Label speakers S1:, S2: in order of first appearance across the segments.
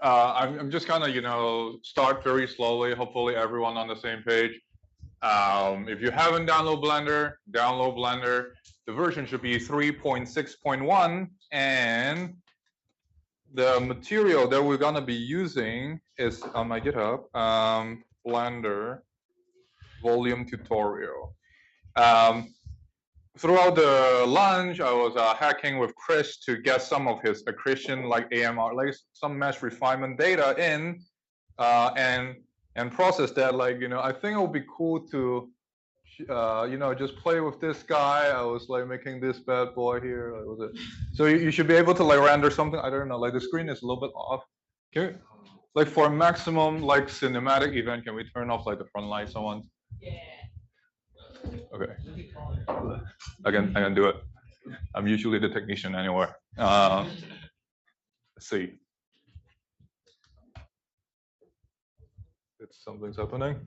S1: I'm just gonna, start very slowly. Hopefully, everyone on the same page. If you haven't downloaded Blender, download Blender. The version should be 3.6.1, and the material that we're gonna be using is on my GitHub, Blender volume tutorial. Throughout the lunch, I was hacking with Chris to get some of his accretion, like AMR, like some mesh refinement data in, and process that. Like, I think it would be cool to, just play with this guy. I was like making this bad boy here. Like, was it? So you should be able to like render something. I don't know. Like the screen is a little bit off. Can like for maximum like cinematic event, can we turn off like the front light? Someone. Yeah. Okay. I can do it. I'm usually the technician anyway. Let's see. It's something's happening.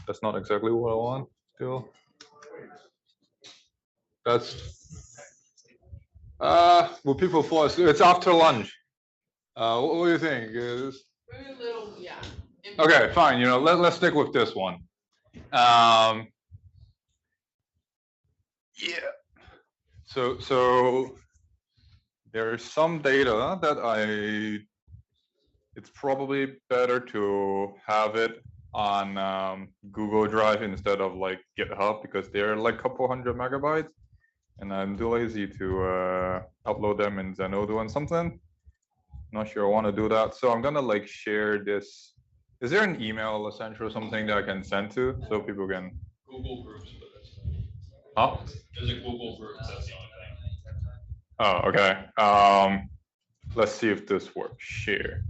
S1: That's not exactly what I want still. That's will people fall asleep? It's after lunch. What do you think? Very little, yeah. Okay, fine. Let's stick with this one. Yeah. So there's some data that it's probably better to have it on Google Drive instead of like GitHub, because they're like a couple hundred megabytes, and I'm too lazy to upload them in Zenodo and something. Not sure I want to do that, so I'm gonna like share this. Is there an email essential or something that I can send to so people can?
S2: Google Groups.
S1: Huh?
S2: There's a Google Groups. That's the only thing.
S1: Oh, okay. Let's see if this works. Share.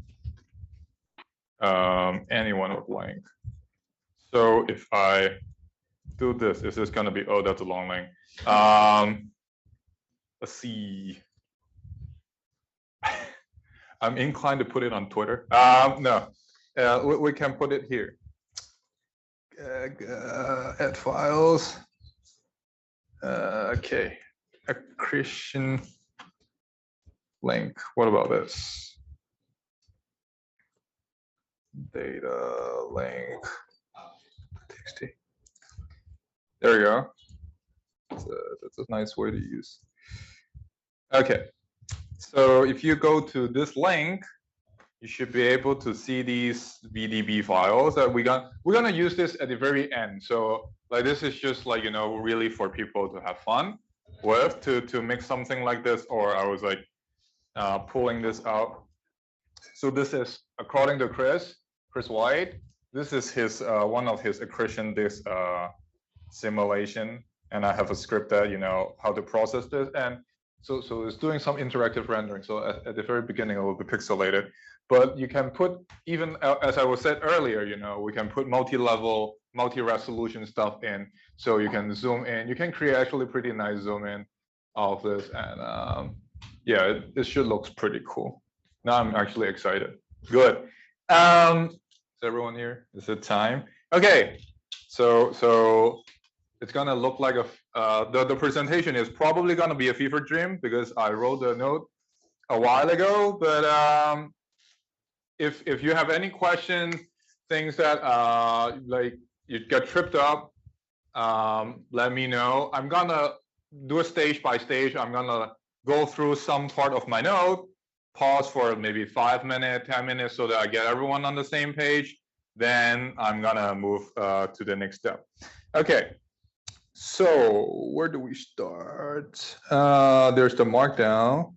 S1: Anyone with link. So if I do this, is this gonna be? Oh, that's a long link. Let's see. I'm inclined to put it on Twitter. No, we can put it here. Add files. Okay, accretion link. What about this? Data link. TXT. There you go. That's a nice way to use. Okay, so if you go to this link, you should be able to see these VDB files that we're gonna use this at the very end. So like this is just like really for people to have fun with to make something like this. Or I was like pulling this out. So this is according to Chris White. This is his one of his accretion disk simulation, and I have a script that how to process this, and so it's doing some interactive rendering. So at the very beginning it will be pixelated, but you can put, even as I was said earlier, we can put multi-level, multi-resolution stuff in, so you can zoom in. You can create actually pretty nice zoom in of this, and yeah, this should looks pretty cool. Now I'm actually excited. Good. Is everyone here? Is it time? Okay. So it's gonna look like the presentation is probably gonna be a fever dream, because I wrote the note a while ago. But if you have any questions, things that like you get tripped up, let me know. I'm gonna do a stage by stage. I'm gonna go through some part of my note, pause for maybe 5 minutes, 10 minutes, so that I get everyone on the same page. Then I'm gonna move to the next step. Okay. So where do we start? There's the markdown.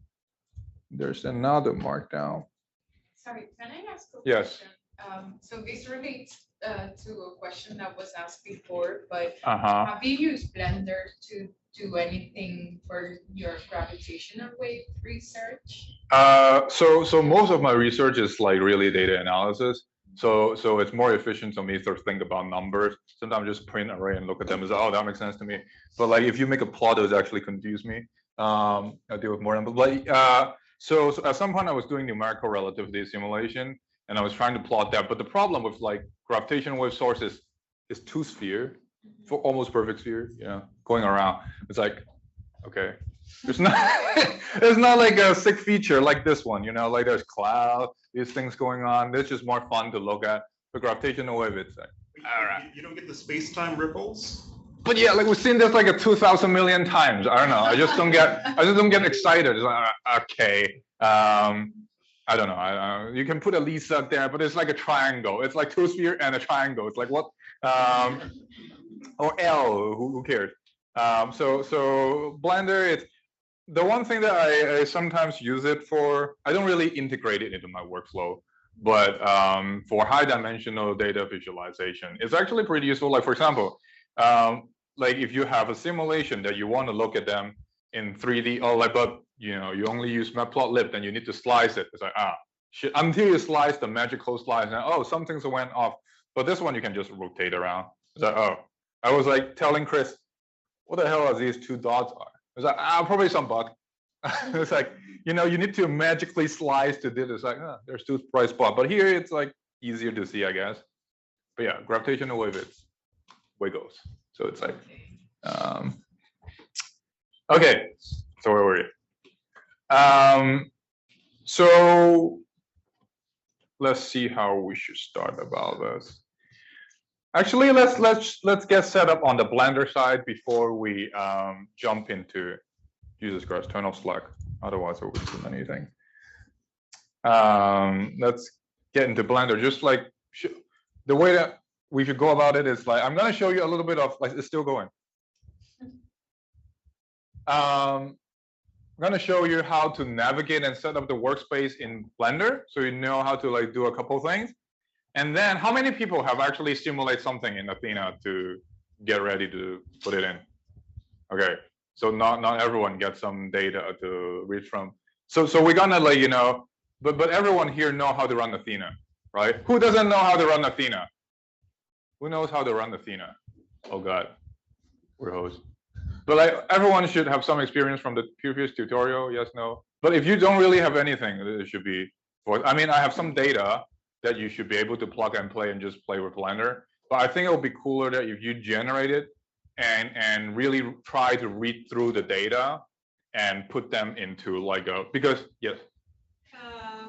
S1: There's another markdown.
S3: Sorry, can I ask a
S1: yes.
S3: question? So this relates to a question that was asked before, but
S1: have
S3: you used Blender to do anything for your gravitational wave research?
S1: So most of my research is like really data analysis. So it's more efficient to me to think about numbers. Sometimes just print an array and look at them and say, oh, that makes sense to me. But like if you make a plot, it actually confuse me. I deal with more numbers. Like so at some point I was doing numerical relativity simulation, and I was trying to plot that. But the problem with like gravitational wave source is two sphere, for almost perfect sphere, going around. It's like, okay, It's not, it's not like a sick feature like this one, you know, like there's cloud, these things going on. It's just more fun to look at. The gravitational wave, it's like, all right.
S2: You don't get the space-time ripples?
S1: But yeah, like we've seen this like a 2,000 million times. I don't know. I just don't get excited. It's like, okay. I don't know. You can put a Lisa there, but it's like a triangle. It's like two sphere and a triangle. It's like what? Or L, who cares? So Blender, it's the one thing that I sometimes use it for. I don't really integrate it into my workflow, but for high dimensional data visualization, it's actually pretty useful. Like for example, like if you have a simulation that you want to look at them in 3D, or like, but you know, you only use Matplotlib, then you need to slice it. It's like, shit, until you slice the magical slice, and oh, some things went off. But this one you can just rotate around. It's like, oh, I was like telling Chris, what the hell are these two dots are? It's like, probably some bug. It's like, you know, you need to magically slice to do this. It's like, there's two bright spots. But here it's like easier to see, I guess. But yeah, gravitational wave, it's wiggles. So it's like, okay, so where were you? So let's see how we should start about this. Actually, let's get set up on the Blender side before we jump into, Jesus Christ, turn off Slack. Otherwise, there will be too many things. Let's get into Blender. Just like the way that we should go about it is like, I'm going to show you a little bit of, like, it's still going. I'm going to show you how to navigate and set up the workspace in Blender, so you know how to like do a couple things. And then, how many people have actually simulated something in Athena to get ready to put it in? Okay, so not everyone gets some data to read from. So we're gonna like, you know, but everyone here know how to run Athena, right? Who doesn't know how to run Athena? Who knows how to run Athena? Oh God, we're hoes. But like everyone should have some experience from the previous tutorial, yes, no. But if you don't really have anything, it should be. I mean, I have some data that you should be able to plug and play and just play with Blender. But I think it will be cooler that if you generate it and really try to read through the data and put them into like a, because yes.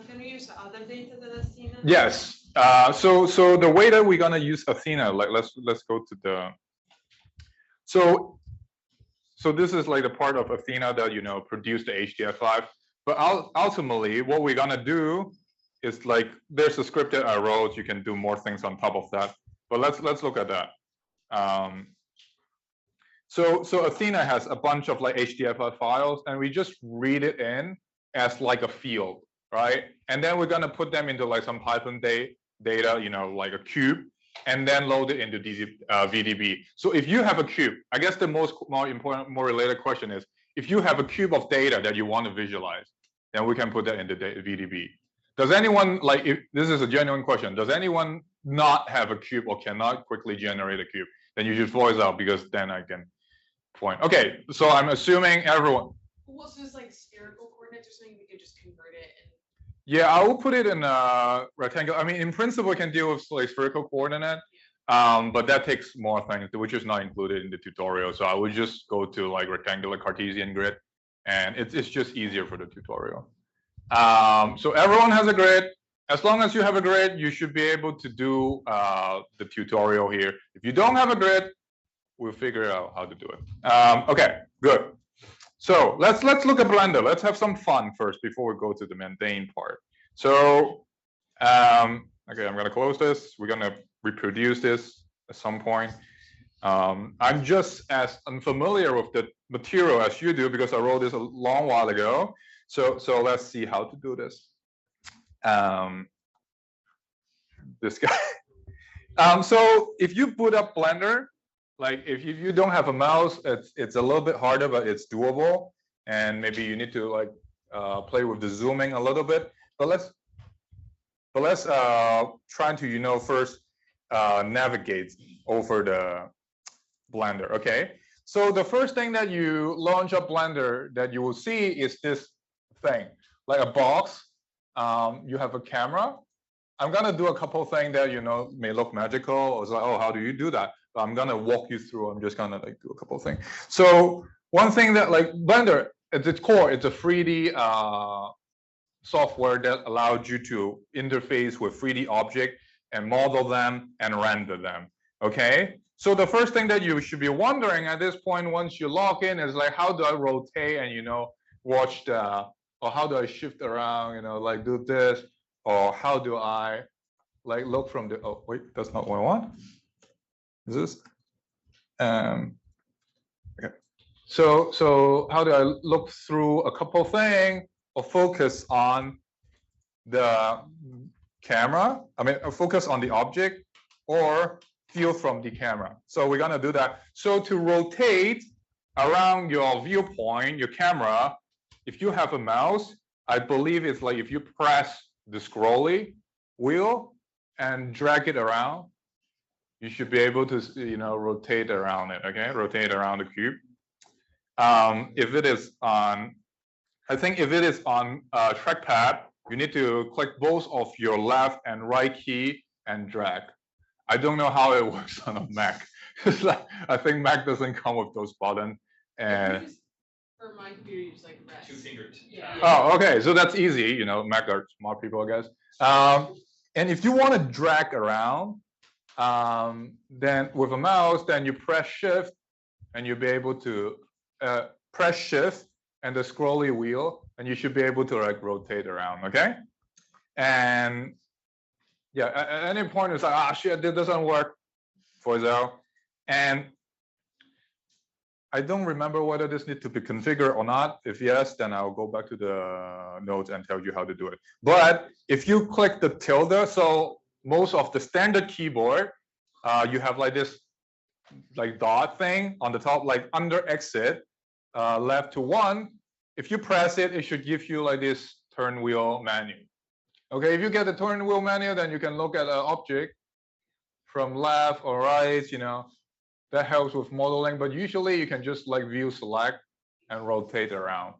S4: Can we use other data than Athena?
S1: Yes. So the way that we're gonna use Athena, like let's go to the. So this is like the part of Athena that, you know, produce the HDF5. But ultimately, what we're gonna do is like, there's a script that I wrote. You can do more things on top of that. But let's look at that. So Athena has a bunch of like HDF5 files, and we just read it in as like a field, right? And then we're gonna put them into like some Python data, you know, like a cube, and then load it into VDB. So if you have a cube, I guess the more important, more related question is, if you have a cube of data that you want to visualize, then we can put that into VDB. Does anyone, like, if this is a genuine question, does anyone not have a cube or cannot quickly generate a cube? Then you should voice out, because then I can point. Okay, so I'm assuming everyone.
S4: Well, so it's like spherical coordinates or something, we could just convert it and.
S1: Yeah, I will put it in a rectangle. I mean, in principle, I can deal with like spherical coordinate, but that takes more things, which is not included in the tutorial. So I would just go to like rectangular Cartesian grid, and it's just easier for the tutorial. So everyone has a grid. As long as you have a grid, you should be able to do the tutorial here. If you don't have a grid, we'll figure out how to do it. Okay, good. So let's look at Blender. Let's have some fun first before we go to the mundane part. So, okay, I'm gonna close this. We're gonna reproduce this at some point. I'm just as unfamiliar with the material as you do, because I wrote this a long while ago. So let's see how to do this. This guy. So if you boot up Blender, like if you don't have a mouse, it's a little bit harder, but it's doable. And maybe you need to like play with the zooming a little bit. But let's try to, you know, first navigate over the Blender. Okay. So the first thing that you launch up Blender that you will see is this thing, like a box. You have a camera. I'm gonna do a couple things that, you know, may look magical. It's like, oh, how do you do that? But I'm gonna walk you through. I'm just gonna like do a couple things. So one thing that like Blender, at its core, it's a 3D software that allows you to interface with 3D object and model them and render them. Okay, so the first thing that you should be wondering at this point, once you log in, is like, how do I rotate and watch the, or how do I shift around, like do this, or how do I like look from the, oh wait, that's not what I want. Is this? Okay. So how do I look through a couple things or focus on the camera? I mean, focus on the object or view from the camera. So we're gonna do that. So to rotate around your viewpoint, your camera, if you have a mouse, I believe it's like if you press the scrolly wheel and drag it around, you should be able to, rotate around it. Okay, rotate around the cube. If it is on, I think if it is on trackpad, you need to click both of your left and right key and drag. I don't know how it works on a Mac. It's like, I think Mac doesn't come with those buttons. And
S4: For my computer, you just like rest.
S2: 2 fingers.
S4: Yeah.
S1: oh, okay, so that's easy. Mac are smart people, I guess. And if you want to drag around, then with a mouse, then you press Shift, and you'll be able to press Shift and the scrolly wheel, and you should be able to like rotate around. Okay, and yeah, at any point it's like, ah, shit, this doesn't work for Zell, and I don't remember whether this needs to be configured or not. If yes, then I'll go back to the notes and tell you how to do it. But if you click the tilde, so most of the standard keyboard, you have like this like dot thing on the top, like under exit, left to 1. If you press it, it should give you like this turn wheel menu. Okay, if you get the turn wheel menu, then you can look at an object from left or right, that helps with modeling, but usually you can just like view select and rotate around.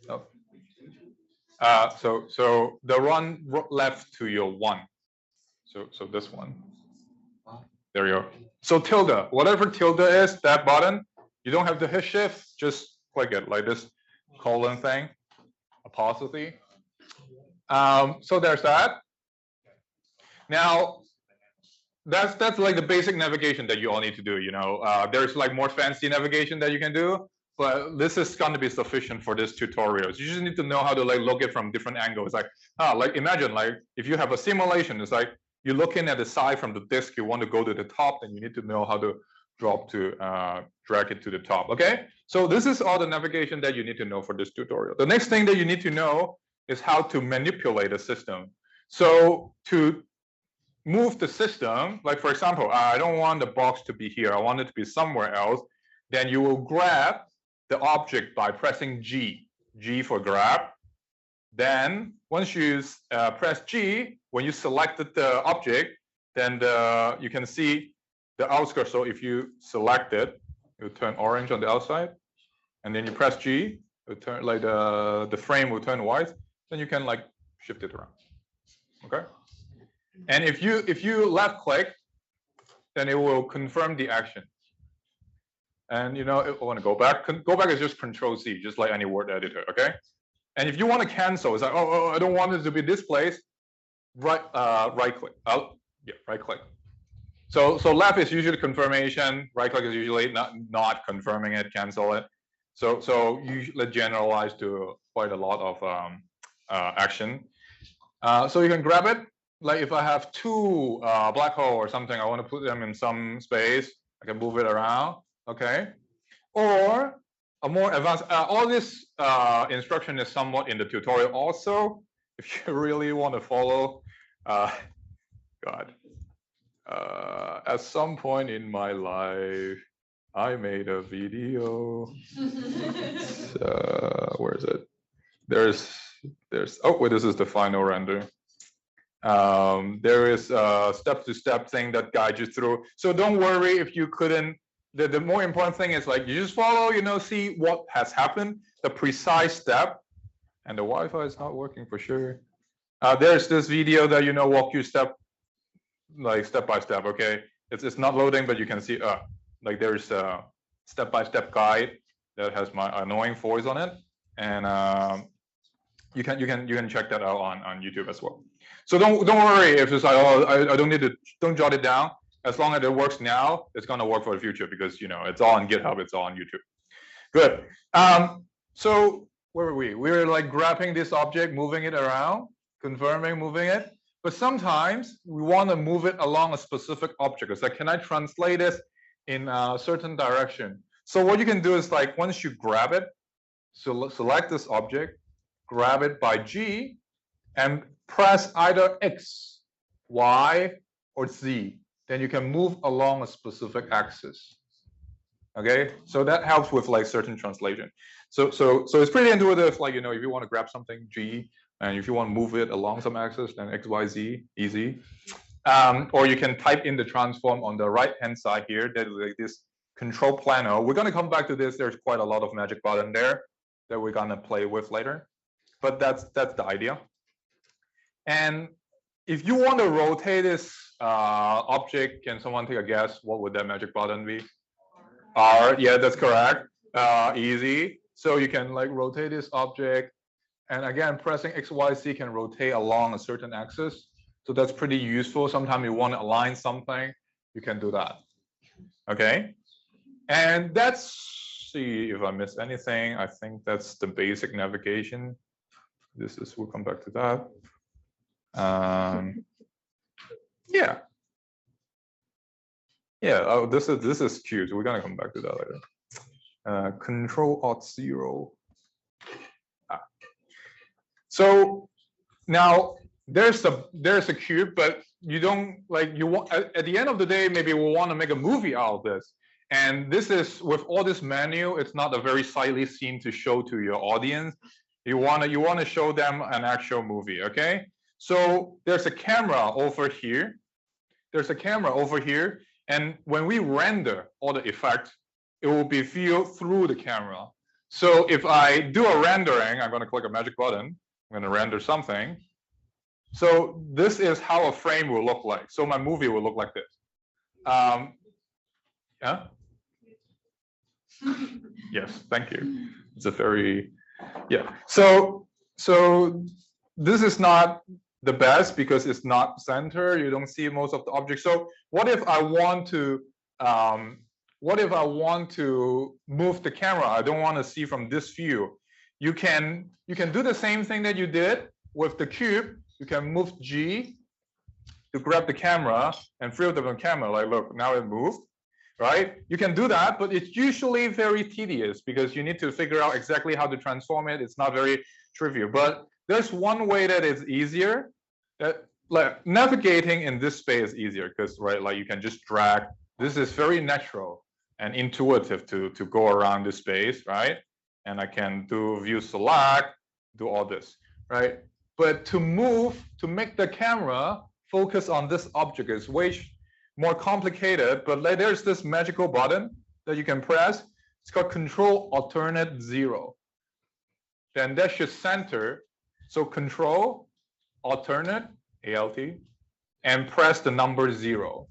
S1: So the run left to your 1. So this one. There you go. So tilde, whatever tilde is, that button, you don't have to hit shift, just click it like this colon thing, apostrophe. So there's that. Now, that's like the basic navigation that you all need to do. There's like more fancy navigation that you can do, but this is going to be sufficient for this tutorial. You just need to know how to like look it from different angles. Like imagine like if you have a simulation, it's like you're looking at the side from the disk, you want to go to the top, then you need to know how to drag it to the top. Okay, so this is all the navigation that you need to know for this tutorial. The next thing that you need to know is how to manipulate a system. So to move the system, like for example, I don't want the box to be here, I want it to be somewhere else, then you will grab the object by pressing G for grab. Then once you press G, when you selected the object, then you can see the outskirts. So if you select it, it will turn orange on the outside, and then you press G, it will turn like the frame will turn white. Then you can like shift it around. Okay. And if you left click, then it will confirm the action. And I want to go back. Go back is just Control C, just like any word editor. Okay. And if you want to cancel, it's like, oh, I don't want it to be this place. Right click. Right click. So left is usually confirmation. Right click is usually not confirming it, cancel it. So usually generalize to quite a lot of action. So you can grab it. Like if I have 2 black hole or something, I want to put them in some space, I can move it around. Okay. Or a more advanced, all this instruction is somewhat in the tutorial also. If you really want to follow, at some point in my life, I made a video. Where is it? There's oh wait, this is the final render. There is a step-to-step thing that guides you through. So don't worry if you couldn't. The more important thing is like you just follow, see what has happened, the precise step. And the Wi-Fi is not working for sure. There's this video that walk you step by step. Okay, it's not loading, but you can see like there's a step-by-step guide that has my annoying voice on it, and you can check that out on YouTube as well. So don't worry if it's like, oh, I don't need to, don't jot it down. As long as it works now, it's gonna work for the future because it's all on GitHub, it's all on YouTube. Good. So where were we? We were like grabbing this object, moving it around, confirming, moving it. But sometimes we want to move it along a specific object. It's like, can I translate this in a certain direction? So what you can do is like, once you grab it, so select this object, grab it by G, and press either X, Y, or Z. Then you can move along a specific axis. Okay, so that helps with like certain translation. So it's pretty intuitive. Like, if you want to grab something G, and if you want to move it along some axis, then X, Y, Z, easy. Or you can type in the transform on the right-hand side here. That is like this control plano. We're going to come back to this. There's quite a lot of magic button there that we're going to play with later. But that's the idea. And if you want to rotate this object, can someone take a guess? What would that magic button be? R. Yeah, that's correct. Easy. So you can like rotate this object. And again, pressing X, Y, Z can rotate along a certain axis. So that's pretty useful. Sometimes you want to align something, you can do that. Okay. And see if I missed anything. I think that's the basic navigation. We'll come back to that. Yeah. Yeah, oh, this is cute. We're gonna come back to that later. Control-Alt-0. So now there's a cube, but you don't like at the end of the day, maybe we'll want to make a movie out of this. And this is with all this menu, it's not a very sightly scene to show to your audience. You want to show them an actual movie, okay? So there's a camera over here. There's a camera over here. And when we render all the effects, it will be viewed through the camera. So if I do a rendering, I'm going to click a magic button. I'm going to render something. So this is how a frame will look like. So my movie will look like this. Yeah? Yes, thank you. It's a very, yeah. So this is not the best because it's not center. You don't see most of the objects. So what if I want to move the camera? I don't want to see from this view. You can do the same thing that you did with the cube. You can move G to grab the camera and flip the camera. Like, look, now it moved, right? You can do that, but it's usually very tedious because you need to figure out exactly how to transform it. It's not very trivial, but there's one way that is easier. That like navigating in this space is easier because like you can just drag. This is very natural and intuitive to go around this space, right? And I can do view select, do all this, right? But to make the camera focus on this object is way more complicated. But like there's this magical button that you can press. It's called Control-Alternate-0. Then that should center. So Control-Alternate, ALT, and press the number 0.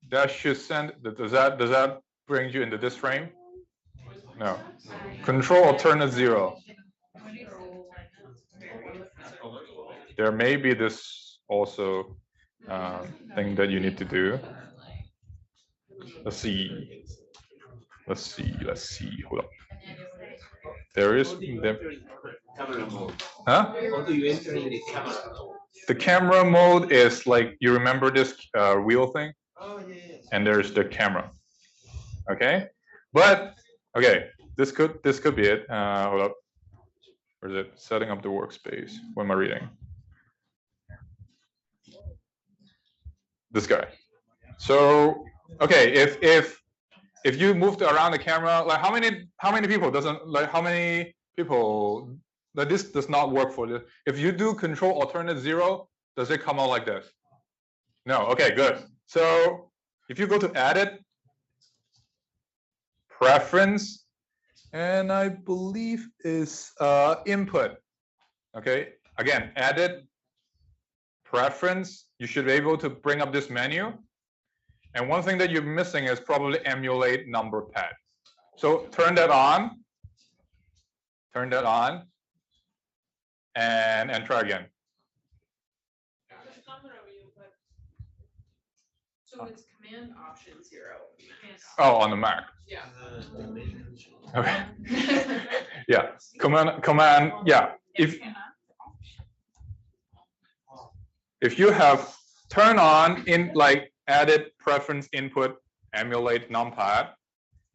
S1: That should send. Does that bring you into this frame? No. Control-Alternate-0. There may be this also thing that you need to do. Let's see. Hold up. There is. Huh?
S5: How do you enter in the camera?
S1: The camera mode is like, you remember this wheel thing?
S5: Oh, yeah.
S1: And there's the camera. Okay? But okay, this could be it. Hold up. Where is it? Setting up the workspace. What am I reading? This guy. So okay, if you moved around the camera, like how many people that this does not work for this? If you do Control-Alternate-0, does it come out like this? No. Okay, good. So if you go to Edit, Preference, and I believe is Input. Okay. Again, Edit, Preference. You should be able to bring up this menu. And one thing that you're missing is probably emulate number pad. So turn that on. Turn that on. And try again.
S4: So it's Command Option 0.
S1: Oh, on the Mac.
S4: Yeah.
S1: Okay. Yeah. Command. Yeah. If you have turn on in like added preference input emulate numpad,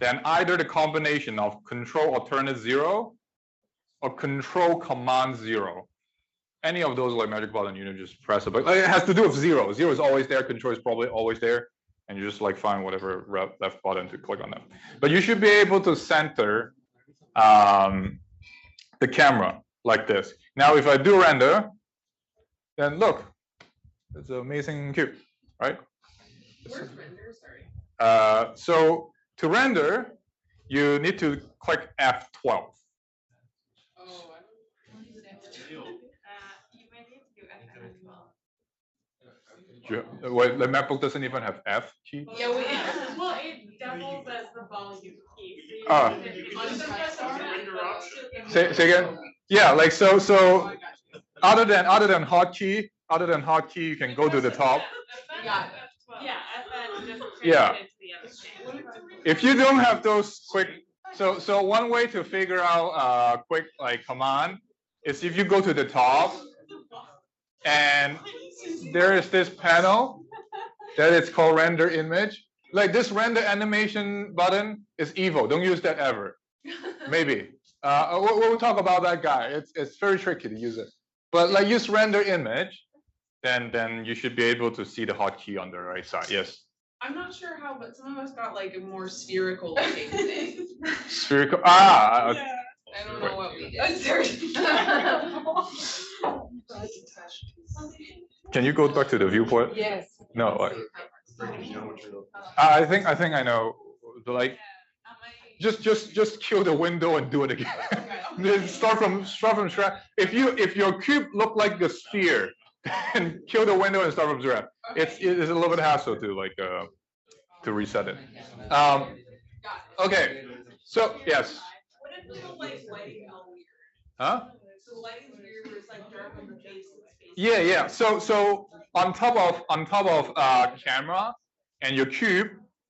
S1: then either the combination of control alternate 0 or control command 0, any of those like magic button, you know, just press it. But it has to do with 0. 0 is always there. Control is probably always there, and you just like find whatever left button to click on them. But you should be able to center the camera like this. Now, if I do render, then look, it's an amazing cube, right?
S4: Where's render? Sorry.
S1: So to render, you need to click F12.
S4: Oh, I don't.
S6: You might need to do FN as well.
S1: Wait, the MacBook doesn't even have F key.
S4: Yeah, well, it doubles as the volume key. So
S1: Ah.
S4: you
S1: Say again. Yeah, like so.
S4: Oh, I got you.
S1: Other than hotkey, you can go to the top.
S4: Got it.
S6: Yeah, FN just
S1: Yeah.
S6: translated to the other thing.
S1: If you don't have those quick, so one way to figure out quick like command is if you go to the top, and there is this panel that is called render image. Like this render animation button is evil. Don't use that ever. Maybe. We'll talk about that guy. It's very tricky to use it. But like use render image, then you should be able to see the hotkey on the right side. Yes.
S4: I'm not sure how, but some of us got like a more spherical looking thing.
S1: Spherical. Ah. Okay.
S4: I don't know what we did.
S1: Can you go back to the viewport?
S4: Yes.
S1: No. I think I know. Like just kill the window and do it again. Then start from scratch. If your cube look like a sphere, and kill the window and start from scratch. It's a little bit hassle to like to reset it. Okay. So yes.
S4: What if the lighting all weird?
S1: Huh?
S4: So the lighting's weird, where it's like dark on the face and space.
S1: Yeah. So on top of camera and your cube,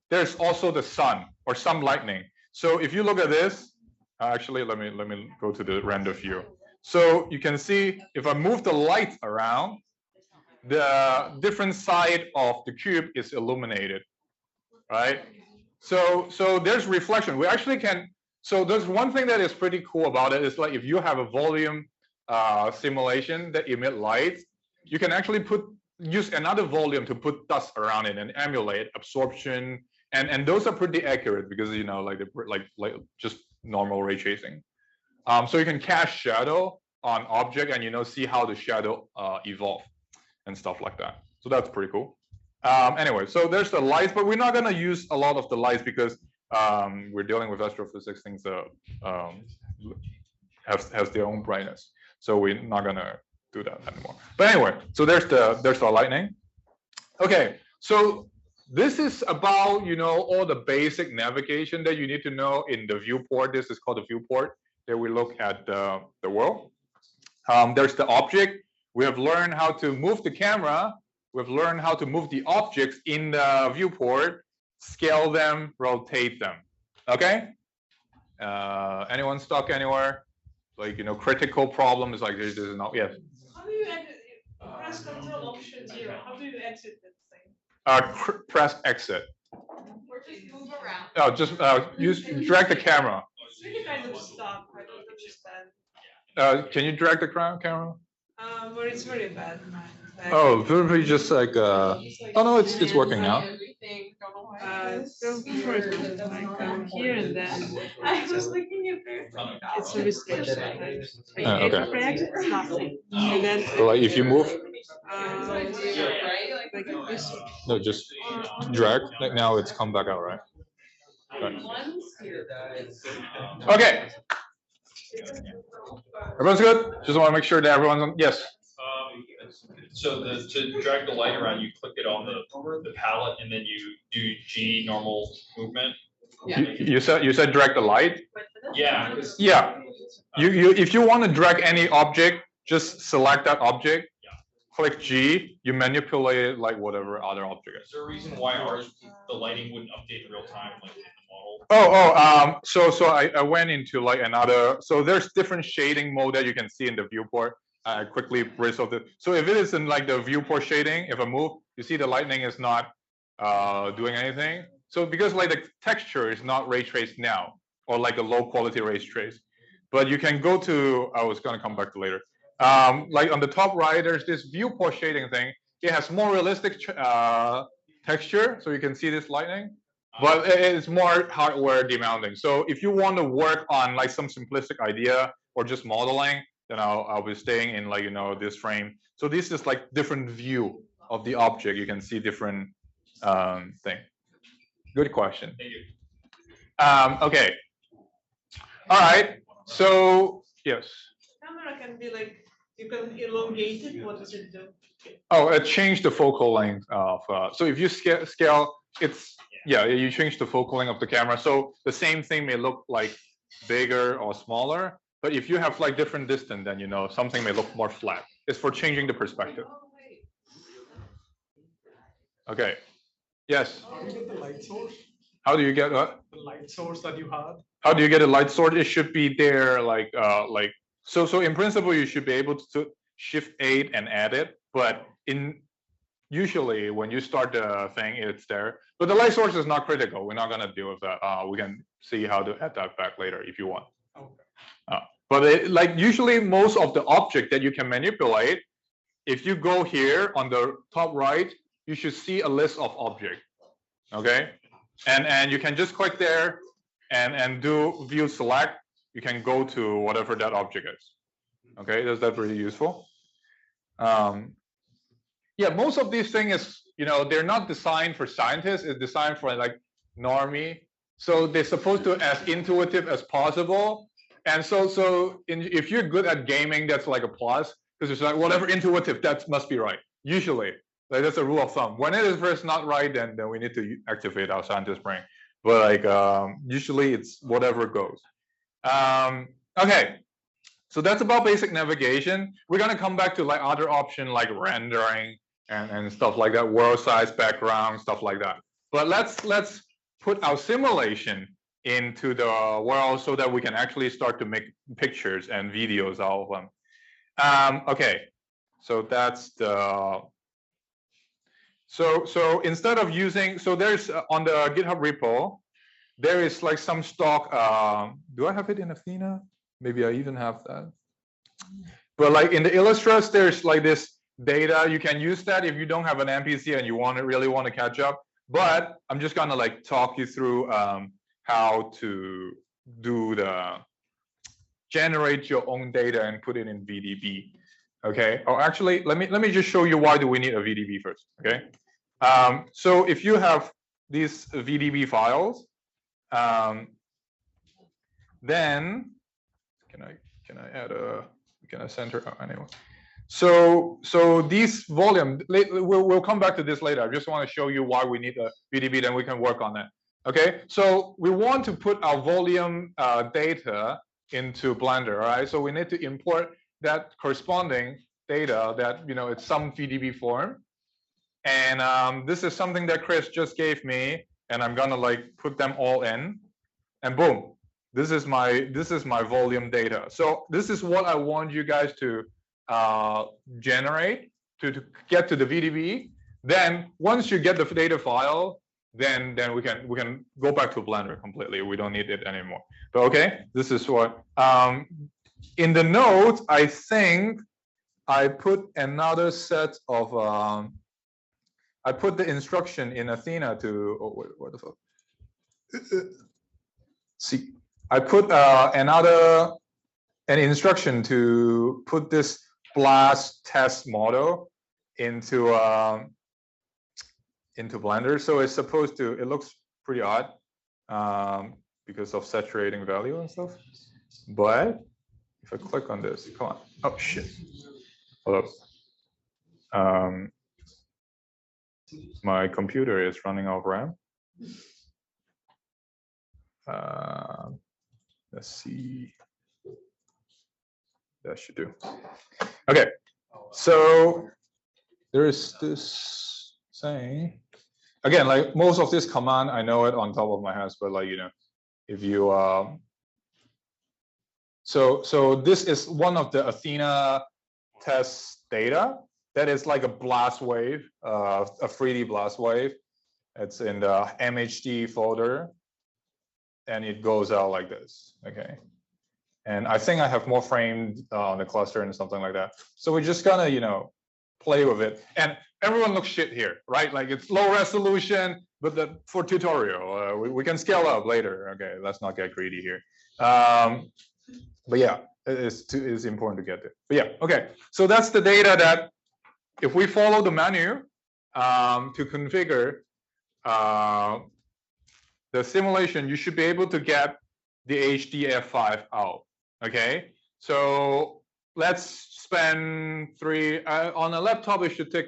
S1: there's also the sun or some lightning. So if you look at this, actually let me go to the render view. So you can see if I move the light around, the different side of the cube is illuminated, right? So there's reflection. We actually can. So there's one thing that is pretty cool about it is like if you have a volume simulation that emit light, you can actually use another volume to put dust around it and emulate absorption, and those are pretty accurate because you know like just normal ray tracing. So you can cast shadow on object and see how the shadow evolve and stuff like that. So that's pretty cool. Anyway, so there's the lights, but we're not gonna use a lot of the lights because we're dealing with astrophysics. Things has their own brightness, so we're not gonna do that anymore. But anyway, so there's the lightning. Okay, so this is about all the basic navigation that you need to know in the viewport. This is called the viewport. There we look at the world. There's the object. We have learned how to move the camera. We've learned how to move the objects in the viewport, scale them, rotate them. Okay? Anyone stuck anywhere? Like critical problems like this is not. Yes.
S6: How do you edit? Press Control Option 0. How do you exit this thing?
S1: Press exit.
S3: Or just move around.
S1: Oh, just drag the camera.
S6: It's really kind of stuck. I don't understand.
S1: Can you drag the camera?
S6: But it's very bad.
S1: Oh, very just like oh no, it's working now.
S4: Everything, don't know why.
S6: So before it was like here and then I was looking at there. It's a restriction. Like
S1: Okay.
S6: it's nothing. And then
S1: So like if you move,
S4: Right?
S6: like this.
S1: no, just drag. Like now it's come back out, right? Right.
S4: One's here.
S1: Okay. Everyone's good? Just want to make sure that everyone's on. Yes.
S2: So to drag the light around, you click it on the palette and then you do G normal movement.
S4: Yeah.
S1: You said drag the light.
S2: Yeah. 'cause-
S1: Yeah. You if you want to drag any object, just select that object.
S2: Yeah.
S1: Click G. You manipulate it like whatever other object is.
S2: Is there a reason why ours, the lighting wouldn't update in real time, like in the model?
S1: So I went into like another, so there's different shading mode that you can see in the viewport. I quickly breeze of the, so if it is in like the viewport shading, if I move, you see the lightning is not doing anything. So because like the texture is not ray traced now, or like a low quality ray trace, but you can go to, I was gonna come back to later. Like on the top right, there's this viewport shading thing. It has more realistic texture, so you can see this lightning. But it's more hardware demanding. So if you want to work on like some simplistic idea or just modeling, then I'll be staying in like, you know, this frame. So this is like different view of the object. You can see different thing. Good question.
S2: Thank you.
S1: Okay. All right. So yes.
S6: Camera can be like, you can elongate it. What does it do?
S1: Oh, it changed the focal length of. So if you scale, it's yeah, you change the focal length of the camera. So the same thing may look like bigger or smaller, but if you have like different distance, then you know something may look more flat. It's for changing the perspective. Okay. Yes.
S7: How do you get the light source?
S1: How do you get what?
S7: The light source that you had.
S1: How do you get a light source? It should be there, like so. In principle, you should be able to Shift 8 and add it, but usually when you start the thing, it's there. But the light source is not critical. We're not gonna deal with that. We can see how to add that back later if you want.
S7: Okay.
S1: But like usually most of the object that you can manipulate, if you go here on the top right, you should see a list of objects. Okay, and you can just click there and do view select. You can go to whatever that object is. Okay, that's really useful. Yeah, most of these things, you know, they're not designed for scientists. It's designed for like normie. So they're supposed to as intuitive as possible. And so if you're good at gaming, that's like a plus, because it's like whatever intuitive, that must be right. Usually, like that's a rule of thumb. When it is first not right, then we need to activate our scientist brain. But like usually it's whatever goes. Okay. So that's about basic navigation. We're gonna come back to like other option like rendering and stuff like that, world size background, stuff like that. But let's put our simulation into the world so that we can actually start to make pictures and videos out of them. Okay, so that's the so instead of using, so there's on the GitHub repo, there is like some stock. Do I have it in Athena? Maybe I even have that. But like in the Illustrator, there's like this data. You can use that if you don't have an MPC and you really want to catch up. But I'm just gonna like talk you through how to do the generate your own data and put it in VDB. Okay. Oh, actually, let me just show you why do we need a VDB first. Okay. So if you have these VDB files, then can I add a, can I center? Oh, anyway. So these volume, we'll come back to this later. I just want to show you why we need a VDB, then we can work on that. Okay, so we want to put our volume data into Blender, right? So we need to import that corresponding data that, you know, it's some VDB form. And this is something that Chris just gave me, and I'm gonna like put them all in, and boom, this is my volume data. So this is what I want you guys to generate to get to the VDB. Then once you get the data file, then we can go back to Blender completely. We don't need it anymore. But okay, this is what in the notes, I think I put another set of I put the instruction in Athena to, oh wait, what the fuck? See, I put an instruction to put this blast test model into Blender. So it's supposed to, it looks pretty odd because of saturating value and stuff. But if I click on this, come on. Oh shit. Hold up. My computer is running out of RAM. Let's see. That should do. Okay, so there is this saying. Again, like most of this command, I know it on top of my head, but like, you know, if you, so this is one of the Athena test data that is like a blast wave, a 3D blast wave. It's in the MHD folder and it goes out like this, okay? And I think I have more framed on the cluster and something like that. So we're just gonna, you know, play with it. And everyone looks shit here, right? Like it's low resolution, but for tutorial, we can scale up later. Okay, let's not get greedy here. But yeah, it's important to get it. But yeah, okay. So that's the data that if we follow the menu to configure the simulation, you should be able to get the HDF5 out. Okay, so let's spend on a laptop. It should take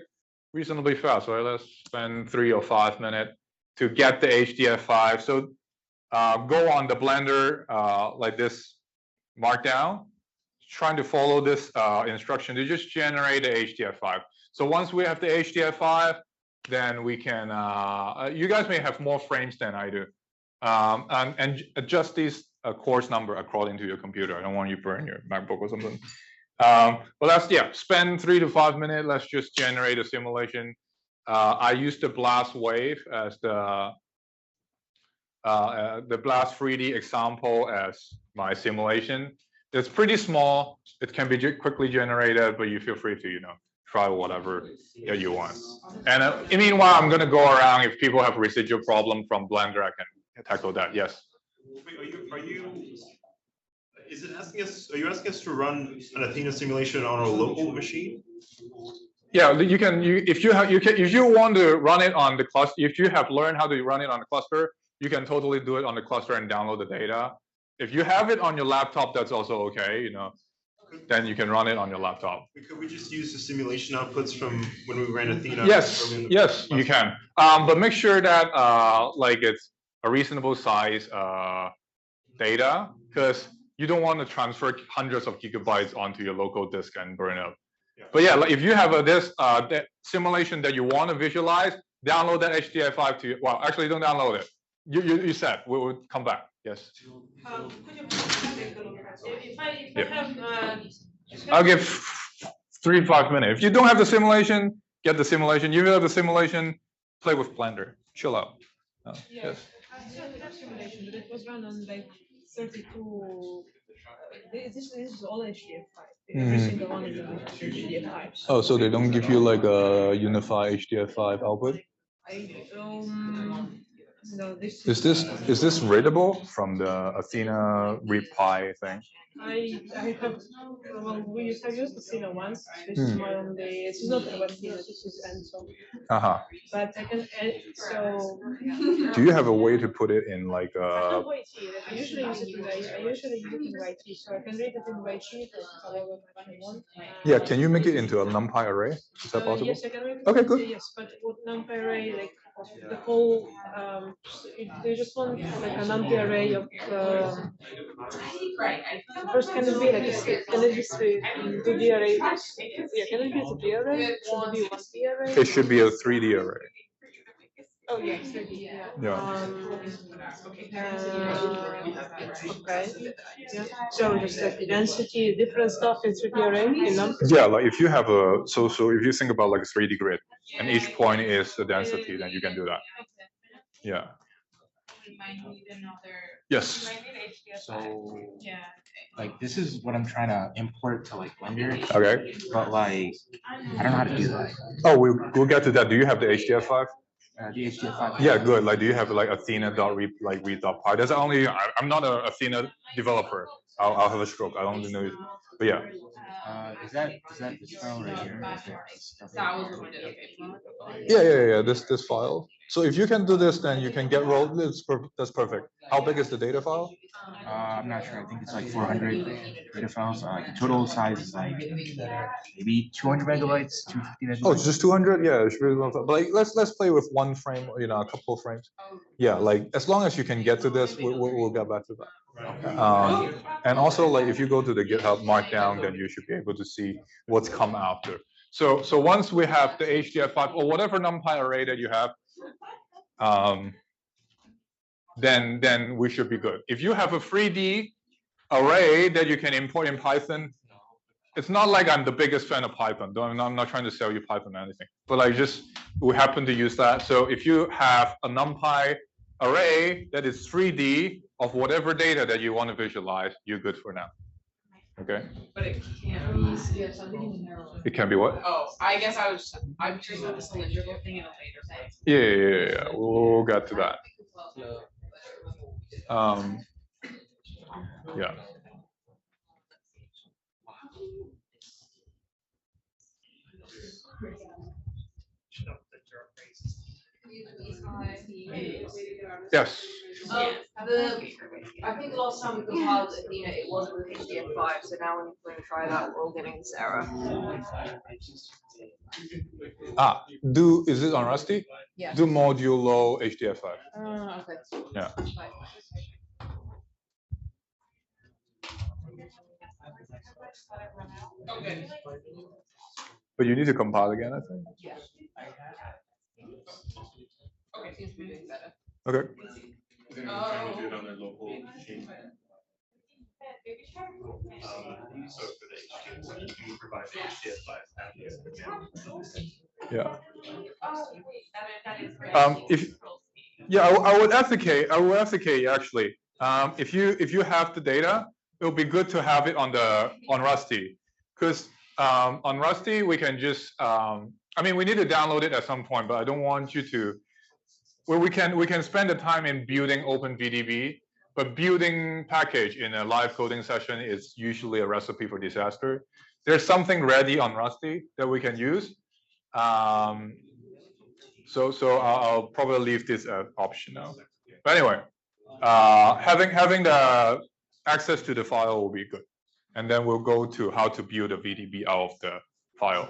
S1: reasonably fast, right? Let's spend 3 or 5 minutes to get the HDF5. So go on the Blender like this markdown, trying to follow this instruction to just generate the HDF5. So once we have the HDF5, then we can, you guys may have more frames than I do, and adjust these course number according to your computer. I don't want you to burn your MacBook or something. But let's, yeah, spend 3 to 5 minutes. Let's just generate a simulation. I used the blast wave as the blast 3D example as my simulation. It's pretty small. It can be quickly generated, but you feel free to, you know, try whatever you want. And meanwhile, I'm gonna go around. If people have residual problem from Blender, I can tackle that. Yes.
S2: Is it asking us? Are you asking us to run an Athena simulation on a local machine?
S1: Yeah, you can. If you want to run it on the cluster, if you have learned how to run it on the cluster, you can totally do it on the cluster and download the data. If you have it on your laptop, that's also okay. You know, then you can run it on your laptop.
S2: Could we just use the simulation outputs from when we ran Athena?
S1: Yes, yes, you can. But make sure that like it's a reasonable size data, because you don't want to transfer hundreds of gigabytes onto your local disk and burn up.
S2: Yeah.
S1: But yeah, like if you have that simulation that you want to visualize, download that HDF5 to you. Well, actually, don't download it. You said we would come back. Yes.
S6: Could you take a look at it? If I have,
S1: I'll give 3 to 5 minutes. If you don't have the simulation, get the simulation. You will have the simulation. Play with Blender. Chill out.
S6: yeah,
S1: Yes.
S6: I have simulation, but it was run on like 32. This is all HDF5. Every single one of them is HDF5.
S1: Oh, so they don't give you like a unified HDF5 output?
S6: No, this
S1: Is this readable from the Athena ReadPy thing?
S6: I have, well, we have used Athena once. This is my only, this is not Athena, this is Enso. But I can add, so.
S1: Do you have a way to put it in like
S6: I
S1: a?
S6: have YT. I usually use it in YT, so I can read it in YT. However much I want.
S1: Yeah, can you make it into a NumPy array? Is that possible?
S6: Yes, I can read it.
S1: Okay, good.
S6: Yes, but with NumPy array, like the whole, you just want like a NumPy array of. First, can it be like can it be 2D array? Yeah, can it be a 2D array? Should it be 1D array?
S1: It should be a 3D array.
S6: Oh yeah, 3D. Yeah.
S1: Yeah.
S6: Okay. Yeah. So just like the density, different stuff in 3D array, you know?
S1: Yeah, like if you have a so if you think about like a 3D grid and each point is the density, then you can do that. Yeah. Yes.
S5: So,
S3: Yeah.
S5: like, this is what I'm trying to import to like Blender,
S1: Okay.
S5: but like, I don't know how to do that.
S1: Oh, we'll get to that. Do you have the HDF5?
S5: The HDF5.
S1: Yeah, good. Like, do you have like Athena.read.py? That's only I'm not an Athena developer, I'll have a stroke. I don't know. But yeah.
S5: Is that this file right here?
S4: That was what we did, okay.
S1: Yeah. This file. So if you can do this, then you can get roll. That's perfect. How big is the data file?
S5: I'm not sure. I think it's like 400 data files. The total size is like maybe 200 megabytes, 250 megabytes.
S1: Oh, it's just 200. Yeah, it should be. But like, let's play with one frame. You know, a couple of frames. Yeah, like as long as you can get to this, we'll get back to that. And also, like if you go to the GitHub Markdown, then you should be able to see what's come after. So once we have the HDF5 or whatever NumPy array that you have, then we should be good. If you have a 3D array that you can import in Python, it's not like I'm the biggest fan of Python. I'm not trying to sell you Python or anything, but like just we happen to use that. So if you have a NumPy array that is 3D of whatever data that you want to visualize, you're good for now. Okay.
S4: But it can't be.
S1: It can be what?
S4: Oh, I guess I'm treating the cylindrical thing in a later phase.
S1: Yeah. We'll get to that. Yeah. Yes.
S8: I think last time we compiled Athena, it wasn't with HDF5, so now when we're going to try that, we're all getting this error.
S1: Is it on Rusty?
S8: Yeah.
S1: Do modulo HDF5.
S8: Okay.
S1: Yeah.
S4: Okay.
S1: But you need to compile again, I think.
S8: Yeah.
S4: Okay, seems to be doing better.
S1: Okay. Yeah. I would advocate actually. If you have the data, it'll be good to have it on Rusty, because on Rusty we can just I mean we need to download it at some point, but I don't want you to. Well, we can spend the time in building OpenVDB, but building package in a live coding session is usually a recipe for disaster. There's something ready on Rusty that we can use. So I'll probably leave this as optional. But anyway, having the access to the file will be good, and then we'll go to how to build a VDB out of the file.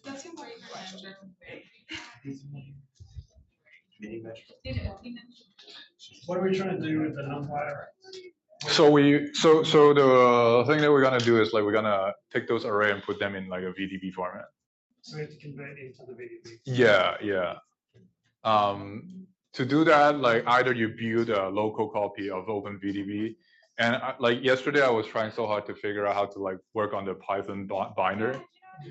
S4: That seems like
S7: What are we trying to do with the NumPy array?
S1: So the thing that we're gonna do is like we're gonna take those array and put them in like a VDB format.
S7: So we have to convert it into the VDB.
S1: Yeah. To do that, like either you build a local copy of OpenVDB, and like yesterday I was trying so hard to figure out how to like work on the Python binder,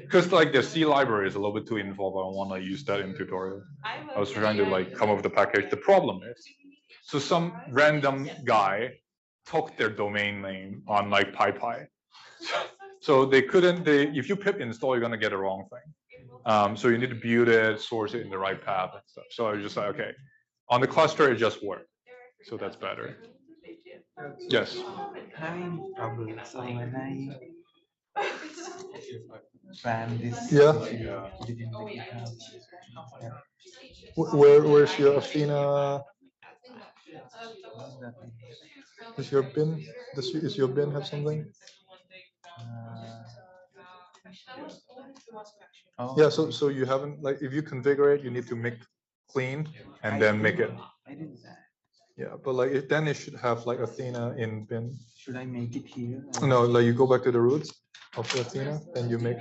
S1: because like the C library is a little bit too involved. I don't want to use that in tutorial. I was trying to like come up with the package. The problem is, so some random guy took their domain name on like PyPy, so they couldn't. If you pip install, you're gonna get the wrong thing. So you need to build it, source it in the right path and stuff. So I was just like, okay, on the cluster it just worked, so that's better. Yes.
S5: Having trouble. So when I ran this.
S1: Yeah. Where's your Athena? Is your bin? Is your bin have something? Yeah. So you haven't, like, if you configure it, you need to make clean and then make it.
S5: I did that.
S1: Yeah, but like then it should have like Athena in bin.
S5: Should I make it here?
S1: No, like you go back to the roots of the Athena, then you make.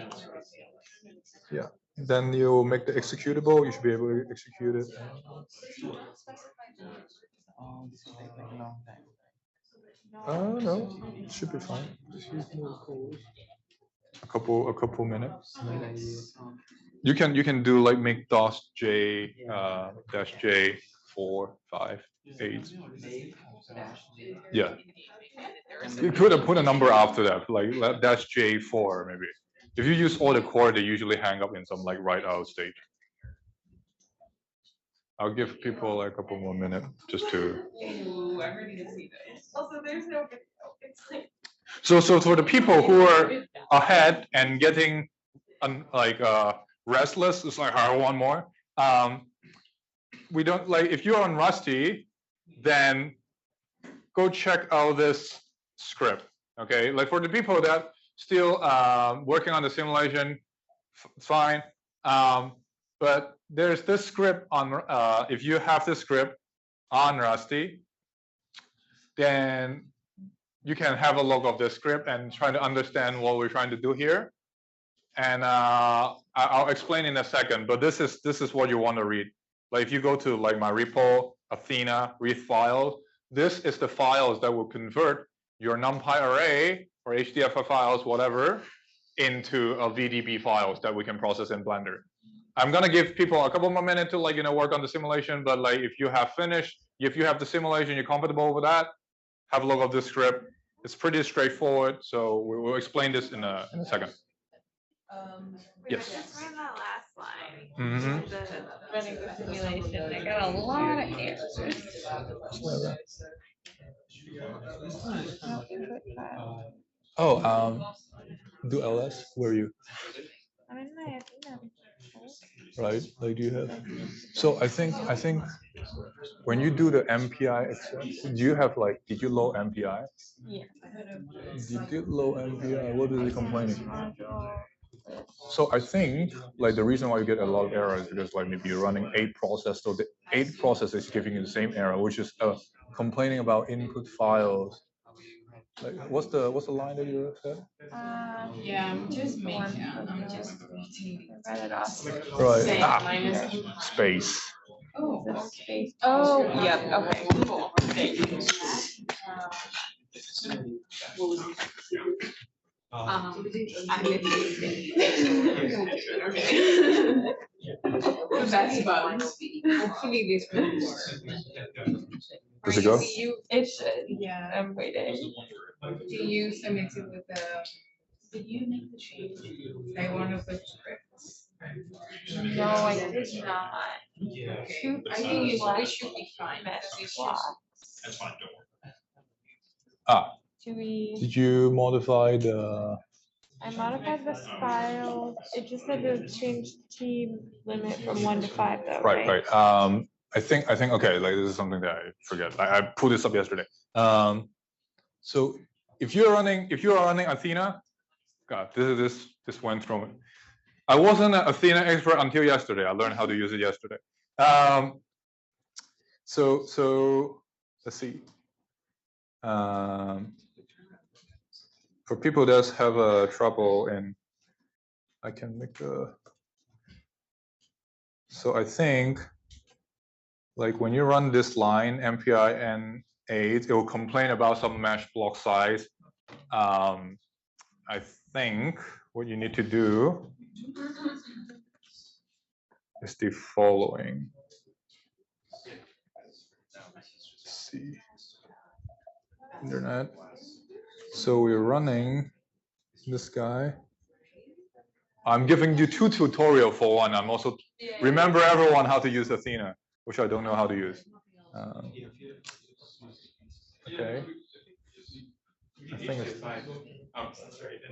S1: Yeah. Then you make the executable. You should be able to execute it.
S5: Oh, this will take like a long time.
S1: No, it should be fine. Just use more code. A couple minutes. You can do like make DOS J dash J 4, 5, 8. Yeah. You could have put a number after that, like dash J4 maybe. If you use all the core, they usually hang up in some like write out state. I'll give people like a couple more minutes just to.
S4: Ooh, I'm ready to see this. Also, there's no video. It's like.
S1: So for the people who are ahead and getting restless, it's like I want more. We don't like if you're on Rusty, then go check out this script. Okay, like for the people that still working on the simulation, fine. But there's this script on if you have this script on Rusty, then you can have a look of this script and try to understand what we're trying to do here. And I'll explain in a second, but this is what you want to read. Like if you go to like my repo, Athena, read files, this is the files that will convert your NumPy array or HDF files, whatever, into a VDB files that we can process in Blender. I'm gonna give people a couple more minutes to work on the simulation, but like if you have finished, if you have the simulation, you're comfortable with that, have a look at this script. It's pretty straightforward, so we'll explain this in a second. Yes.
S8: I just ran that last line.
S1: Mm-hmm.
S6: Running the simulation, I got a lot of errors.
S1: Oh, do LS? Where are you?
S6: I'm in my Athena.
S1: Right? Like, do you have? So I think when you do the MPI access, do you have did you load MPI?
S6: Yeah.
S1: Did you load MPI? What is it complaining? So I think the reason why you get a lot of errors is because maybe you're running 8 processes, so the 8 processes giving you the same error, which is complaining about input files. What's the line that you said?
S3: Yeah, I'm just making. I'm just waiting.
S6: Read it off.
S1: Right. Space.
S3: Oh,
S6: Space. Oh, yep. Okay.
S4: Cool.
S3: that's bugs. Hopefully this will work.
S1: Does it go?
S6: It should.
S3: Yeah.
S6: I'm waiting.
S3: Do you submit it with the? Did you make the change? I want to put scripts.
S6: No, I did not.
S3: I think it should be fine.
S2: That's fine, don't worry.
S6: Do we?
S1: Did you modify the?
S6: I modified this file. It just said to change team limit from 1 to 5 though.
S1: Right. I think okay. This is something that I forget. I pulled this up yesterday. So if you are running Athena, God, this went through me. I wasn't an Athena expert until yesterday. I learned how to use it yesterday. So let's see. For people that have trouble in, I can make a. So I think, when you run this line MPI N8, it will complain about some mesh block size. I think what you need to do is the following. Let's see. Internet. So we're running this guy. I'm giving you 2 tutorials for one. I'm also remember everyone how to use Athena, which I don't know how to use. Okay. I think it's,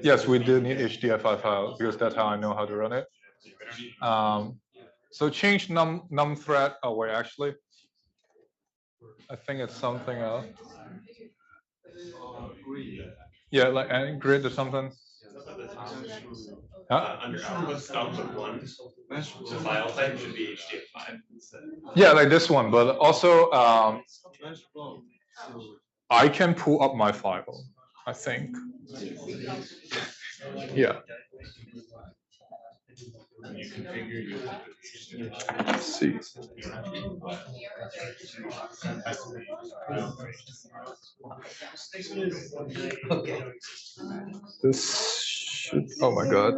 S1: yes, we do need HDF file because that's how I know how to run it. So change num thread. Oh wait, actually, I think it's something else. Yeah, like grid or something.
S2: Under output 1, the file type should be HDF5.
S1: Yeah, like this one, but also I can pull up my file, I think. Yeah. Let's see. This should, oh my God.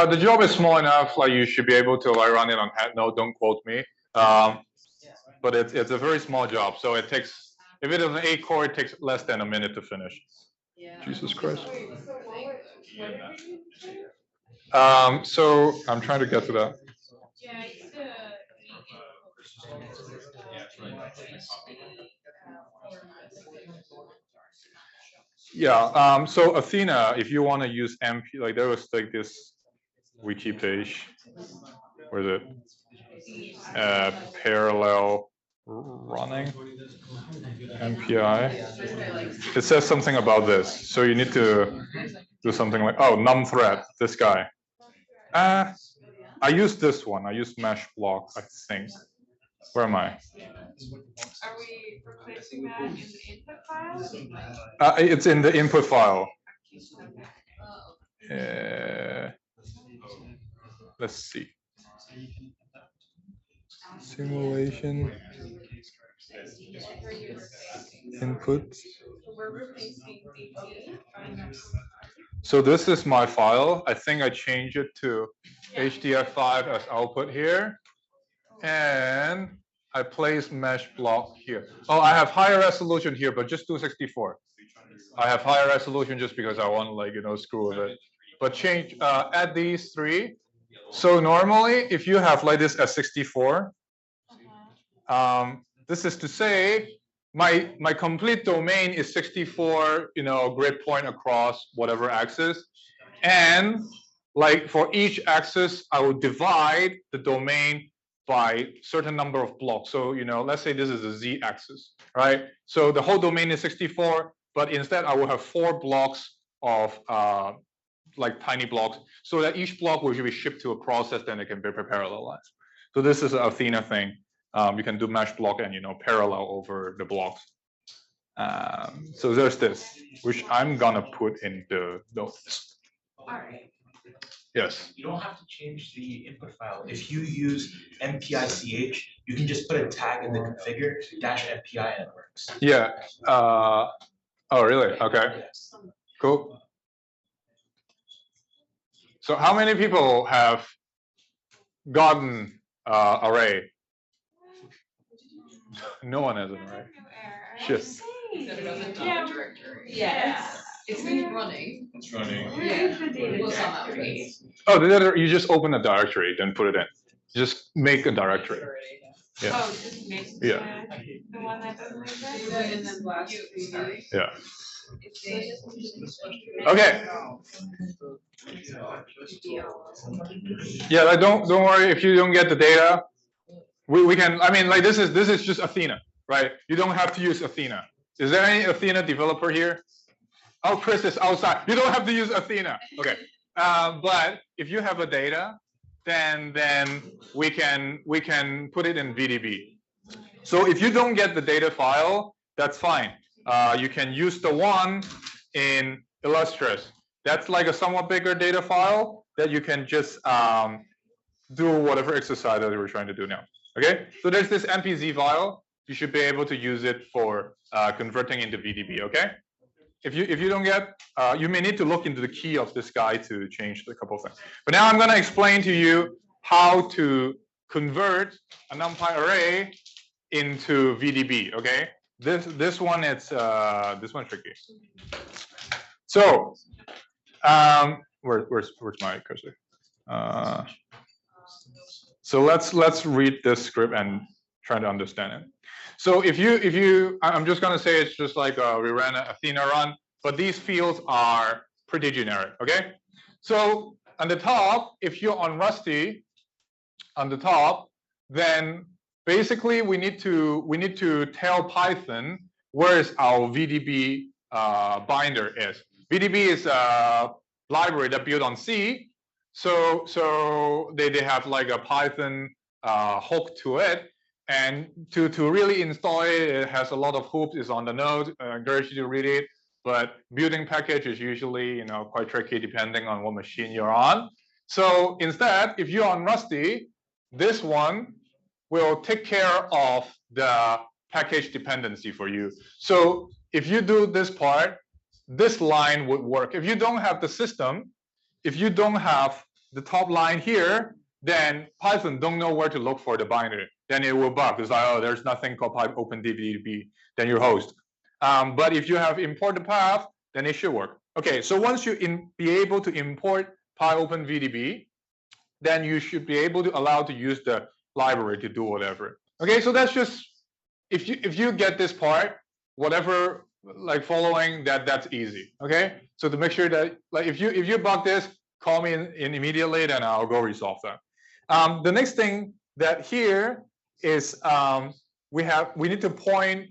S1: The job is small enough, you should be able to run it on head node, don't quote me. But it's a very small job, so it takes, if it is an 8 core, it takes less than a minute to finish. Yeah. Jesus Christ. So I'm trying to get to that.
S3: Yeah, I used to
S1: Yeah. So Athena, if you want to use MP, like there was like this wiki page. Where is it? Parallel running MPI. It says something about this. So you need to do something like, oh, num thread, this guy. I use this one. I use mesh block, I think. Where am I?
S4: Are we replacing that in the input file?
S1: It's in the input file. Let's see. Simulation input.
S4: We're replacing DT.
S1: So this is my file. I think I changed it to HDF5 as output here. And I place mesh block here. Oh, I have higher resolution here, but just 264. I have higher resolution just because I want, like, you know, screw with it. But change, add these three. So normally, if you have like this at 64, this is to say my complete domain is 64, you know, grid point across whatever axis, and like for each axis, I will divide the domain by certain number of blocks. So, you know, let's say this is the z-axis, right? So the whole domain is 64, but instead I will have 4 blocks of like tiny blocks, so that each block will be shipped to a process, then it can be parallelized. So this is an Athena thing. You can do mesh block and, you know, parallel over the blocks. So there's this, which I'm gonna put in the notes.
S4: All right.
S1: Yes.
S5: You don't have to change the input file. If you use MPICH, you can just put a tag in the configure -MPI and it works.
S1: Yeah. Oh, really? Okay. Cool. So how many people have gotten array? No one has an array. Shit.
S8: Yes. It's been running.
S2: It's running.
S1: Oh, you just open a directory, then put it in. Just make a directory. Yeah.
S4: Oh, just make
S1: Yeah.
S4: the one that doesn't exist.
S3: And then blast.
S1: Yeah. Okay. Yeah, like don't worry if you don't get the data. We can, I mean, like this is just Athena, right? You don't have to use Athena. Is there any Athena developer here? Oh, Chris is outside. You don't have to use Athena. Okay. But if you have a data, then we can put it in VDB. So if you don't get the data file, that's fine. You can use the one in Illustrious. That's like a somewhat bigger data file that you can just do whatever exercise that we're trying to do now. Okay, so there's this MPZ file. You should be able to use it for converting into VDB. Okay, if you don't get, you may need to look into the key of this guy to change a couple of things. But now I'm going to explain to you how to convert a NumPy array into VDB. Okay, this one it's this one's tricky. So where's my cursor? So let's read this script and try to understand it. So if you, I'm just gonna say it's just like we ran an Athena run, but these fields are pretty generic. Okay. So on the top, if you're on Rusty, on the top, then basically we need to tell Python where is our VDB binder is. VDB is a library that built on C. So they have like a Python hook to it, and to really install it, it has a lot of hoops. It's on the node. I encourage you to read it. But building package is usually quite tricky depending on what machine you're on. So instead, if you're on Rusty, this one will take care of the package dependency for you. So if you do this part, this line would work. If you don't have the system, if you don't have the top line here, then Python don't know where to look for the binder. Then it will bug. It's like, oh, there's nothing called OpenDB, then your host. But if you have import the path, then it should work. Okay, so once you be able to import PyOpenVDB, then you should be able to allow to use the library to do whatever. Okay, so that's just if you get this part, whatever like following that's easy. Okay, so to make sure that like if you bug this, call me in immediately, then I'll go resolve that. The next thing that here is we need to point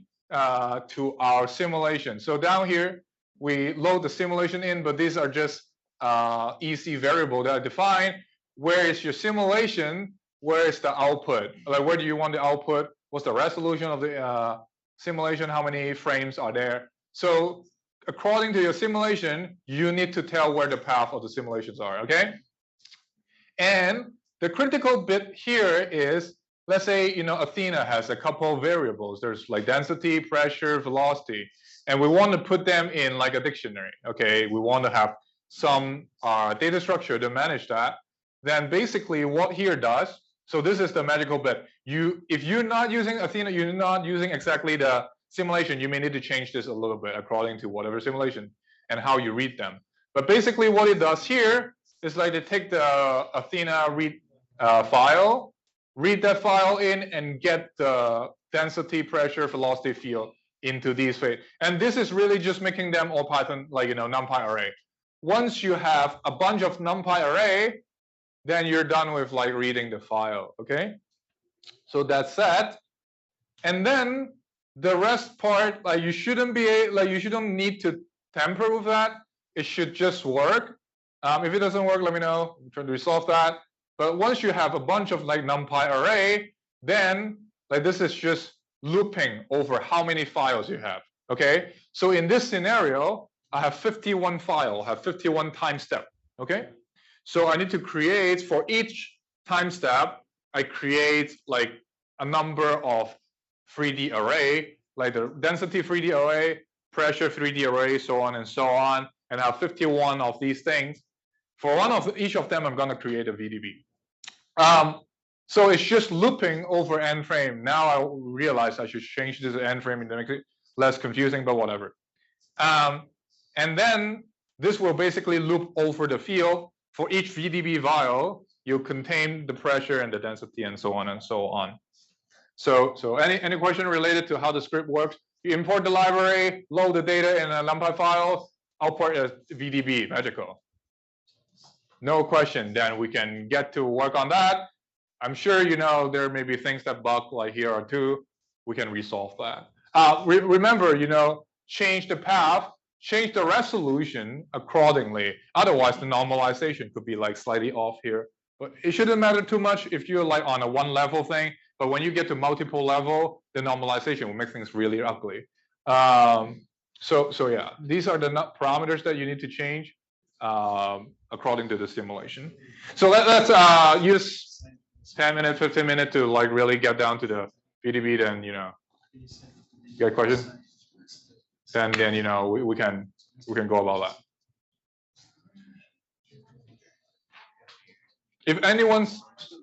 S1: to our simulation. So down here we load the simulation in, but these are just EC variable that are defined. Where is your simulation? Where is the output? Like where do you want the output? What's the resolution of the simulation? How many frames are there? So according to your simulation, you need to tell where the path of the simulations are, okay? And the critical bit here is, let's say, Athena has a couple of variables. There's like density, pressure, velocity, and we want to put them in like a dictionary, okay? We want to have some data structure to manage that. Then basically what here does, so this is the magical bit. If you're not using Athena, you're not using exactly the simulation, you may need to change this a little bit according to whatever simulation and how you read them. But basically what it does here is like they take the Athena read file, read that file in and get the density, pressure, velocity field into these fields. And this is really just making them all Python, like, NumPy array. Once you have a bunch of NumPy array, then you're done with like reading the file, okay? So that's that. And then the rest part, like you shouldn't need to tamper with that. It should just work. If it doesn't work, let me know. I'm trying to resolve that. But once you have a bunch of like NumPy array, then like this is just looping over how many files you have, okay? So in this scenario, I have 51 file, have 51 time step, okay? So I need to create for each time step, I create like a number of 3D array, like the density 3D array, pressure 3D array, so on and so on, and I have 51 of these things. For each of them, I'm going to create a VDB. So it's just looping over n frame. Now I realize I should change this to n frame to make it less confusing, but whatever. And then this will basically loop over the field. For each VDB file, you contain the pressure and the density and so on and so on. So any question related to how the script works? You import the library, load the data in a NumPy file, output a VDB, magical. No question, then we can get to work on that. I'm sure there may be things that bug like here or two. We can resolve that. Remember, change the path, change the resolution accordingly. Otherwise, the normalization could be like slightly off here. But it shouldn't matter too much if you're like on a one level thing. But when you get to multiple level, the normalization will make things really ugly. So yeah, these are the parameters that you need to change according to the simulation. So let's use 10 minutes, 15 minutes to like really get down to the VDB. Then you got a question? Then we can go about that. If anyone's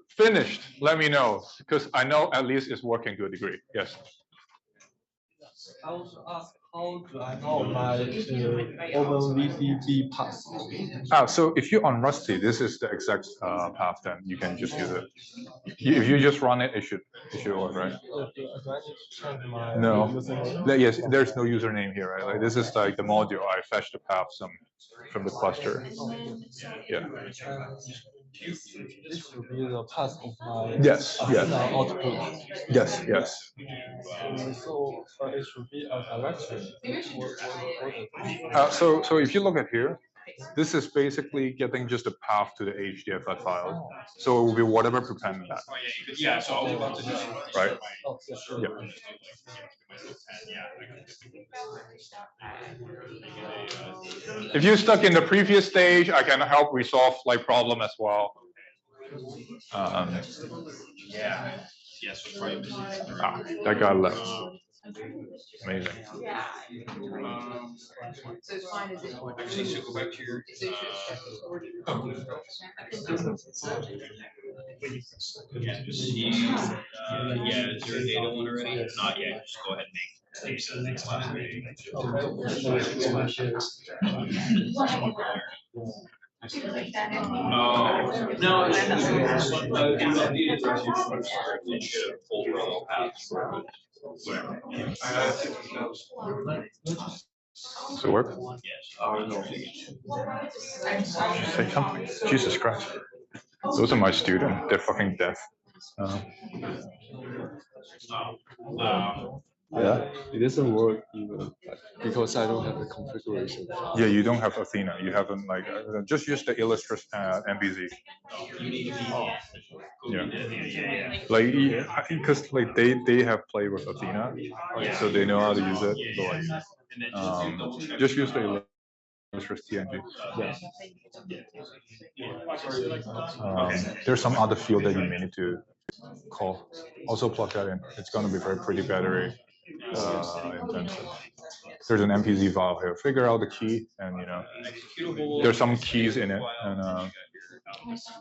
S1: finished, let me know, because I know at least it's working to a degree. Yes.
S9: I also ask, how do I know my OpenVDB path?
S1: So if you're on Rusty, this is the exact path. Then you can just use it. If you just run it, it should work, right? No. Yes, there's no username here, right? Like this is like the module. I fetched the path from the cluster. Yeah.
S9: This will be the path of my
S1: yes.
S9: output.
S1: Yes.
S9: So it should be a directory.
S1: So if you look at here, this is basically getting just a path to the HDFS file. So it will be whatever prepend that.
S2: Yeah, so
S1: right? Yeah. If you're stuck in the previous stage, I can help resolve like problem as well.
S2: Yeah. Yes.
S1: That guy left. Amazing.
S8: So it's fine as it.
S2: Actually, so go back to your. Yeah, just see. Yeah, is there a data one already? If not yet, just go ahead and make.
S7: So the next time.
S1: Does it work? Say something. Jesus Christ. Those are my students. They're fucking deaf. Yeah.
S10: It doesn't work even because I don't have the configuration.
S1: Yeah, you don't have Athena. You haven't like just use the Illustrator MVZ. Yeah. Like because like they have played with Athena, so they know how to use it. So, like, just use the Illustrator TNG. There's some other field that you may need to call. Also plug that in. It's going to be very pretty battery intensive. There's an MPZ file here. Figure out the key, and there's some keys in it, and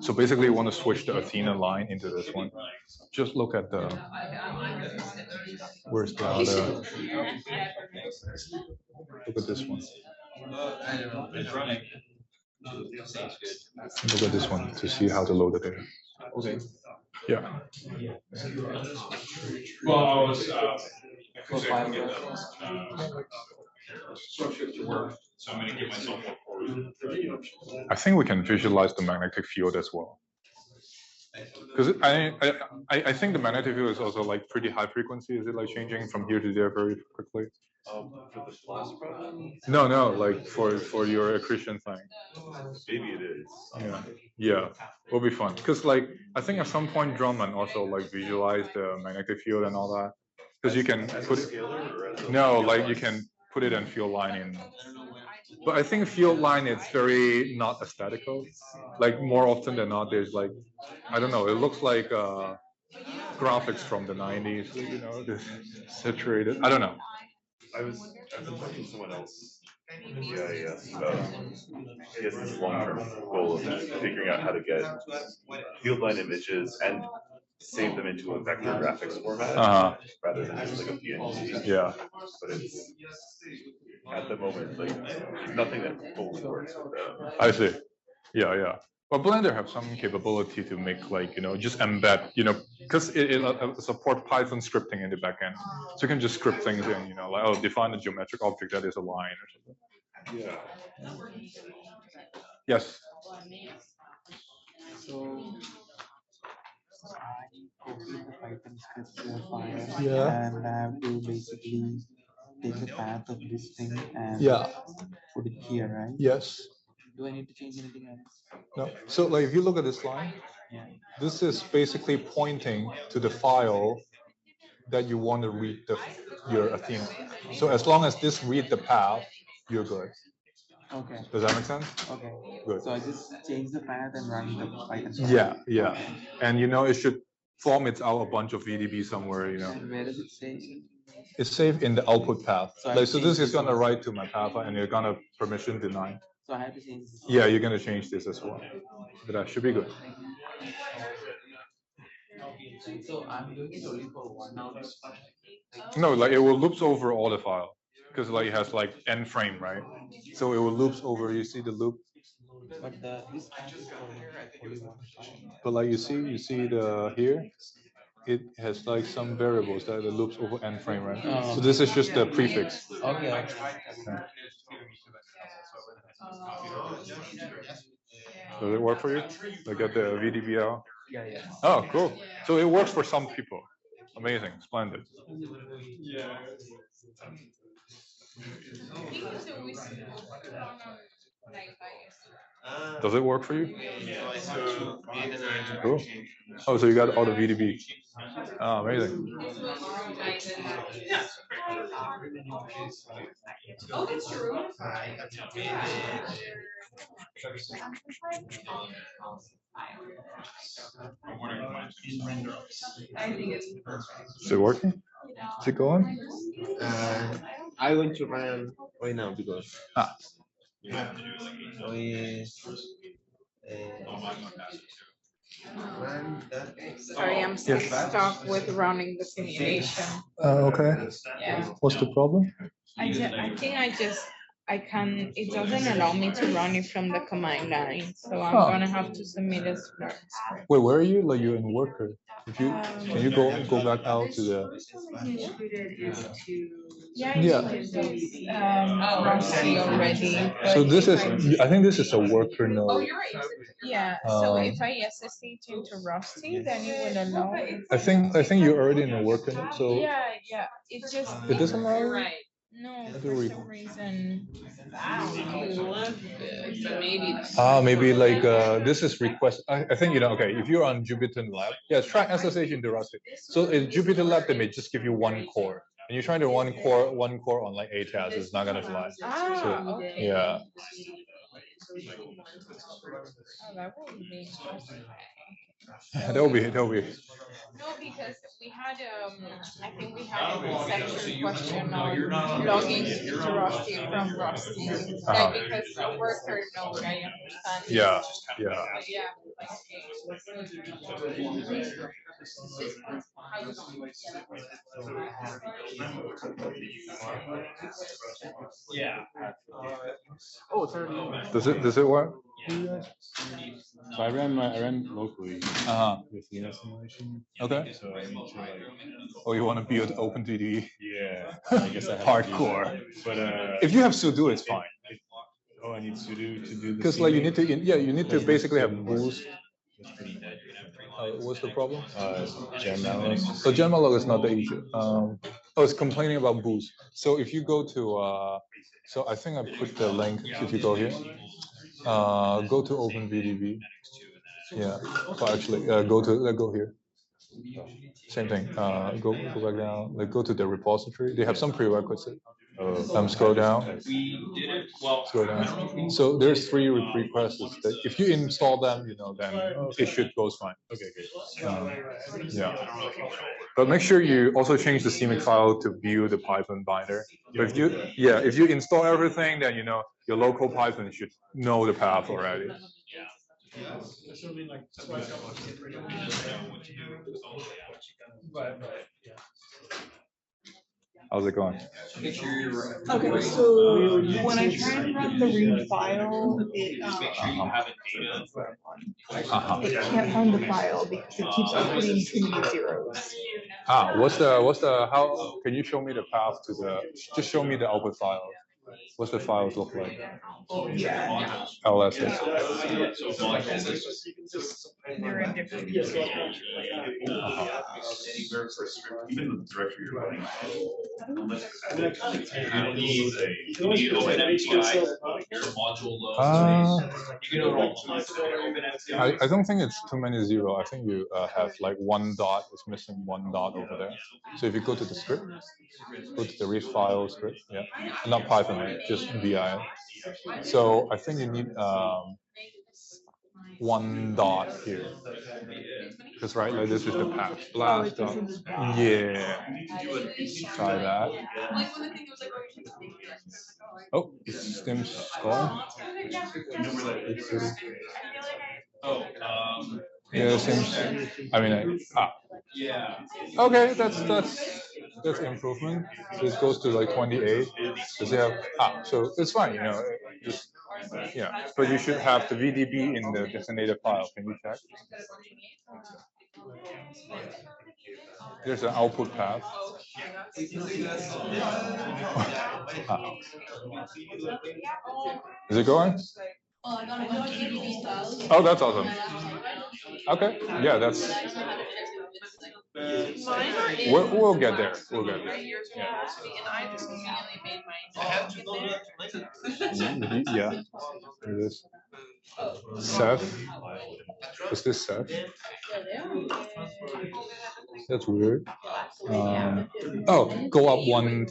S1: so basically you want to switch the Athena line into this one. Just look at the where's the other. Look at this one. Look at this one to see how to load the data.
S10: Okay.
S1: Yeah.
S2: Well, I was. Structure to work, so I'm going to give myself more.
S1: I think we can visualize the magnetic field as well. Because I think the magnetic field is also like pretty high frequency. Is it like changing from here to there very quickly?
S2: For the class problem?
S1: No, like for your accretion thing.
S2: Maybe it is.
S1: Yeah, will be fun. Because like I think at some point Drummond also like visualized the magnetic field and all that. Because you can put it. No, like you can put it in field line in. But I think field line is very not aesthetical. Like more often than not, there's like I don't know. It looks like graphics from the 90s. This saturated. I don't know.
S2: I've been talking to someone else. Yeah. He has this long-term goal of figuring out how to get field line images and save them into a vector graphics format rather than just like a PNG.
S1: Yeah.
S2: But it's at the moment like nothing that fully works with them.
S1: I see. Yeah. But Blender have some capability to make like just embed because it supports Python scripting in the backend, so you can just script things in like define a geometric object that is a line or something.
S2: Yeah.
S1: Yes.
S5: So I copied the Python script file,
S10: Yeah.
S5: and I have to basically take the path of this thing and put it here, right?
S10: Yes.
S5: Do I need to change anything else?
S1: No. So like if you look at this line, this is basically pointing to the file that you want to read your Athena. So as long as this read the path, you're good.
S5: Okay.
S1: Does that make sense?
S5: Okay.
S1: Good.
S5: So I just change the path and run the Python.
S1: Yeah. And it should format out a bunch of VDB somewhere.
S5: And where does it say?
S1: It's saved in the output path. So this is gonna
S5: one.
S1: write to my path, and you're gonna permission deny.
S5: So I have to change this.
S1: Yeah, you're gonna change this as well. But that should be good.
S9: So I'm doing it only for 1 hour.
S1: No, like it will loops over all the file because like it has like n frame, right? So it will loops over. You see the loop.
S9: But this path is for only 1 file.
S1: But like you see the here, it has like some variables that it loops over n frame, right?
S9: Oh.
S1: So this is just the prefix.
S9: Okay.
S1: Does it work for you? Like at the VDBL?
S9: Yeah.
S1: Oh, cool. So it works for some people. Amazing, splendid. Does it work for you? Cool. Oh, so you got all the VDB. Oh, amazing.
S4: Oh, that's true. I think it's
S1: Is it working? Is it going?
S9: I want to run right now because run that
S3: Sorry, I'm still stuck with running the simulation.
S1: Okay.
S3: Yeah.
S1: What's the problem?
S3: I think I can, it doesn't allow me to run it from the command line. So I'm gonna have to submit a script.
S1: Wait, where are you? Like you're in worker. If you can you go back out to the
S3: Yeah. Rusty already.
S1: So
S3: but
S1: this
S3: if
S1: is I think this is a worker node.
S3: Yeah, so if I SSH into Rusty, then it will allow.
S1: I think you're already in a worker node, so
S3: Yeah, it just.
S1: it doesn't allow you?
S4: Right.
S3: No,
S1: do
S3: for
S1: we-
S3: some reason.
S1: Maybe like this is request. I think okay. If you're on Jupyter Lab, yeah, try SSH into Rusty. So in Jupyter Lab, they may just give you one core, and you're trying to one core on like 8 tasks. It's not gonna fly.
S3: Okay.
S1: Yeah.
S3: Oh, that would be interesting.
S1: That'll be.
S3: No, because we had I think we had a section question on logging into Rusty from Rusty. Like because a worker node, I understand.
S1: Yeah.
S3: But yeah,
S5: Oh, it's already.
S1: Does it work?
S10: So I ran locally with Linux simulation.
S1: Okay.
S10: So I need to like,
S1: Oh, you want to build OpenTDE?
S10: yeah, I guess I have
S1: Hardcore.
S10: To do that. But
S1: If you have sudo, it's fine.
S10: I need to do the
S1: Because like you need to,
S10: CMake.
S1: you need to basically have boost.
S10: It's pretty dead.
S1: What's the problem?
S10: Gem
S1: So Gemalog is not the issue. It's complaining about boost. So if you go to, so I think I put the link. If you go here, go to OpenVDB. Yeah. So actually, go here. Same thing. Go back down. Like go to the repository. They have some prerequisites. Scroll down. Scroll down. So there's 3 requests that if you install them, then it should go fine.
S10: Okay, good.
S1: Yeah. But make sure you also change the CMake file to view the Python binder. But if you install everything, then your local Python should know the path already. How's it going?
S6: Okay, so when I try and run the read file, it can't find the file because it keeps putting too many zeros.
S1: What's the how? Can you show me the path to the? Just show me the output file. What's the files look like?
S6: Yeah.
S1: LSS.
S6: They're in different
S1: I don't think it's too many zero. I think you have like 1 dot. It's missing 1 dot over there. So if you go to the script, go to the read file script. Yeah, not Python, just VI. So I think you need 1 dot here. Because like this is the path. Blast dot. Yeah. Try that. Oh, Stim's calling. Yeah, seems. I mean, okay, that's improvement. This goes to like 28. Does it have? So it's fine, just, yeah. But you should have the VDB in the designated file. Can you check? There's an output path. Is it going? Oh, that's awesome. Okay, yeah, that's. We'll get there. We'll get there. Yeah. It is. Seth. Is this Seth? That's weird. Go up 1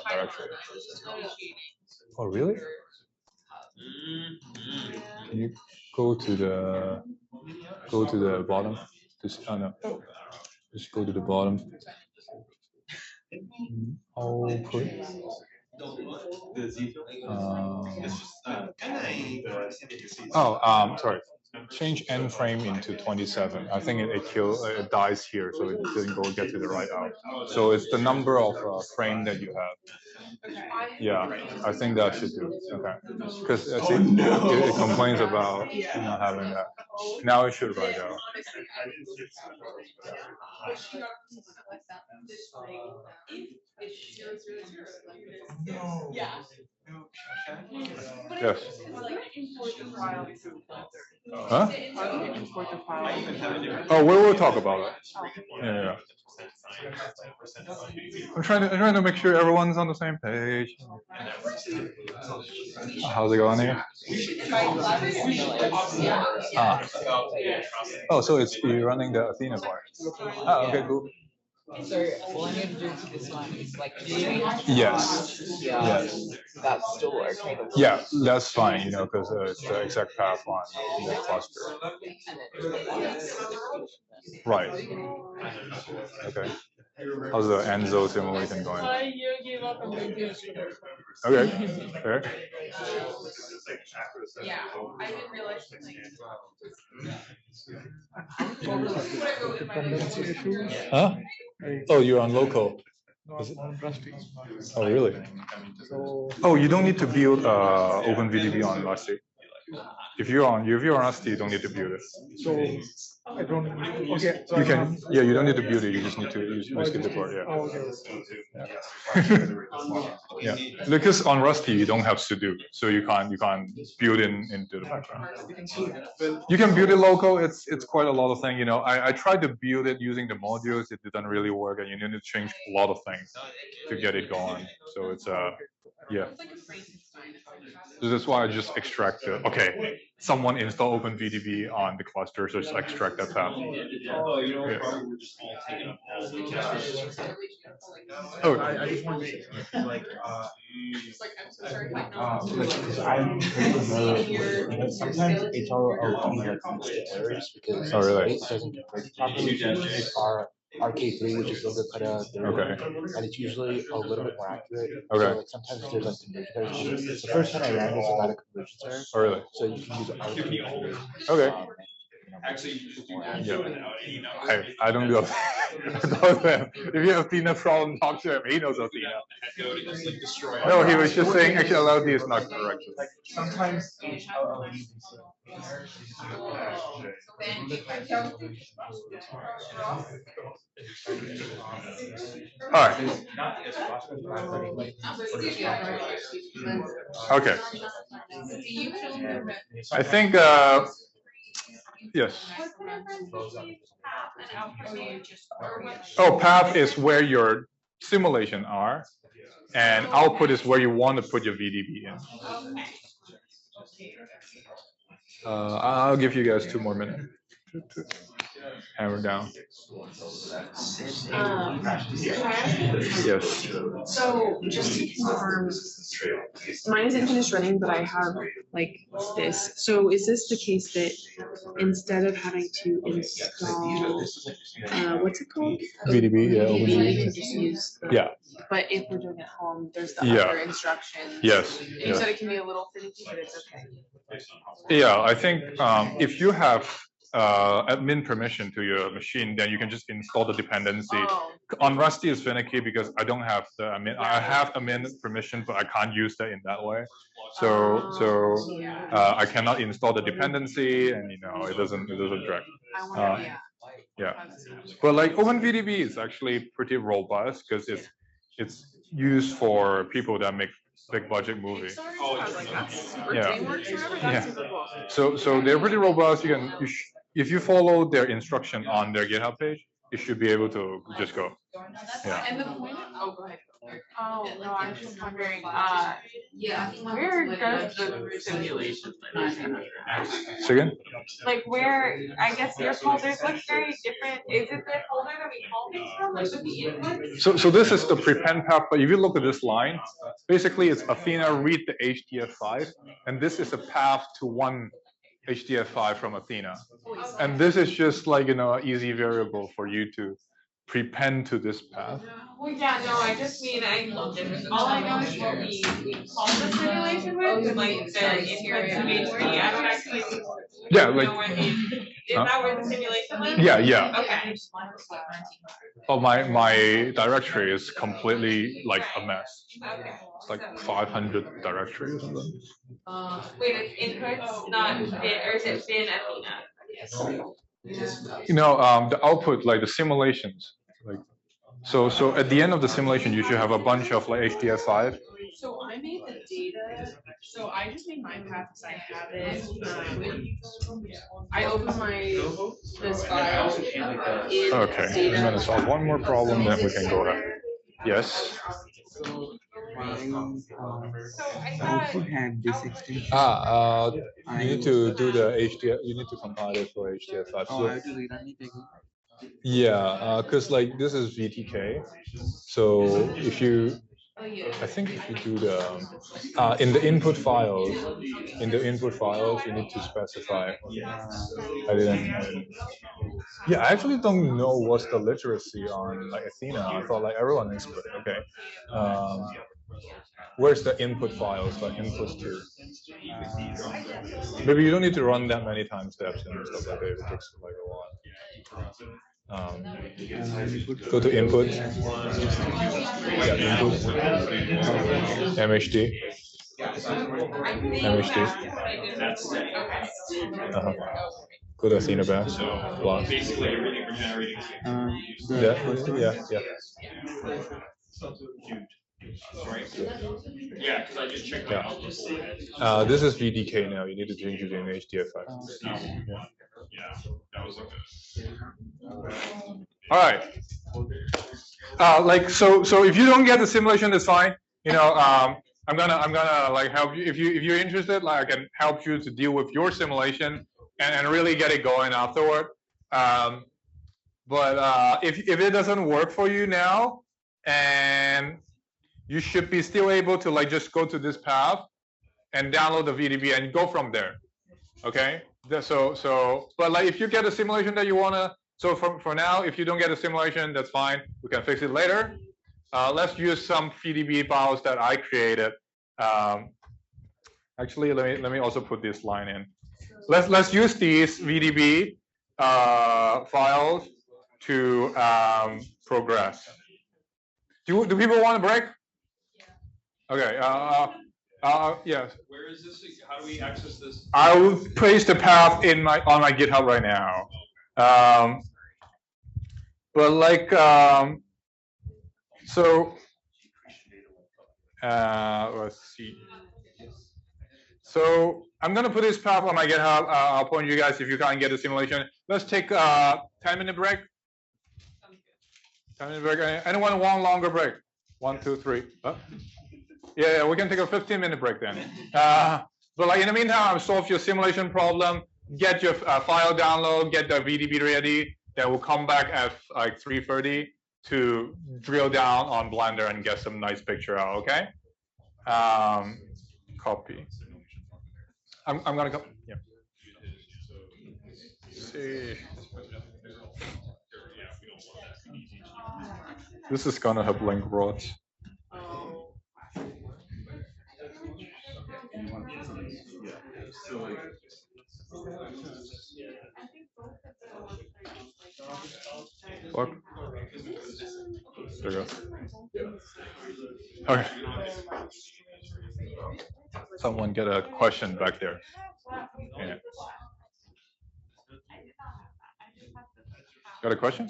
S1: direction. Oh, really? Can you go to the bottom? No. Just go to the bottom. Output. Sorry. change n frame into 27. I think it dies here, so it didn't get to the right out. So it's the number of frame that you have. Yeah, I think that should do. Okay, because it complains about not having that. Now it should write out. Yes. Huh? Oh, we will talk about it. Yeah. I'm trying to make sure everyone's on the same page. How's it going here? Oh, so you're running the Athena part. Oh, okay, cool.
S3: So all I need to do to this one is like
S1: yes.
S3: That's still okay.
S1: Yeah, that's fine, you know, because it's the exact path on the cluster. Right. Okay. How's the Enzo simulation going?
S6: You give up and then give it.
S1: Okay. Fair.
S4: Yeah, I didn't realize.
S1: Huh? Oh, you're on local. Oh, really? Oh, you don't need to build OpenVDB on Rusty. If you're on Rusty, you don't need to build it.
S7: So I don't. Okay. So
S1: you can. Yeah, you don't need to build it. You just need to skip the part. Yeah.
S7: Oh, okay.
S1: Yeah, because on Rusty you don't have sudo, so you can't build into the background. You can build it local. It's quite a lot of things. You know, I tried to build it using the modules. It didn't really work, and you need to change a lot of things to get it going. So it's yeah. So that's why I just extract it. Okay, someone install OpenVDB on the cluster, so just extract that path. Yeah. Oh,
S5: I just want to say, like, sometimes HRLT has errors because it doesn't convert properly. RK3, which is Logopeda 3, and it's usually a little bit more accurate.
S1: Okay.
S5: So like sometimes there's like conversion errors. The first time I ran this, I got a conversion error.
S1: Oh, really?
S5: So you can use RK3.
S1: Okay. Yeah. I don't do Athena. If you have Athena problem, talk to him. He knows Athena. No, he was just saying actually LLD is not correct.
S5: Like sometimes
S1: all right. Okay. I think yes. Oh, path is where your simulation are, and output is where you want to put your VDB in. I'll give you guys 2 more minutes. Hammer down. Yes.
S4: So just to confirm, mine isn't finished running, but I have like this. So is this the case that instead of having to install, what's it called?
S1: VDB, yeah.
S4: VDB, we can just use the,
S1: yeah.
S4: But if we're doing it at home, there's the other instructions.
S1: Yes.
S4: And you said it can be a little finicky, but it's okay.
S1: Yeah, I think if you have admin permission to your machine, then you can just install the dependency.
S4: Oh.
S1: On Rusty is finicky because I don't have the admin. I have admin permission, but I can't use that in that way. So I cannot install the dependency, and you know it doesn't drag. Yeah, but like OpenVDB is actually pretty robust because it's used for people that make big budget movie. Yeah. So they're pretty robust. If you follow their instruction on their GitHub page, you should be able to just go. Yeah.
S4: And the point of, go ahead. Oh, no, I was just wondering, where does the simulation?
S1: Second?
S4: Like where, I guess your folders look very different. Is it the folder that we call things from, like with the input?
S1: So this is the prepend path, but if you look at this line, basically it's Athena read the HDF5, and this is a path to one HDF5 from Athena. And this is just like, you know, easy variable for you to prepend to this path.
S4: Well, yeah, no, I just mean, all I know is what we call the simulation with, like the inputs of HD, I don't actually
S1: Yeah, like,
S4: know what is that where the simulation lives?
S1: yeah.
S4: Okay.
S1: Well, my directory is completely like a mess.
S4: Okay.
S1: It's like 500 directories.
S4: Wait, it's inputs, not bin, or is it bin Athena?
S1: You know, the output, like the simulations, like so at the end of the simulation, you should have a bunch of like HDF5.
S4: So I made the data, so I just made my path because I have it. I opened this file in
S1: Okay,
S4: data.
S1: I'm gonna solve one more problem, then we can go ahead. Yes.
S10: So
S4: I
S10: I
S4: thought,
S10: also had this extension.
S1: You need to do the HDF. You need to compile it for HDF5.
S10: Oh, I have to rerun it again.
S1: Yeah, because like this is VTK. So if you, I think if you do the in the input files, you need to specify. I didn't. Yeah, I actually don't know what's the literacy on like Athena. I thought like everyone is good. Okay. Where's the input files, like inputs to? Maybe you don't need to run that many time steps and stuff like that. It takes like a while. Go to input. Yeah, input. MHD. MHD. Go to Athena bash. Blast. Yeah.
S11: Yeah, because I just checked my output.
S1: This is VDK now. You need to change it in HDF5.
S11: Yeah, that was okay.
S1: All right. Like so if you don't get the simulation, that's fine. You know, I'm gonna like help you if you're interested. Like I can help you to deal with your simulation and really get it going afterward. But if it doesn't work for you now, and you should be still able to like just go to this path and download the VDB and go from there. Okay. But like if you get a simulation that you wanna, so for now, if you don't get a simulation, that's fine. We can fix it later. Let's use some VDB files that I created. Actually, let me also put this line in. Let's use these VDB files to progress. Do people want a break? Okay. Yes.
S11: Where is this? How do we access this?
S1: I will paste the path on my GitHub right now. But like let's see. So I'm gonna put this path on my GitHub. I'll point you guys if you can't get the simulation. Let's take a 10-minute break. 10-minute break. Anyone want a longer break? 1, 2, 3. Yeah, we can take a 15-minute break then. But like in the meantime, solve your simulation problem. Get your file download. Get the VDB ready. Then we'll come back at like 3:30 to drill down on Blender and get some nice picture out. Okay. Copy. I'm gonna come. Yeah. See. This is gonna have link rods. Fuck. There you go. Okay. Someone get a question back there. Yeah. Got a question?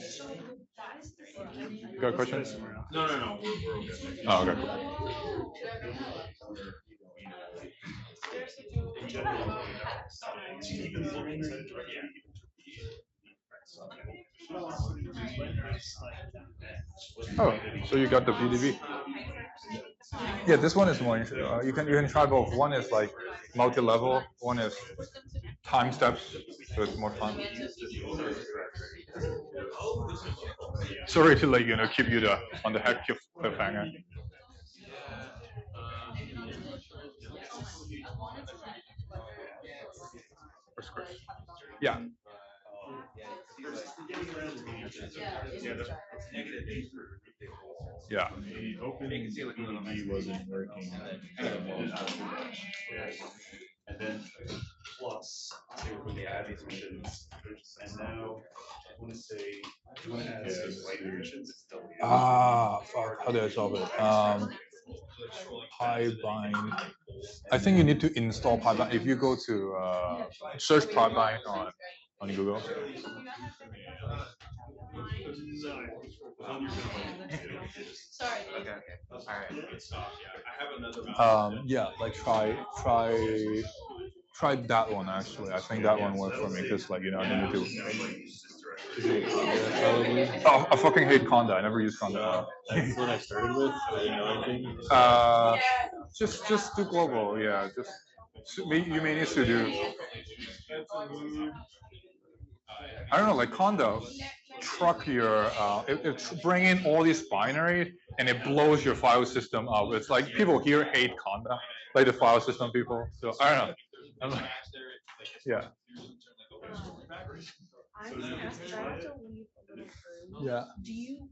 S1: Got a question?
S11: No. We're okay.
S1: Oh, okay. Oh, so you got the VDB. Yeah, this one is more interesting. You can try both. One is like multi-level. One is time steps, so it's more fun. Sorry to like keep you on the heck cliffhanger. Yeah. Yeah.
S2: The OpenVDB wasn't working. And then plus they were going to add these missions, and now I want to say you want to add white missions.
S1: Fuck, how do I solve it? Pipeline. I think you need to install Pipeline. If you go to search Pipeline on Google.
S3: Sorry.
S1: Yeah, like try that one actually. I think that one worked for me because like I need to. Oh, I fucking hate Conda. I never use Conda.
S10: That's what I started with. I didn't know anything.
S1: Just do global. Yeah, just you may need to do. I don't know, like Conda, truck your it bring in all these binaries and it blows your file system up. It's like people here hate Conda, like the file system people. So I don't know. I'm like, yeah.
S4: I was gonna ask, 'cause I have to leave a little early.
S1: Yeah.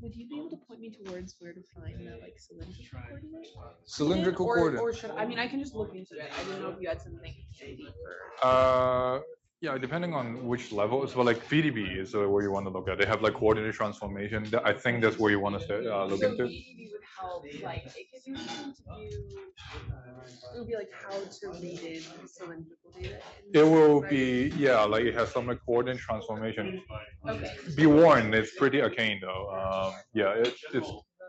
S4: Would you be able to point me towards where to find that like cylindrical coordinate?
S1: Cylindrical coordinate.
S4: Or should I mean I can just look into it. I didn't know if you had something handy for.
S1: Yeah, depending on which level. So like VDB is where you want to look at. They have like coordinate transformation. I think that's where you want to look into.
S4: VDB would help, like it could be something to do. It would be like how to read in cylindrical data.
S1: It will be, yeah, like it has some like coordinate transformation.
S4: Okay.
S1: Be warned, it's pretty arcane though. Yeah, it's.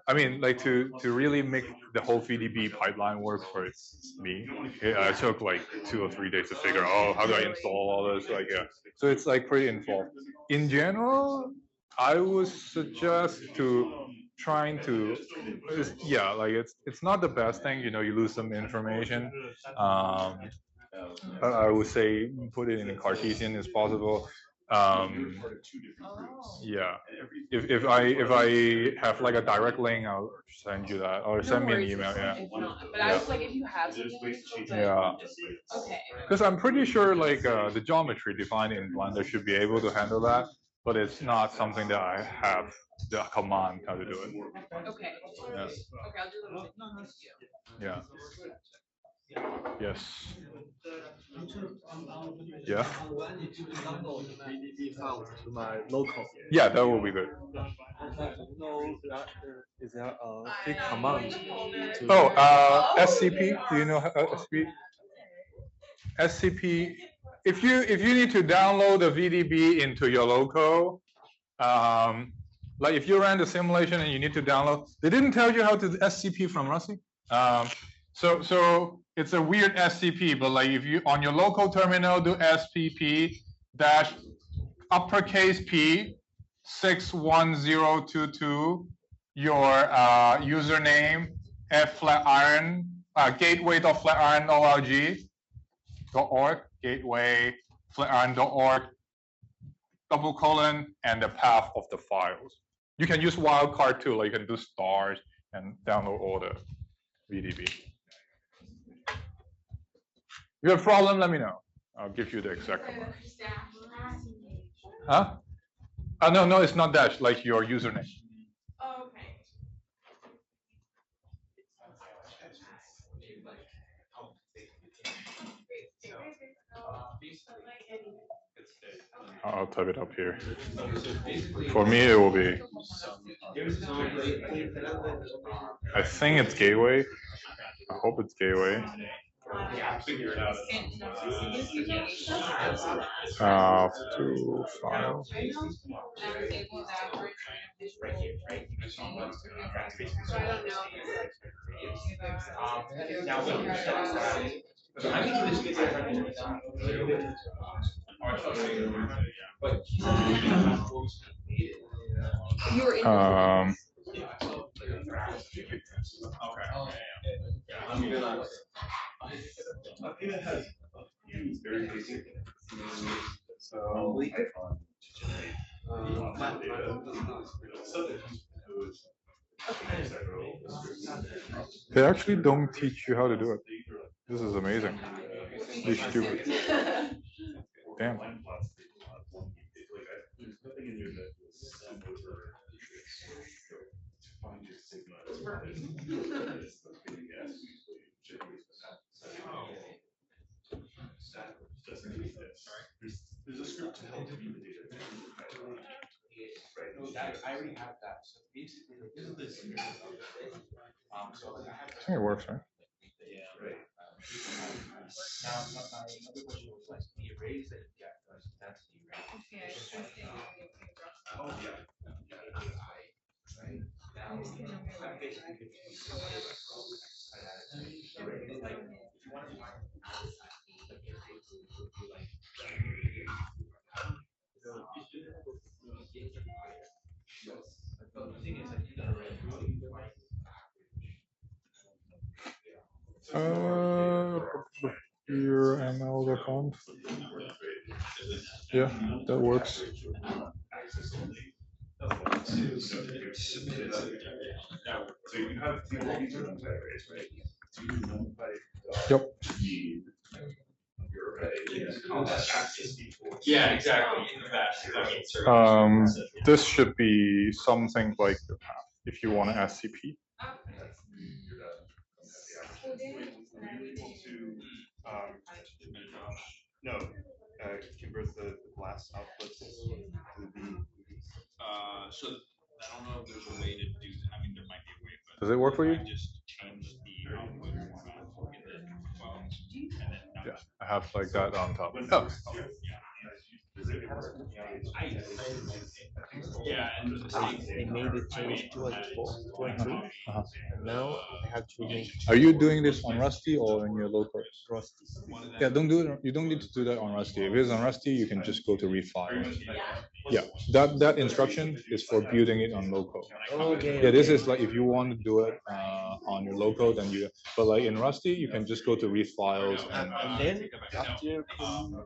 S1: I mean, like to really make the whole VDB pipeline work for me, I took like 2 or 3 days to figure out, oh, how do I install all this? Like, yeah. So it's like pretty involved. In general, I would suggest to trying to, yeah, like it's not the best thing. You lose some information. I would say put it in Cartesian as possible. Yeah, if I have like a direct link, I'll send you that, or send me an email. Yeah.
S4: But I was like, if you have something.
S1: Yeah.
S4: Okay.
S1: Because I'm pretty sure like the geometry defined in Blender should be able to handle that, but it's not something that I have the command how to do it.
S4: Okay.
S1: Yeah.
S4: Okay, I'll do that.
S1: Yeah. Yes. Yeah.
S10: VDB file to my local.
S1: Yeah, that will be good.
S10: Is there a big command?
S1: SCP. Do you know SCP? SCP. If you need to download the VDB into your local, like if you ran the simulation and you need to download, they didn't tell you how to SCP from Rusty. So it's a weird SCP, but like if you on your local terminal do SPP dash uppercase P 61022 your username at Flatiron gateway.flatiron.org gateway flatiron.org :, and the path of the files. You can use wildcard too, like you can do stars and download all the VDB. If you have a problem, let me know. I'll give you the exact command. Huh? No, it's not dash, like your username.
S3: Okay.
S1: I'll type it up here. For me, it will be. I think it's gateway. I hope it's gateway. To file.
S2: It has a few very basic.
S1: They actually don't teach you how to do it. This is amazing. This is stupid. Damn.
S2: There's a script to help you with data.
S5: I already have that. So basically, like, this is so like I have.
S1: I think it works, right?
S5: Now, my other question was like the arrays that you get, that's the array. Oh, yeah. Right? Now, I'm basically like, if you want to find the thing is, like, you got
S1: Your ML account. Yeah, that works.
S2: So you have people arrays, right?
S1: Yep.
S11: Yeah, exactly.
S1: This should be something like the path if you want an SCP.
S2: No, convert the glass outputs to the.
S11: So I don't know if there's a way to do that. I mean, there might be a way, but.
S1: Does it work for you?
S11: I just change the output format in the phones and then.
S1: Yeah, I have like that on top. Oh.
S11: Yeah, and
S5: they made it change to like 4 and 3. And now I have to make.
S1: Are you doing this on Rusty or in your local?
S5: Rusty.
S1: Yeah, don't do it. You don't need to do that on Rusty. If it's on Rusty, you can just go to read file. Yeah, that instruction is for building it on local.
S5: Okay.
S1: Yeah, this is like if you want to do it on your local, then you. But like in Rusty, you can just go to read files and
S5: then after you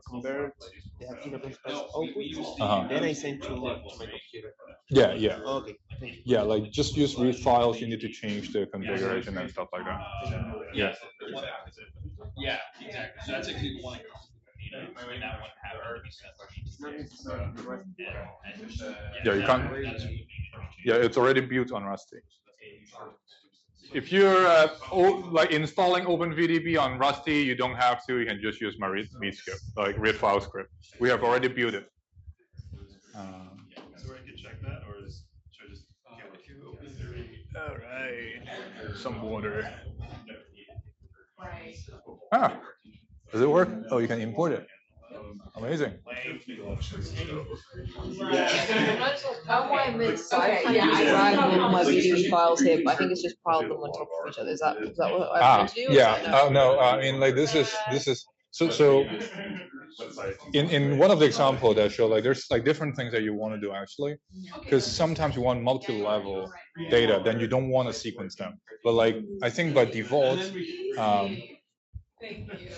S5: convert the active output, then I send to my computer.
S1: Yeah, yeah.
S5: Okay.
S1: Yeah, like just use read files. You need to change the configuration and stuff like that. Yeah.
S11: Yeah, exactly. So that's actually one. Maybe that one have already
S1: Yeah, you can't. Yeah, it's already built on Rusty. If you're like installing OpenVDB on Rusty, you don't have to. You can just use my read script, like read file script. We have already built it.
S2: So I can check that, or should I just
S1: all right. Some water. Ah, does it work? Oh, you can import it. Amazing.
S8: How my mid-side drag all my VDB files here, but I think it's just piled them on top of each other. Is that what I want to do?
S1: Yeah. No, I mean like this is so in one of the examples that show like there's like different things that you want to do actually, because sometimes you want multi-level data, then you don't want to sequence them. But like I think by default,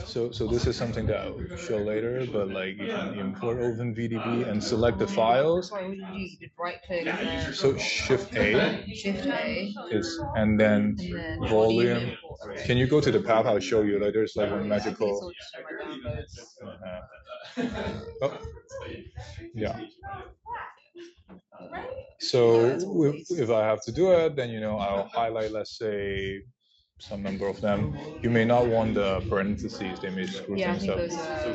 S1: so this is something that I'll show later, but like you can import OpenVDB and select the files.
S8: What would you do? You did right click and then
S1: So Shift A is and then volume. Can you go to the path? I'll show you. Like there's like a magical. Oh, yeah. So if I have to do it, then I'll highlight, let's say, some number of them. You may not want the parentheses; they may screw things up.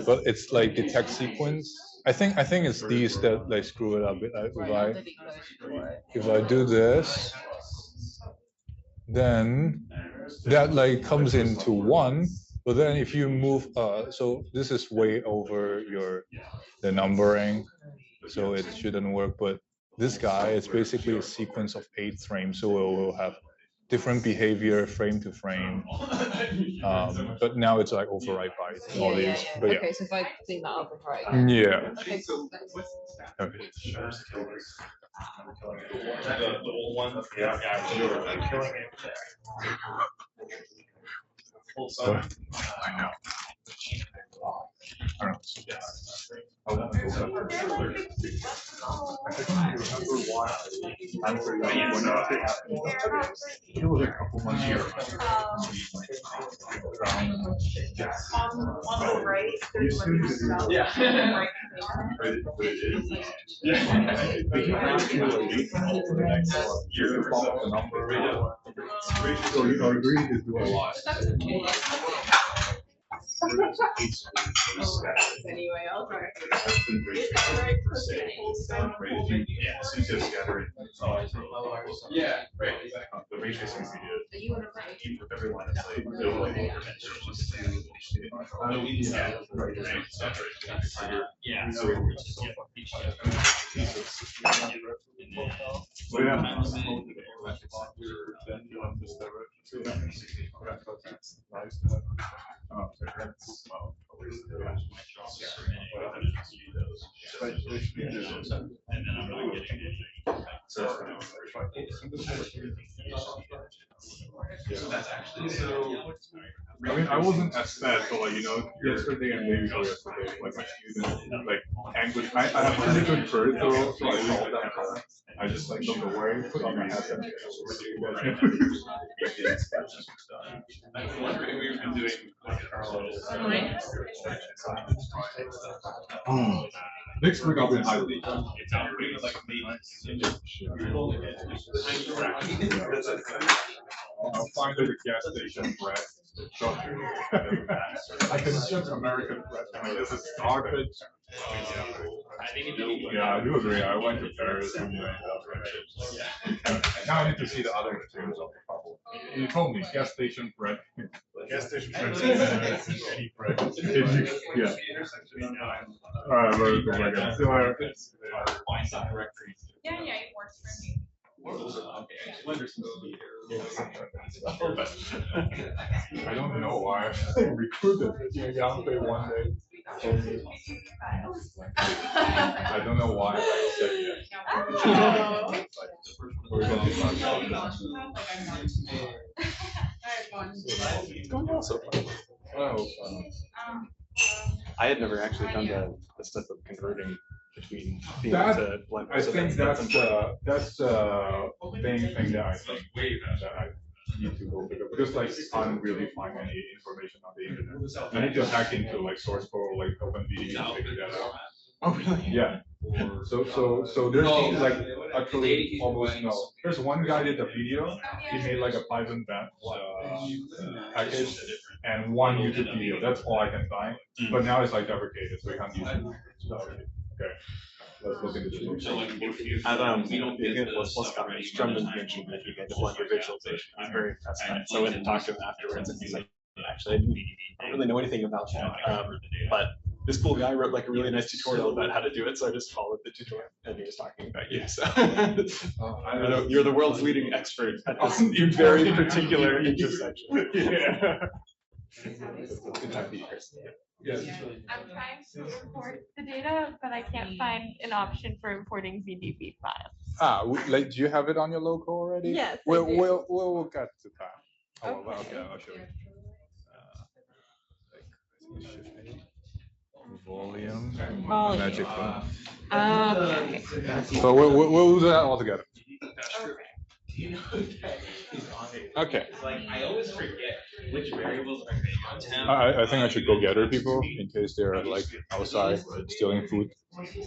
S1: But it's like the text sequence. I think it's these that like screw it up. If I do this, then that like comes into 1. But then if you move, so this is way over the numbering, so it shouldn't work. But this guy, it's basically a sequence of 8 frames, so it will have different behavior frame to frame. But now it's like override by all these. But
S8: okay, so if I clean that up and try.
S1: Yeah.
S8: Okay, cool.
S1: Okay.
S2: The old one, yeah.
S1: I know. I don't know. It was a couple months ago.
S4: On the right, there's like a cell.
S11: Yeah.
S1: So you agree to do a lot.
S4: Anyway, I'll try.
S11: Yeah, right.
S2: The ray tracing we did, with everyone, it's like, no, like,
S11: Yeah.
S2: So,
S11: That's actually so.
S1: I mean, I wasn't as bad, so like, yesterday and maybe yesterday, like my students, like English, I have pretty good first, so I solved that. I just like looked away, put on my headset.
S11: I was wondering, we've been doing
S1: Next week I'll be in Highland.
S11: it's already like
S1: I'll find a gas station bread. So I can just American bread. I mean, this is garbage. Yeah, I do agree. I went to Paris and now I need to see the other materials of the couple. You told me gas station bread. Gas station bread. Any bread. Yeah. All right, we'll go back in.
S3: Yeah, it works for me.
S1: I don't know why I recruited Yampe one day. I don't know why I said yes. We're going to
S10: It's going well so far. I had never actually done the step of converting between being
S1: That-
S10: to blend.
S1: I think that's the main thing that I think that I need to go bigger because like I can't really find any information on the internet. I need to hack into like source code, like OpenVDB to figure that out.
S10: Oh, really?
S1: Yeah. So there's like actually almost no. There's one guy did a video. He made like a Python package and one YouTube video. That's all I can find. But now it's like deprecated, so we can't use it. So, okay. Let's look into this.
S10: At plus comments, Drummond mentioned that he made the Blender visualization. I was very impressed by it. So I went and talked to him afterwards, and he's like, actually, I don't really know anything about that. But this cool guy wrote like a really nice tutorial about how to do it, so I just followed the tutorial, and he was talking about you. So I know you're the world's leading expert at this very particular intersection. Yeah. Good time to be here.
S1: Yes.
S3: I'm trying to import the data, but I can't find an option for importing ZDB files.
S1: Like, do you have it on your local already?
S3: Yes, I
S1: We'll
S3: do.
S1: get to that. Oh, okay, I'll show you. Volume. Magic.
S3: Okay.
S1: So we'll do that all together. Okay.
S11: Like, I always forget which variables are made on temp.
S1: I think I should go gather people in case they're like outside stealing food.
S2: Maybe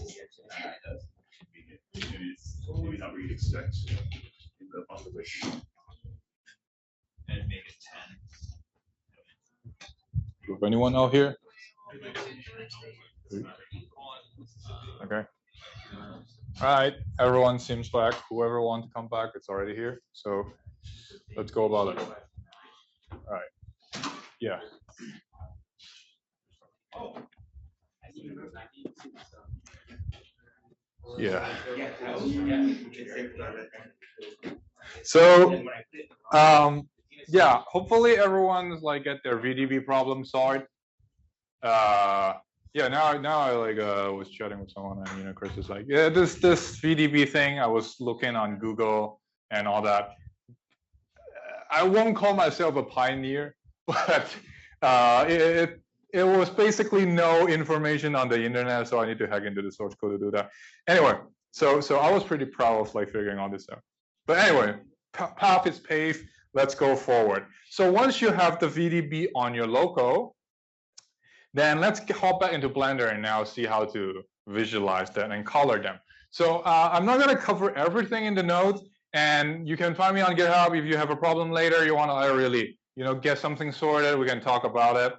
S2: not what you'd expect in the population.
S11: And make it 10.
S1: Do you have anyone out here? Okay. All right, everyone seems back. Whoever wants to come back, it's already here. So let's go about it. All right. Yeah. Yeah. So, yeah, hopefully everyone's like get their VDB problem solved. Yeah, now I like was chatting with someone and Chris is like, yeah, this VDB thing. I was looking on Google and all that. I won't call myself a pioneer, but it was basically no information on the internet, so I need to hack into the source code to do that. Anyway, So I was pretty proud of like figuring all this out. But anyway, path is paved. Let's go forward. So once you have the VDB on your local, then let's hop back into Blender and now see how to visualize that and color them. So I'm not going to cover everything in the notes, and you can find me on GitHub if you have a problem later. You want to really, get something sorted. We can talk about it.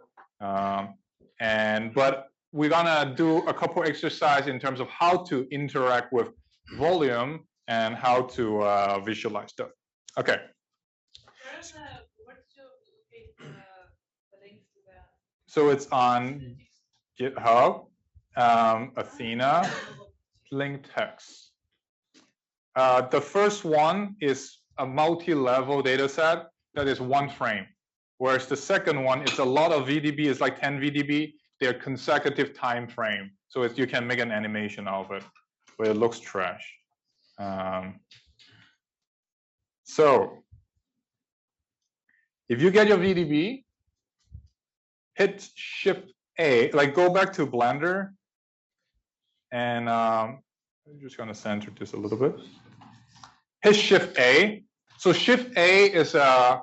S1: But we're gonna do a couple exercises in terms of how to interact with volume and how to visualize stuff. Okay. So it's on GitHub, Athena, link text. The first one is a multi-level data set that is 1 frame, whereas the second one is a lot of VDB, it's like 10 VDB. They're consecutive time frame, so you can make an animation out of it, but it looks trash. So if you get your VDB, hit Shift A, like go back to Blender, and I'm just gonna center this a little bit. Hit Shift A. So Shift A is a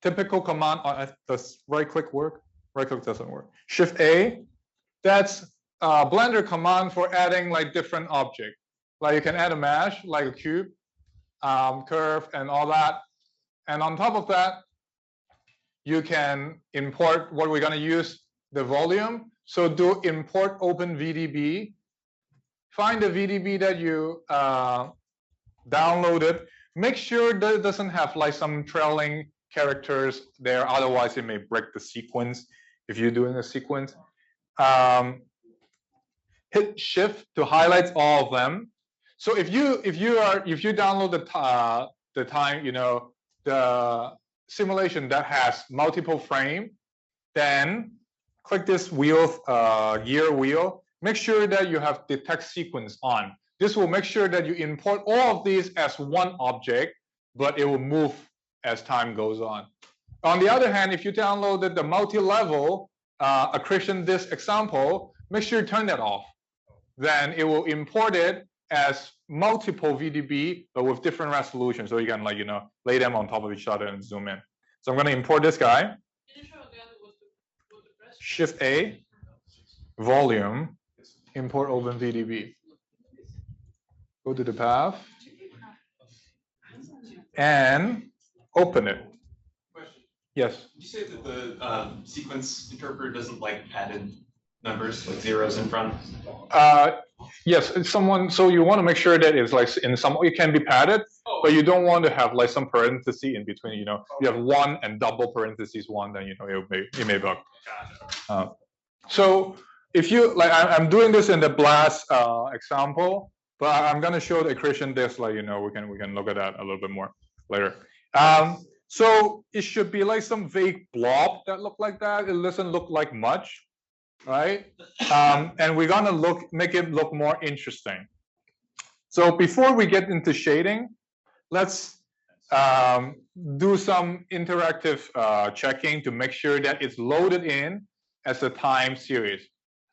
S1: typical command. Does right click work? Right click doesn't work. Shift A, that's a Blender command for adding like different objects. Like you can add a mesh, like a cube, curve, and all that. And on top of that, you can import what we're going to use, the volume. So do import open VDB. Find the VDB that you downloaded. Make sure that it doesn't have like some trailing characters there, otherwise it may break the sequence if you're doing a sequence. Hit Shift to highlight all of them. So if you download the time, the simulation that has multiple frame, then click this wheel, gear wheel. Make sure that you have the text sequence on. This will make sure that you import all of these as one object, but it will move as time goes on. On the other hand, if you downloaded the multi-level accretion disk example, make sure you turn that off. Then it will import it as multiple VDB, but with different resolutions. So you can lay them on top of each other and zoom in. So I'm going to import this guy. Shift A, volume, import open VDB. Go to the path and open it. Yes.
S10: Did you say that the sequence interpreter doesn't like added numbers, like zeros in front?
S1: Yes, so you want to make sure that it's like in some, it can be padded, but you don't want to have like some parenthesis in between. You have 1 and double parentheses 1, then it may bug. So if you like, I'm doing this in the Blast example, but I'm going to show the accretion disk. We can look at that a little bit more later. So it should be like some vague blob that look like that. It doesn't look like much, right? And we're gonna make it look more interesting. So before we get into shading, let's do some interactive checking to make sure that it's loaded in as a time series.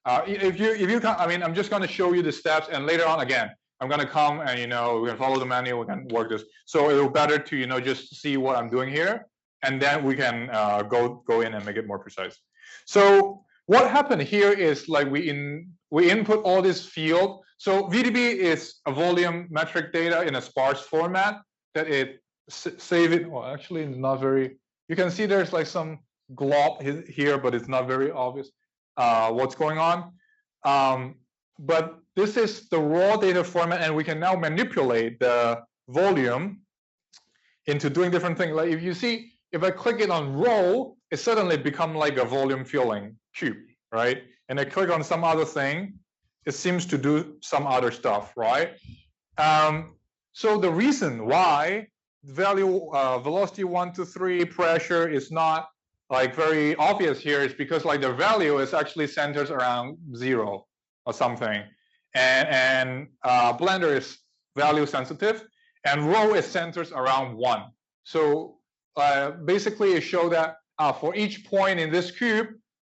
S1: If you come, I'm just gonna show you the steps, and later on again, I'm gonna come and we can follow the manual, we can work this. So it'll better to just see what I'm doing here, and then we can go in and make it more precise. So what happened here is like we input all this field. So VDB is a volume metric data in a sparse format that it save it. Well, actually, not very. You can see there's like some glob here, but it's not very obvious what's going on. But this is the raw data format, and we can now manipulate the volume into doing different things. Like if you see, if I click it on row, it suddenly become like a volume filling cube, right? And I click on some other thing, it seems to do some other stuff, right? So the reason why value velocity 1 to 3 pressure is not like very obvious here is because like the value is actually centers around 0 or something, and Blender is value sensitive, and row is centers around 1. So basically it shows that for each point in this cube,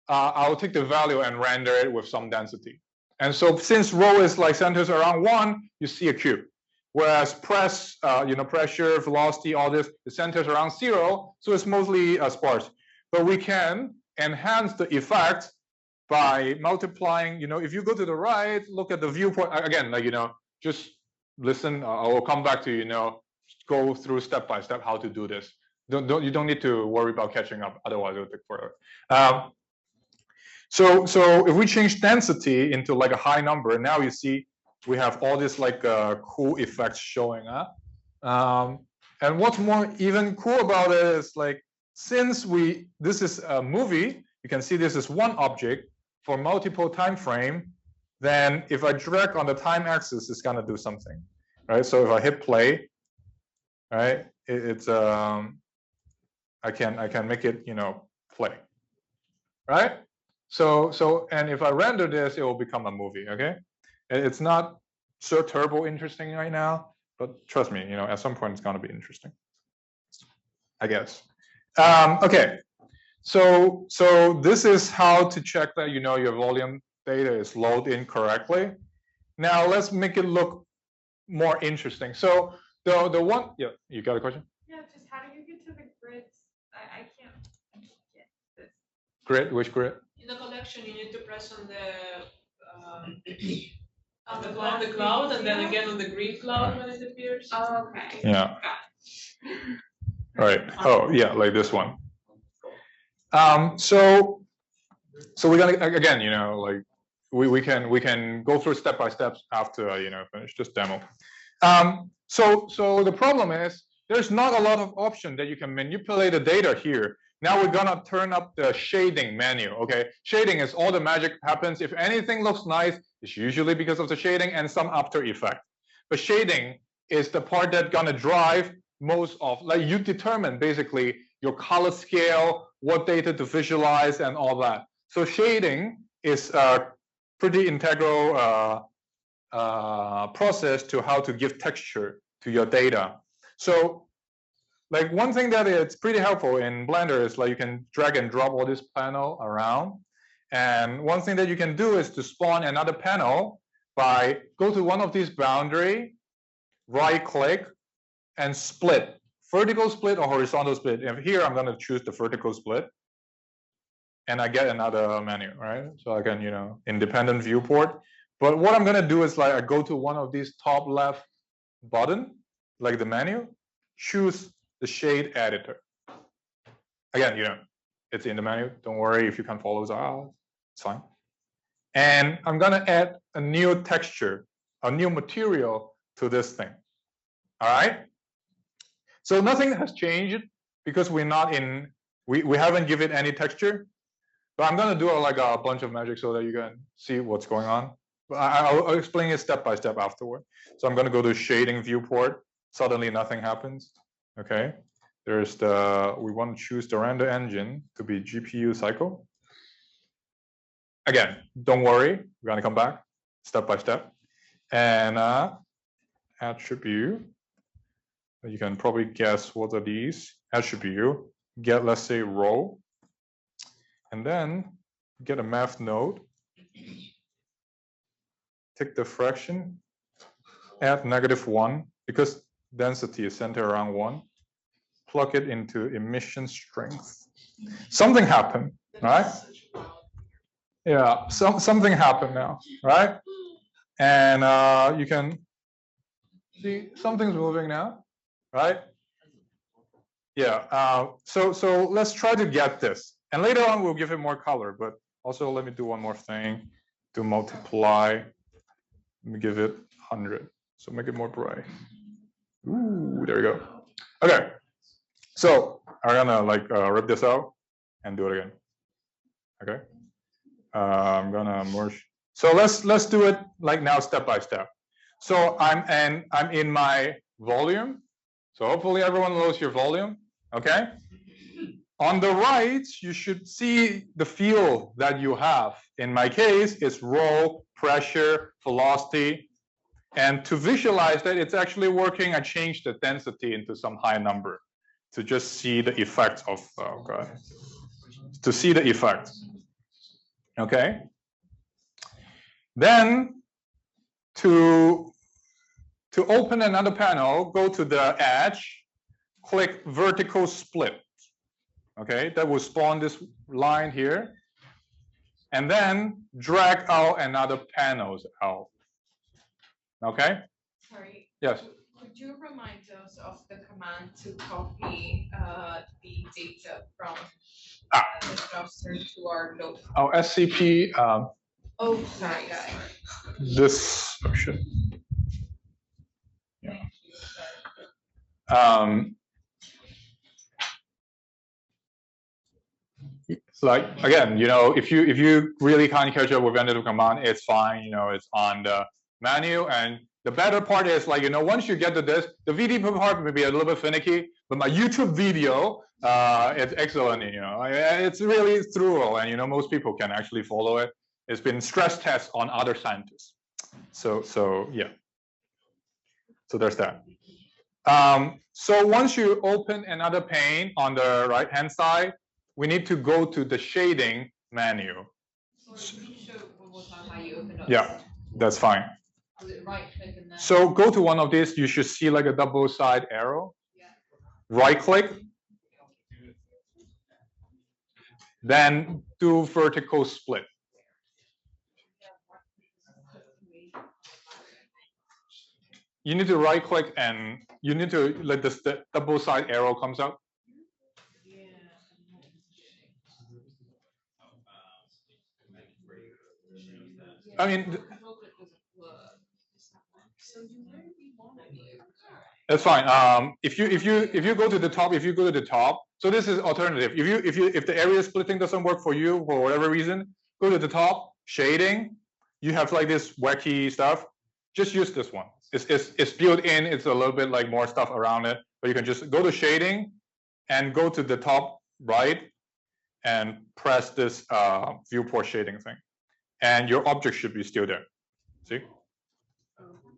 S1: I'll take the value and render it with some density. And so since rho is like centers around 1, you see a cube. Whereas pressure, velocity, all this, the centers around 0, so it's mostly sparse. But we can enhance the effect by multiplying, if you go to the right, look at the viewport, again, just listen, I will come back to, go through step by step how to do this. You don't need to worry about catching up, otherwise it'll take forever. So if we change density into like a high number, now you see we have all this like cool effects showing up. And what's more even cool about it is like, since this is a movie, you can see this is one object for multiple time frame, then if I drag on the time axis, it's gonna do something, right? So if I hit play, right, I can make it, play, right? So and if I render this, it will become a movie, okay? It's not so turbo interesting right now, but trust me, at some point it's gonna be interesting, I guess. Okay, so this is how to check that your volume data is loaded in correctly. Now let's make it look more interesting. So the one, yeah, you got a question?
S3: Yeah, just how do you get to the grids? I can't get this.
S1: Grid? Which grid?
S6: In the collection, you need to press on the cloud, and then again on the grid cloud when it appears.
S3: Oh, okay.
S1: Yeah. Right. Oh, yeah, like this one. So we're gonna again, like we can go through step by steps after finish this demo. So the problem is there's not a lot of option that you can manipulate the data here. Now we're gonna turn up the shading menu. Okay, shading is all the magic happens. If anything looks nice, it's usually because of the shading and some after effect. But shading is the part that's gonna drive most of, like, you determine basically your color scale, what data to visualize, and all that. So shading is a pretty integral process to how to give texture to your data. So like one thing that is pretty helpful in Blender is like you can drag and drop all this panel around. And one thing that you can do is to spawn another panel by go to one of these boundary, right click, and split, vertical split or horizontal split. And here I'm going to choose the vertical split, and I get another menu, right? So I can, independent viewport. But what I'm going to do is like I go to one of these top left button, like the menu, choose the shade editor. Again, it's in the menu. Don't worry if you can't follow it out, it's fine. And I'm going to add a new texture, a new material to this thing. All right. So nothing has changed because we're not in, we haven't given any texture, but I'm going to do like a bunch of magic so that you can see what's going on. But I'll explain it step by step afterward. So I'm going to go to shading viewport. Suddenly nothing happens. Okay. There's we want to choose the render engine to be GPU cycle. Again, don't worry. We're going to come back step by step. And attribute. You can probably guess what are these. Attribute, get, let's say, row, and then get a math node, take the fraction, add -1, because density is centered around 1, plug it into emission strength. Something happened, right? Yeah, something happened now, right? And you can see something's moving now. Right? Yeah. So let's try to get this, and later on we'll give it more color. But also let me do one more thing to multiply. Let me give it 100. So make it more bright. Ooh, there we go. Okay. So I'm gonna like rip this out and do it again. Okay. I'm gonna merge. So let's do it like now step by step. So I'm in my volume. So hopefully everyone knows your volume, okay? On the right, you should see the field that you have. In my case, it's rho, pressure, velocity. And to visualize that it's actually working, I changed the density into some high number to just see the effect of, oh God, to see the effect, okay? Then to open another panel, go to the edge, click vertical split. Okay, that will spawn this line here. And then drag out another panels out. Okay?
S3: Sorry.
S1: Yes.
S3: Could you remind us of the command to copy the data from the cluster to our local?
S1: Oh, SCP.
S3: Oh, sorry.
S1: This option. Yeah. Like again, you know, if you really can't catch up with end command, it's fine. You know, it's on the menu, and the better part is like, you know, once you get to this, the VD part may be a little bit finicky, but my YouTube video, it's excellent. You know, it's really thorough, and you know, most people can actually follow it. It's been stress tested on other scientists. So yeah. So there's that. So once you open another pane on the right hand side, we need to go to the shading menu. Yeah, that's fine. So go to one of these, you should see like a double side arrow. Right click. Then do vertical split. You need to right click and you need to let the double side arrow comes out. I mean, that's fine. If you go to the top, so this is alternative. If the area splitting doesn't work for you for whatever reason, go to the top shading. You have like this wacky stuff. Just use this one. It's built in. It's a little bit like more stuff around it, but you can just go to shading and go to the top right and press this viewport shading thing. And your object should be still there. See?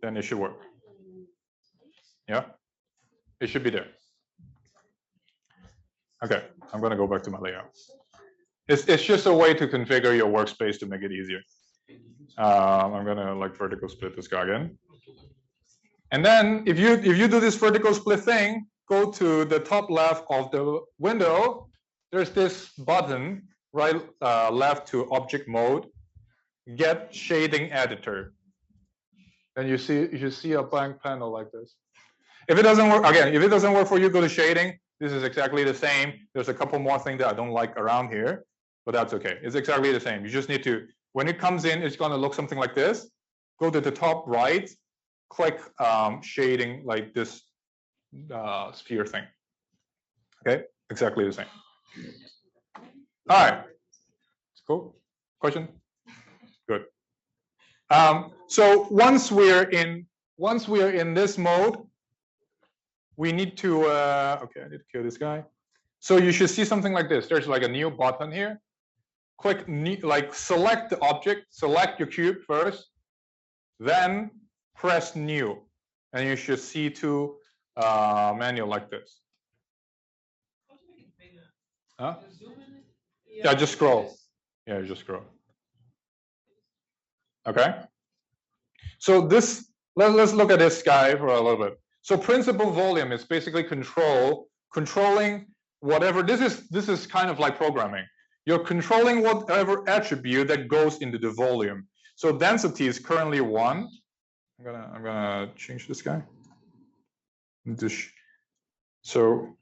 S1: Then it should work. Yeah? It should be there. Okay, I'm going to go back to my layout. It's just a way to configure your workspace to make it easier. I'm going to like vertical split this guy again. And then if you do this vertical split thing, go to the top left of the window. There's this button, right left to object mode. Get shading editor. Then you should see a blank panel like this. If it doesn't work, again, if it doesn't work for you, go to shading. This is exactly the same. There's a couple more things that I don't like around here, but that's okay. It's exactly the same. You just need to, when it comes in, it's going to look something like this. Go to the top right, click shading like this sphere thing. Okay, exactly the same. All right, cool. Question? Good. So once we're in this mode, we need to okay, I need to kill this guy. So you should see something like this. There's like a new button here. Click like select the object, select your cube first, then press new, and you should see two menu like this. Huh? Yeah, just scroll. Yeah, just scroll. Okay. So this, let's look at this guy for a little bit. So principal volume is basically controlling whatever. This is kind of like programming. You're controlling whatever attribute that goes into the volume. So density is currently 1. I'm gonna change this guy. So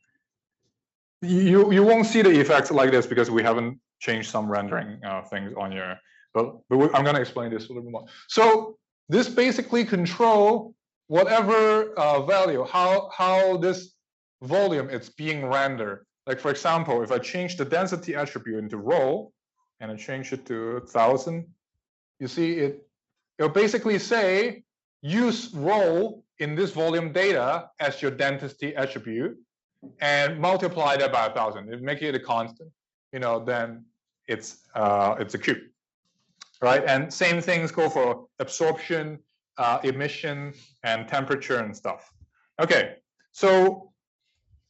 S1: you won't see the effects like this because we haven't changed some rendering things on here. But I'm going to explain this a little bit more. So this basically control whatever value, how this volume is being rendered. Like for example, if I change the density attribute into row and I change it to 1000, you see it'll basically say use row in this volume data as your density attribute and multiply that by 1000. If make it a constant, you know, then it's a cube. Right, and same things go for absorption, emission, and temperature and stuff. Okay, so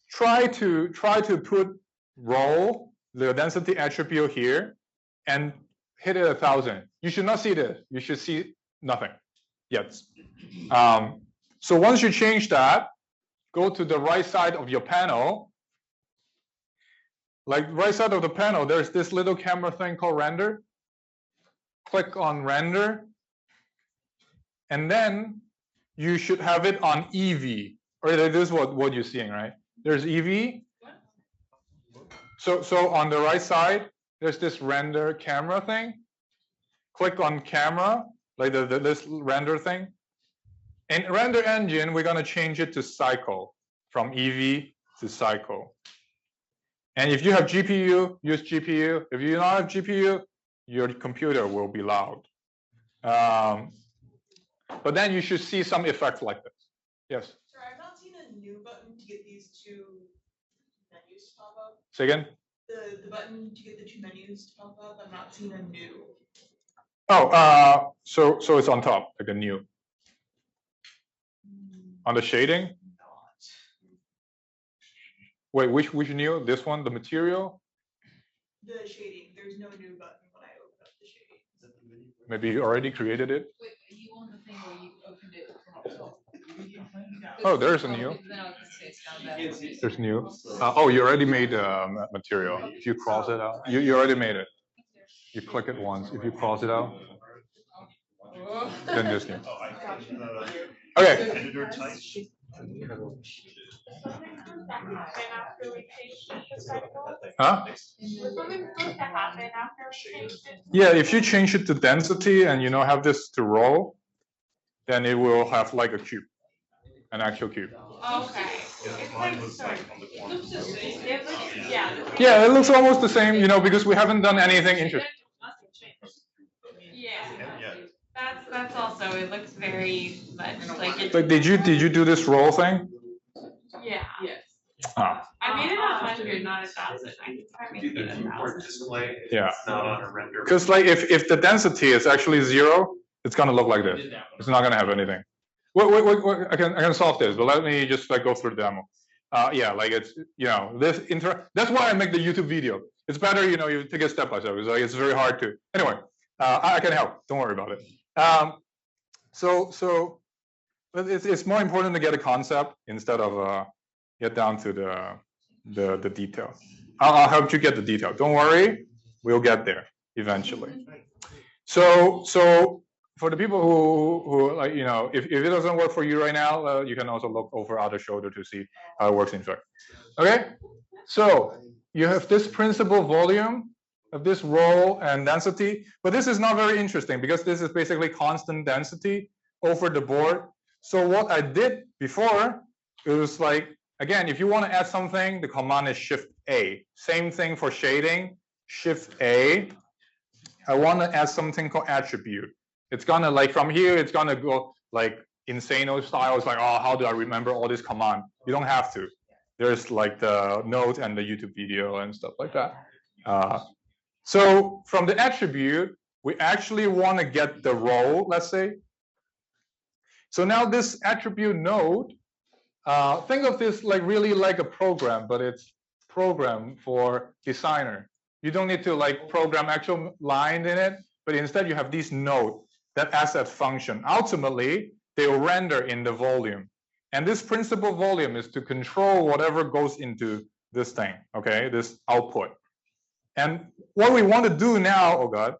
S1: try to put row the density attribute here and hit it 1000. you should not see this. You should see nothing yet. So once you change that, go to the right side of your panel. Like right side of the panel, there's this little camera thing called render. Click on render. And then you should have it on EV. Or this is what you're seeing, right? There's EV. So on the right side, there's this render camera thing. Click on camera, like this render thing. In render engine, we're gonna change it to cycle, from EV to cycle. And if you have GPU, use GPU. If you don't have GPU, your computer will be loud. But then you should see some effects like this. Yes?
S12: Sorry, I've not seen a new button to get these two menus to pop up.
S1: Say again?
S12: The button to get the two menus to pop up, I've not seen a new.
S1: Oh, so it's on top, like a new. On the shading? Wait, which new? This one, the material?
S12: The shading, there's no new button when I open up the shading.
S1: Maybe you already created it?
S3: Wait, are you on the thing where you opened it from top?
S1: Oh, there's a new. There's new. Oh, you already made material. If you cross it out, you already made it. You click it once. If you cross it out, then there's new. Okay. Huh? Yeah, if you change it to density and have this to roll, then it will have like a cube, an actual cube.
S12: Okay.
S1: Yeah, it looks almost the same, because we haven't done anything interesting.
S12: Yeah. That's also, it looks very much like it.
S1: But did you do this roll thing?
S12: Yeah. Yes.
S1: Ah.
S12: I made it 100, not 1,000. I can try making it 1,000.
S1: Yeah. Because like if the density is actually 0, it's gonna look like this. It's not gonna have anything. Wait, I can solve this, but let me just like go through the demo. Yeah, like it's that's why I make the YouTube video. It's better, you take it step by step. It's like it's very hard to. Anyway, I can help. Don't worry about it. So it's more important to get a concept instead of get down to the detail. I'll help you get the detail. Don't worry, we'll get there eventually. So for the people who like, if it doesn't work for you right now, you can also look over other shoulder to see how it works in fact. Okay, so you have this principal volume of this roll and density, but this is not very interesting because this is basically constant density over the board. So what I did before, it was like, again, if you want to add something, the command is Shift A. Same thing for shading, Shift A. I want to add something called attribute. It's gonna like from here, it's gonna go like Insano style. It's like, oh, how do I remember all this command? You don't have to. There's like the note and the YouTube video and stuff like that. So from the attribute, we actually want to get the roll, let's say. So now this attribute node, think of this like really like a program, but it's program for designer. You don't need to like program actual line in it, but instead you have these node that asset function. Ultimately, they will render in the volume. And this principal volume is to control whatever goes into this thing, okay, this output. And what we want to do now, oh God,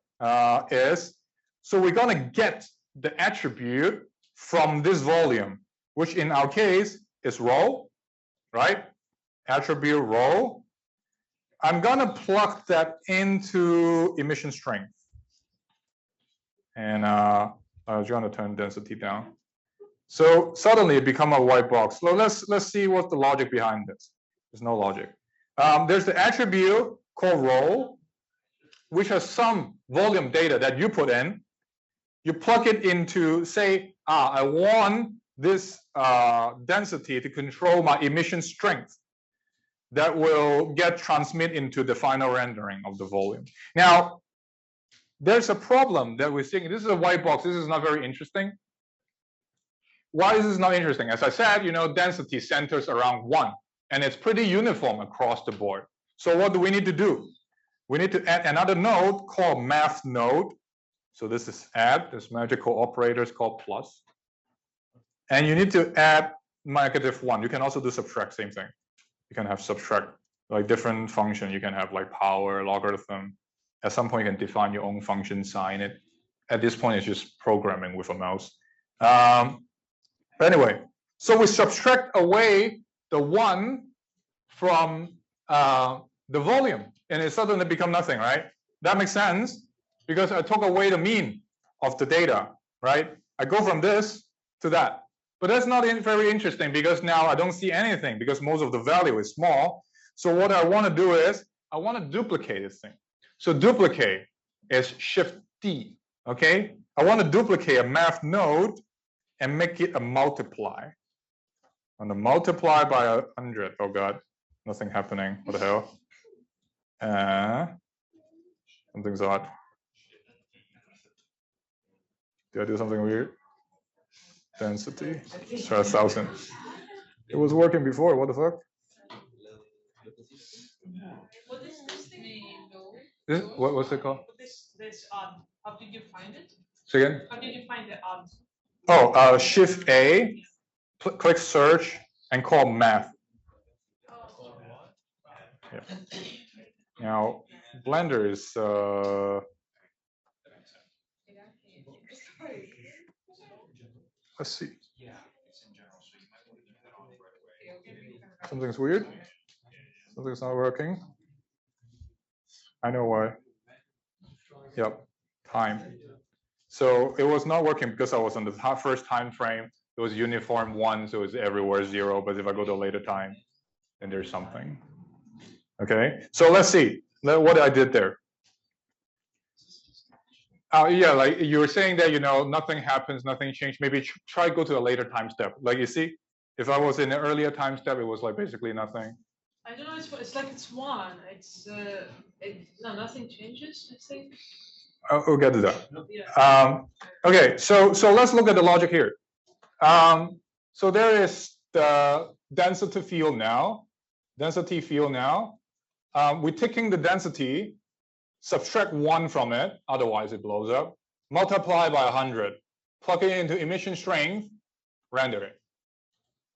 S1: is, so we're gonna get the attribute from this volume, which in our case is roll, right? Attribute roll. I'm gonna plug that into emission strength. And I was going to turn density down. So suddenly it become a white box. So let's see what's the logic behind this. There's no logic. There's the attribute called roll, which has some volume data that you put in. You plug it into, say, I want this density to control my emission strength that will get transmit into the final rendering of the volume. Now, there's a problem that we're seeing. This is a white box. This is not very interesting. Why is this not interesting? As I said, density centers around 1, and it's pretty uniform across the board. So what do we need to do? We need to add another node called math node So this is add, this magical operator is called plus. And you need to add -1. You can also do subtract, same thing. You can have subtract, like different function. You can have like power, logarithm. At some point, you can define your own function, sign it. At this point, it's just programming with a mouse. But anyway, so we subtract away the 1 from the volume, and it suddenly become nothing, right? That makes sense because I took away the mean of the data, right? I go from this to that. But that's not very interesting because now I don't see anything because most of the value is small. So what I want to do is I want to duplicate this thing. So duplicate is Shift D, okay? I want to duplicate a math node and make it a multiply. I'm going to multiply by 100. Oh God, nothing happening. What the hell? Something's odd. Did I do something weird? Density. Let's try 1,000. It was working before. What the fuck?
S6: What is this thing?
S1: What's it called?
S6: This odd. How did you find it?
S1: Say again?
S6: How did you find the odd?
S1: Oh, Shift A, click search, and call math. Yeah. Now, Blender is let's see. Something's weird. Something's not working. I know why. Yep, time. So it was not working because I was on the first time frame. It was uniform 1, so it's everywhere 0. But if I go to a later time, then there's something. Okay, so let's see what I did there. Yeah, like you were saying that, nothing happens, nothing changed.Maybe try go to a later time step. Like you see, if I was in an earlier time step, it was like basically nothing.
S6: I don't know. It's like it's 1. It's no, nothing changes. I think.
S1: We'll get to that. Yeah. Okay, so let's look at the logic here. So there is the density field now. We're taking the density, subtract 1 from it, otherwise it blows up, multiply by 100, plug it into emission strength, render it.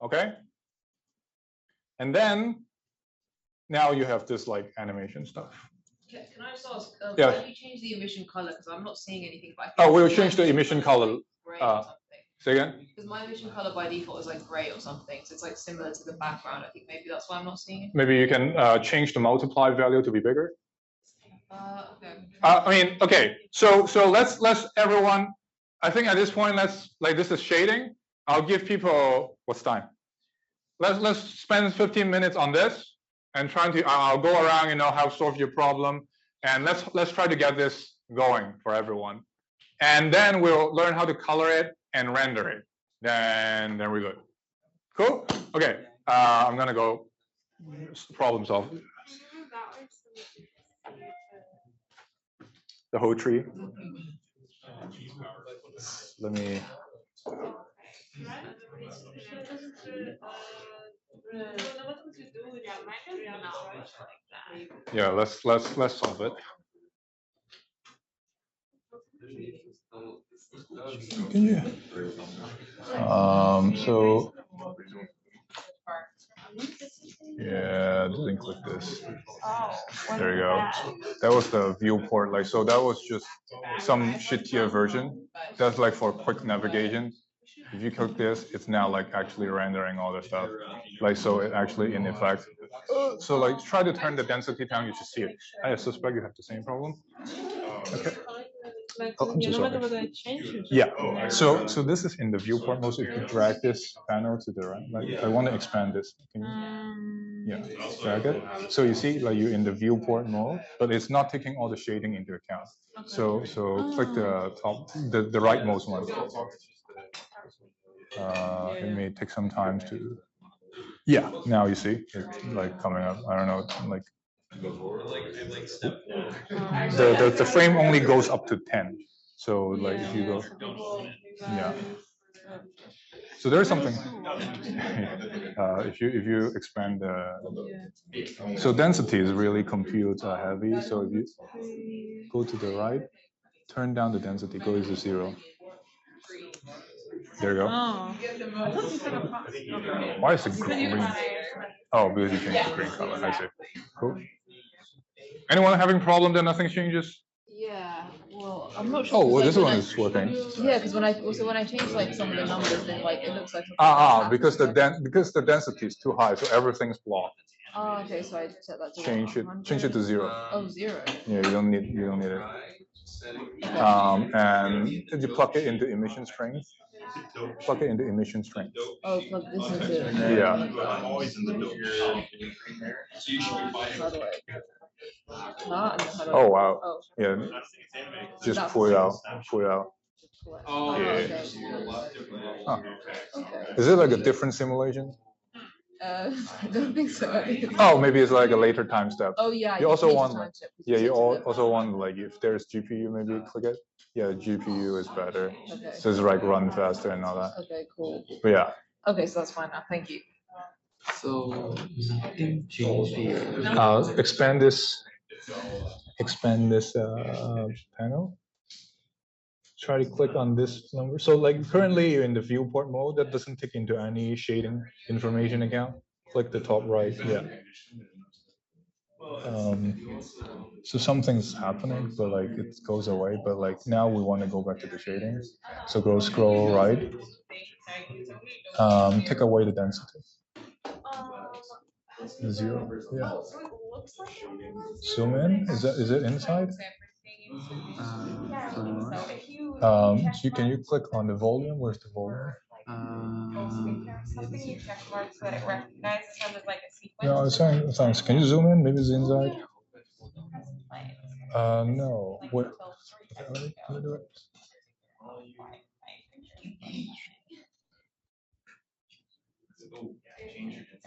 S1: Okay? And then now you have this like animation stuff.
S8: Can I just ask,
S1: Yeah.
S8: how do you change the emission color? Because I'm not seeing anything. But
S1: We'll change the emission color. Say again?
S8: Because my emission color by default is like gray or something, so it's like similar to the background. I think maybe that's why I'm not seeing it.
S1: Maybe you can change the multiply value to be bigger.
S8: Okay.
S1: I mean, okay. So let's everyone. I think at this point, this is shading. I'll give people what's time. Let's spend 15 minutes on this and I'll go around, help solve your problem, and let's try to get this going for everyone. And then we'll learn how to color it and render it. Then we're good. Cool? Okay. I'm gonna go problem solve. The whole tree. Let me. Yeah, let's solve it. Can you? So yeah, didn't click this. There you go. That was the viewport. So that was just some shittier version. That's like for quick navigation. If you click this, it's now actually rendering all the stuff. So it actually in effect. So try to turn the density down. You should see it. I suspect you have the same problem. Okay. I'm so sorry. Yeah. So this is in the viewport mode. So if you drag this panel to the right, I want to expand this. Yeah, drag it. So you see, you're in the viewport mode, but it's not taking all the shading into account. So click the top, the rightmost one. It may take some time to. Yeah. Now you see it's coming up. I don't know. The frame only goes up to 10. So if you go, yeah. So there's something. If you expand so density is really compute heavy. So if you go to the right, turn down the density, go to 0. There you go.
S3: Oh.
S1: Why is it green? Oh, because you changed the green color. I see. Cool. Anyone having problem that nothing changes?
S8: Yeah, well, I'm not sure.
S1: Oh, well,
S8: 'cause,
S1: this
S8: like,
S1: one is working.
S8: Yeah, because when I change like some of the numbers, then like it looks like.
S1: Because the density is too high, so everything's blocked.
S8: Oh, okay, so I set that to
S1: Change it to 0.
S8: Oh, 0.
S1: Yeah, you don't need it. And you plug it into emission strength. Plug it into emission strength.
S8: Oh, plug this into.
S1: Yeah. Oh wow.
S8: Oh.
S1: Yeah. Just pull it out. Pull it out.
S8: Oh,
S1: Yeah.
S8: okay.
S1: Huh.
S8: Okay.
S1: Is it like a different simulation?
S8: I don't think so.
S1: Oh, maybe it's like a later time step.
S8: Oh yeah.
S1: You also
S8: change the
S1: want,
S8: time step.
S1: yeah, you also want like if there's GPU, maybe click it. Yeah, GPU is better.
S8: Okay.
S1: So it's like run faster and all that.
S8: Okay, cool.
S1: But yeah.
S8: Okay, so that's fine now. Thank you.
S5: So nothing changed here.
S1: Expand this panel. Try to click on this number. So like currently you're in the viewport mode that doesn't take into any shading information account. Click the top right. Yeah. So something's happening, but like it goes away. But like now we want to go back to the shading. So go scroll right. Take away the density. 0. Yeah. Zoom in. Is it inside? So can you click on the volume? Where's the volume? No, it's fine. Can you zoom in? Maybe it's inside. No. What? Okay, can you do it?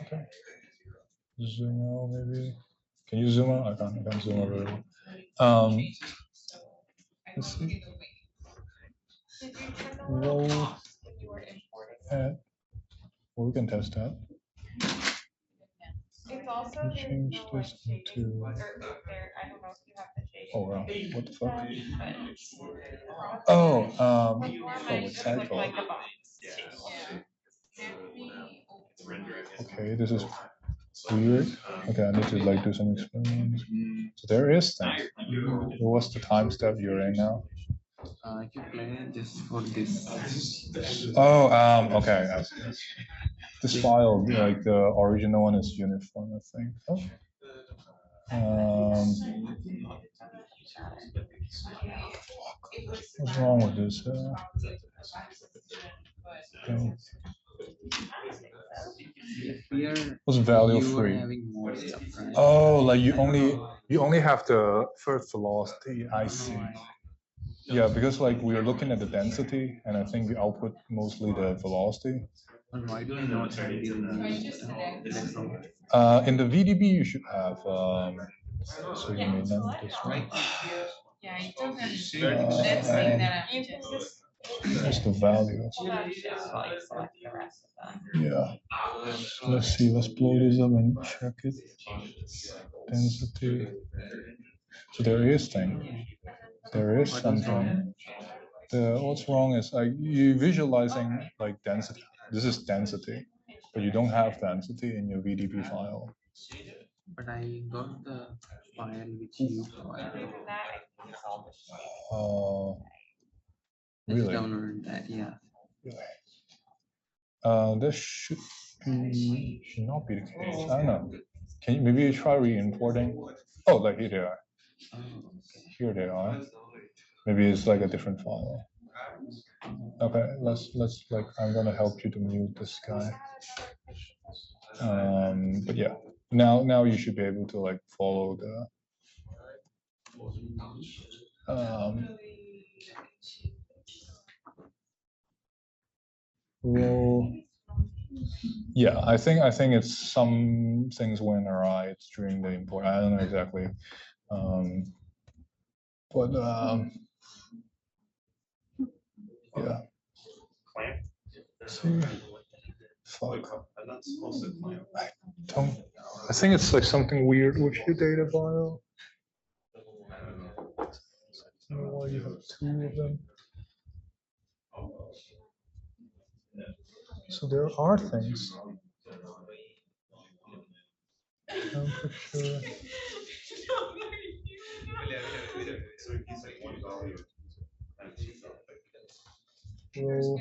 S1: Okay. Zoom out maybe. Can you zoom out? I can't zoom out really. Let's see. Roll at, well, we can test that. Change this to. Oh wow! What the fuck? Oh, it's typo. Okay, this is weird. Okay, I need to like do some experiments. So there is things. What's the time step you're in now?
S5: You play just for this.
S1: Oh, okay. I see. This file, like the original one, is uniform, I think. Oh. What's wrong with this? Okay. What's value free? Oh, like you only have the first velocity. I see. Yeah, because like we are looking at the density, and I think we output mostly the velocity.
S5: And why do I not have the
S1: in the VDB you should have. So you may not this one.
S3: Yeah, it doesn't.
S1: What's the value? Yeah. Let's see. Let's blow this up and check it. Density. So there is thing. There is something. What's wrong is like you visualizing like density. This is density, but you don't have density in your VDB file.
S5: But I got the file which you provided.
S1: Really?
S5: Downloaded that, yeah.
S1: This should not be the case. I don't know. Can you maybe try re-importing? Oh, like here they are.
S5: Oh, okay.
S1: Here they are. Maybe it's like a different file. Okay, let's like I'm gonna help you to mute this guy. But yeah, now you should be able to like follow the. Well, yeah, I think it's some things went awry during the import. I don't know exactly, but yeah. See, fuck. I think it's like something weird with your data file. Why you have two of them? So there are things. Temperature. Well,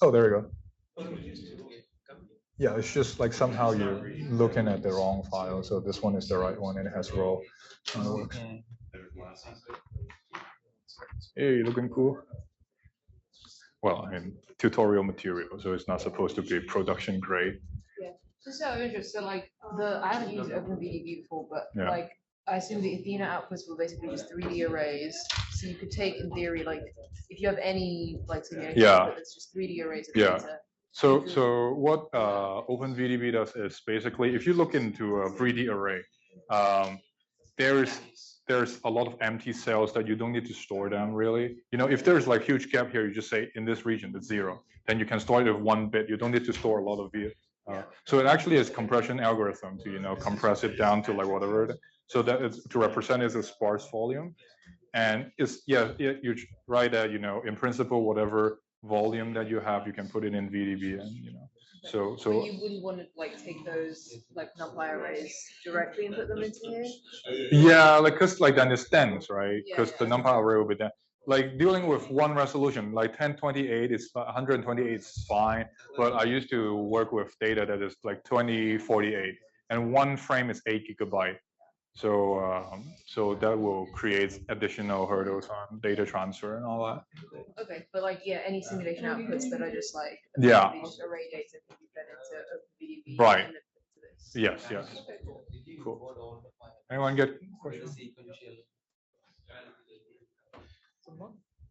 S1: oh, there you go. Yeah, it's just like somehow you're looking at the wrong file. So this one is the right one and it has row. Hey, looking cool. Well, I mean, tutorial material, so it's not supposed to be production grade.
S8: Yeah, just out of interest, so like I haven't used OpenVDB before, but
S1: Yeah.
S8: like I assume the Athena outputs were basically just 3D arrays. So you could take, in theory, like if you have any like simulation output that's just 3D arrays of data.
S1: So what OpenVDB does is basically, if you look into a 3D array, there's a lot of empty cells that you don't need to store them really. You know, if there's like huge gap here, you just say in this region it's 0. Then you can store it with 1 bit. You don't need to store a lot of it. So it actually is compression algorithm to compress it down to like whatever. So that it's to represent as a sparse volume. And it's you're right that in principle whatever volume that you have, you can put it in VDB and so
S8: But you wouldn't want to like take those like NumPy arrays directly and put them into here?
S1: Yeah, like because like then it's dense, right? Because the NumPy array will be dense. Like dealing with one resolution, like 1028 is 128 is fine, but I used to work with data that is like 2048, and one frame is 8 GB. So that will create additional hurdles on data transfer and all that.
S8: Okay, but like any simulation outputs that are just like just array data can be fed into OpenVDB.
S1: Right.
S8: And then put into this.
S1: Yes. Cool. Anyone get questions?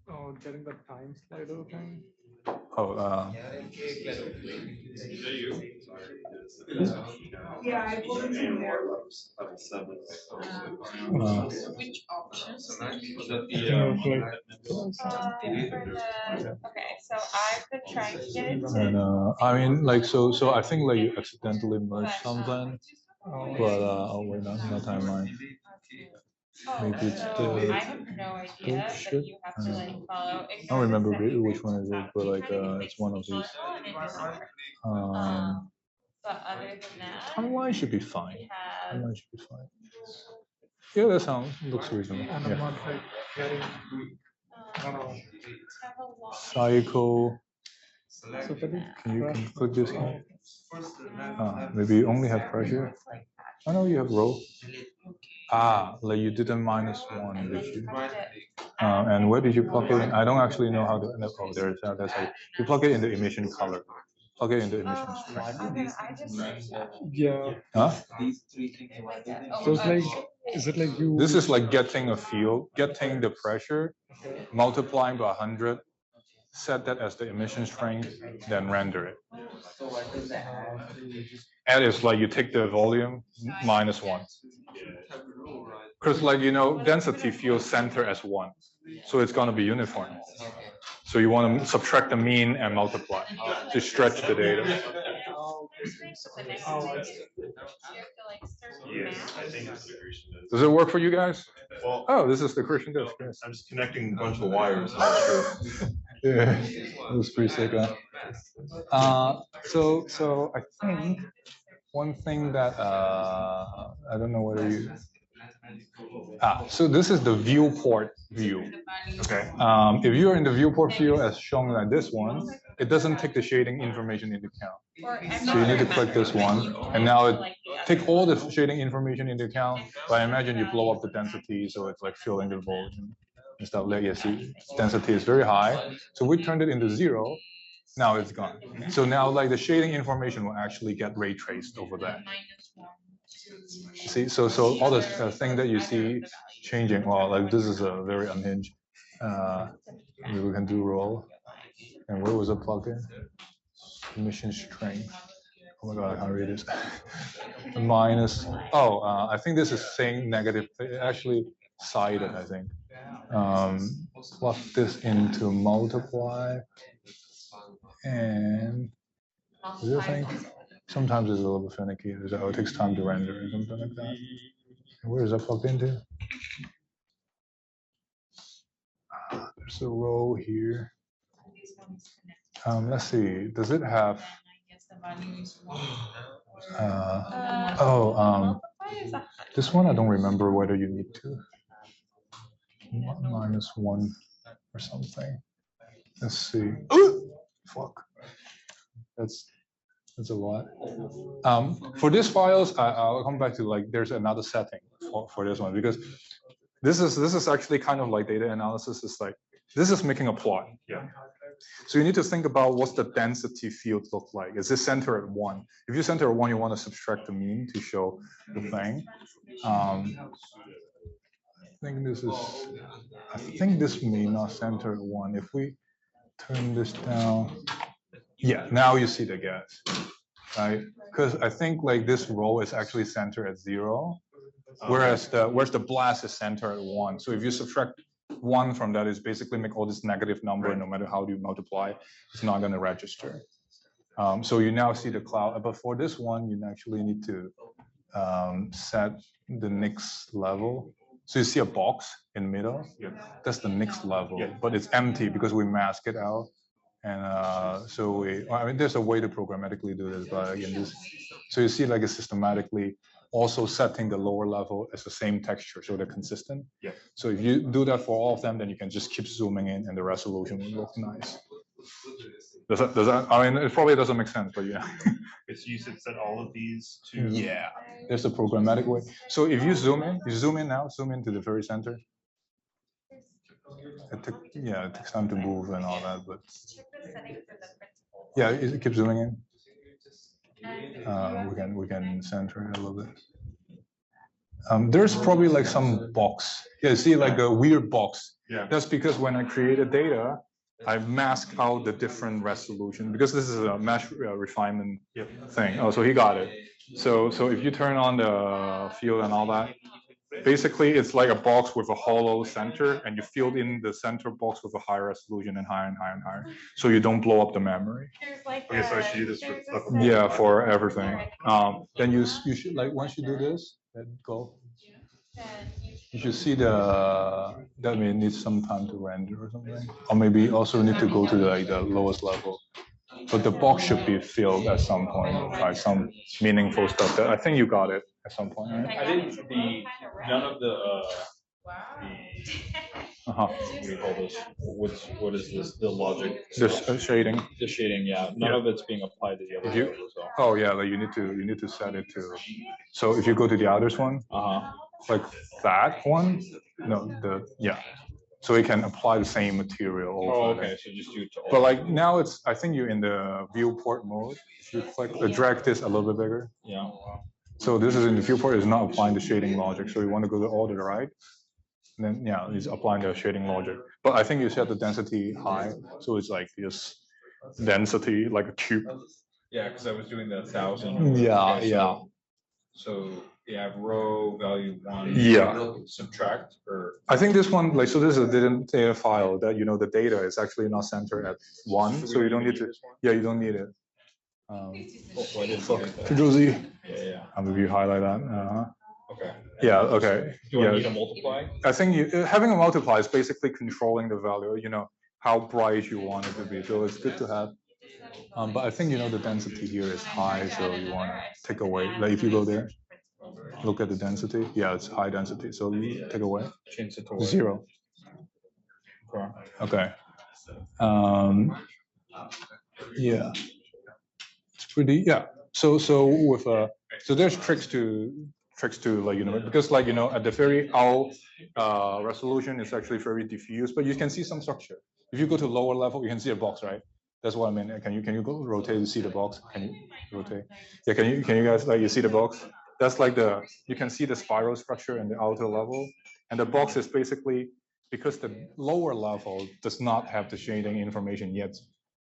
S7: Oh, getting the time slider thing.
S1: Oh,
S12: Yeah, I pulled it in there.
S2: Level 7.
S3: Which options? Okay, so I've been trying to get into.
S1: And I mean, like, so I think like you accidentally merged something, but wait, not timeline. Maybe it's the
S3: I have no idea, but you have to like follow.
S1: I don't remember which one is it, but like it's one of these.
S3: But other than that,
S1: Timeline should be fine. Timeline should be fine. Yeah, that looks reasonable.
S7: And I'm not like getting.
S1: Cycle. Can you click this here? Maybe you only have pressure. I know you have row. Like you didn't -1, did you? And where did you plug it in? I don't actually know how to. Oh, there's that's how you plug it in the emission color. Plug it in the emission string.
S7: Yeah.
S1: Huh?
S7: So it's like, is it like you?
S1: This is like getting a field, getting the pressure, multiplying by 100, set that as the emission strength, then render it. And it's like you take the volume -1. Because like, density feels center as 1. So it's going to be uniform. So you want to subtract the mean and multiply to stretch the data.
S2: Yes, I think it's the Christian disk.
S1: Does it work for you guys?
S2: Well,
S1: Oh, this is the Christian disk. Yes.
S2: I'm just connecting a bunch of wires. I'm not sure.
S1: Yeah, it was pretty sick. So I think one thing that I don't know whether you. So this is the viewport view.
S2: Okay.
S1: If you're in the viewport view as shown like this one, it doesn't take the shading information into account. So you need to click this one, and now it take all the shading information into account. But I imagine you blow up the density, so it's like filling the volume and stuff. Like you see, density is very high. So we turned it into 0. Now it's gone. So now like the shading information will actually get ray traced over that. See, so all the thing that you see changing, well, like this is a very unhinged. Maybe we can do roll. And where was the plugin? Emission strength. Oh my god, I can't read this. I think this is saying negative. Actually, sided, I think. Plug this into multiply. And the other thing, sometimes it's a little bit finicky. It takes time to render or something like that. Where is that plugged into? There's a row here. Let's see. Does it have? This one I don't remember whether you need to. -1 or something. Let's see. Fuck. That's a lot. For these files, I'll come back to like there's another setting for this one because this is actually kind of like data analysis. Is like this is making a plot.
S2: Yeah.
S1: So you need to think about what's the density field look like. Is this center at 1? If you center at 1, you want to subtract the mean to show the thing. I think this may not center at 1. If we turn this down, yeah, now you see the gas, right? Because I think like this row is actually centered at 0, whereas the blast is centered at 1. So if you subtract 1 from that, is basically make all this negative number, right. No matter how you multiply, it's not going to register. So you now see the cloud, but for this one, you actually need to set the next level. So you see a box in the middle. Yeah. That's the next level, yeah. But it's empty because we mask it out. And I mean, there's a way to programmatically do this, but again, so you see like it's systematically also setting the lower level as the same texture, so they're consistent.
S2: Yeah.
S1: So if you do that for all of them, then you can just keep zooming in and the resolution will look nice. Does that, I mean, it probably doesn't make sense, but yeah.
S2: It's you should set all of these to.
S1: Yeah, there's a programmatic way. So if you zoom in now, zoom into the very center. It takes time to move and all that, but yeah, it keeps zooming in. We can center it a little bit. There's probably like some box. Yeah, see like a weird box.
S2: Yeah.
S1: That's because when I created data, I mask out the different resolution because this is a mesh refinement thing. Oh, so he got it. So if you turn on the field and all that, basically it's like a box with a hollow center, and you fill in the center box with a higher resolution and higher and higher and higher, so you don't blow up the memory.
S2: Okay, so I should do this for
S1: yeah, for everything. Then you should like once you do this, let go. You should see that may need some time to render or something, or maybe also need to go to the lowest level. But the box should be filled at some point by some meaningful stuff. That I think you got it at some point, right?
S11: I didn't. None of the.
S10: What do you call this? What is this? The logic.
S1: The shading.
S10: The shading, yeah. None of it's being applied to the other ones as well.
S1: Oh yeah, like you need to set it to. So if you go to the others one, like that one, no, so it can apply the same material.
S10: Oh, okay. So just do it to all.
S1: But like now I think you're in the viewport mode. If you click, drag this a little bit bigger.
S10: Yeah.
S1: So this is in the viewport, is not applying the shading logic. So you want to go to all to the right. And then yeah, it's applying the shading logic. But I think you set the density high, so it's like this density like a cube.
S10: Yeah, because I was doing the 1,000.
S1: Yeah,
S10: okay,
S1: yeah.
S10: So you have row value 1.
S1: Yeah.
S10: Subtract or.
S1: I think this one like so this is a data file that the data is actually not centered at 1, so you don't need to. Yeah, you don't need it. Josie.
S10: Yeah.
S1: I'm gonna highlight that.
S10: Okay.
S1: Yeah. Okay.
S10: Do I need to multiply?
S1: I think having a multiply is basically controlling the value. How bright you want it to be. So it's good to have. But I think the density here is high, so you want to take away. Like if you go there, look at the density. Yeah, it's high density. So you take away.
S10: Change it to
S1: 0. Okay. Yeah. It's pretty. Yeah. So with so there's tricks to like because like at the very out resolution is actually very diffuse, but you can see some structure. If you go to lower level, you can see a box, right? That's what I mean. Can you go rotate to see the box? Can you rotate? Yeah. Can you guys you see the box? That's like you can see the spiral structure in the outer level, and the box is basically because the lower level does not have the shading information yet.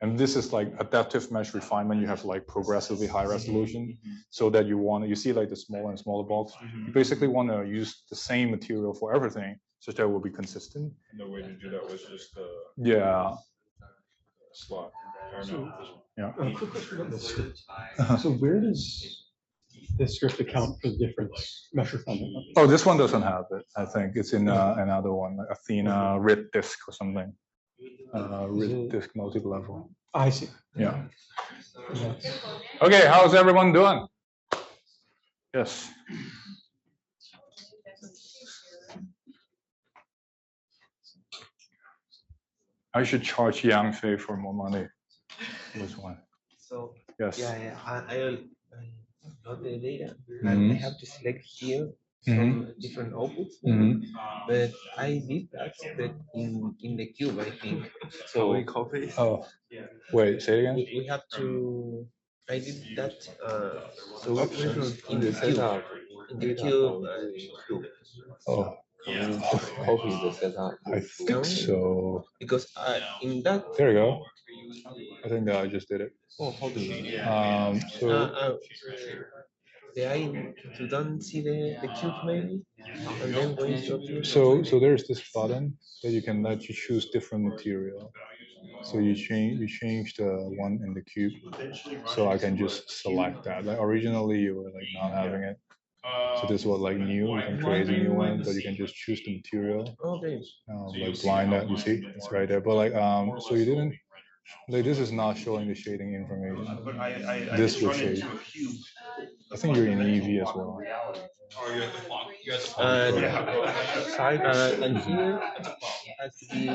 S1: And this is like adaptive mesh refinement. You have like progressively high resolution, so that you see like the smaller and smaller box. You basically want to use the same material for everything, such that it will be consistent.
S10: And the way to do that was just the slot.
S1: Yeah.
S5: So where does
S13: the script account for the different measure funding?
S1: Oh, this one doesn't have it. I think it's in another one, like Athena Rid Disk or something. Rid Disk multi-level.
S13: I see.
S1: Yeah. Okay, how's everyone doing? Yes. I should charge Yang Fei for more money. This one.
S14: So
S1: yes.
S14: I got the data and I have to select here some different outputs. But I did that but in the cube, I think. So we copy.
S1: Oh, wait, say it again.
S14: We have to. I did that. So in the cube. In the cube.
S1: Oh.
S14: Copy the setup.
S1: I think so.
S14: Because in that.
S1: There you go. I think that I just did it.
S14: Oh, how do you?
S1: So.
S14: You don't see the cube maybe, and then going to.
S1: So there's this button that you can let you choose different material. So you change the one in the cube. So I can just select that. Like originally you were like not having it. So this was like new, you can create a new one, but you can just choose the material.
S14: Okay.
S1: Like blind that, you see, it's right there. But like, so you didn't, like this is not showing the shading information. This will shade. I think you're in EV as well.
S14: And here has to be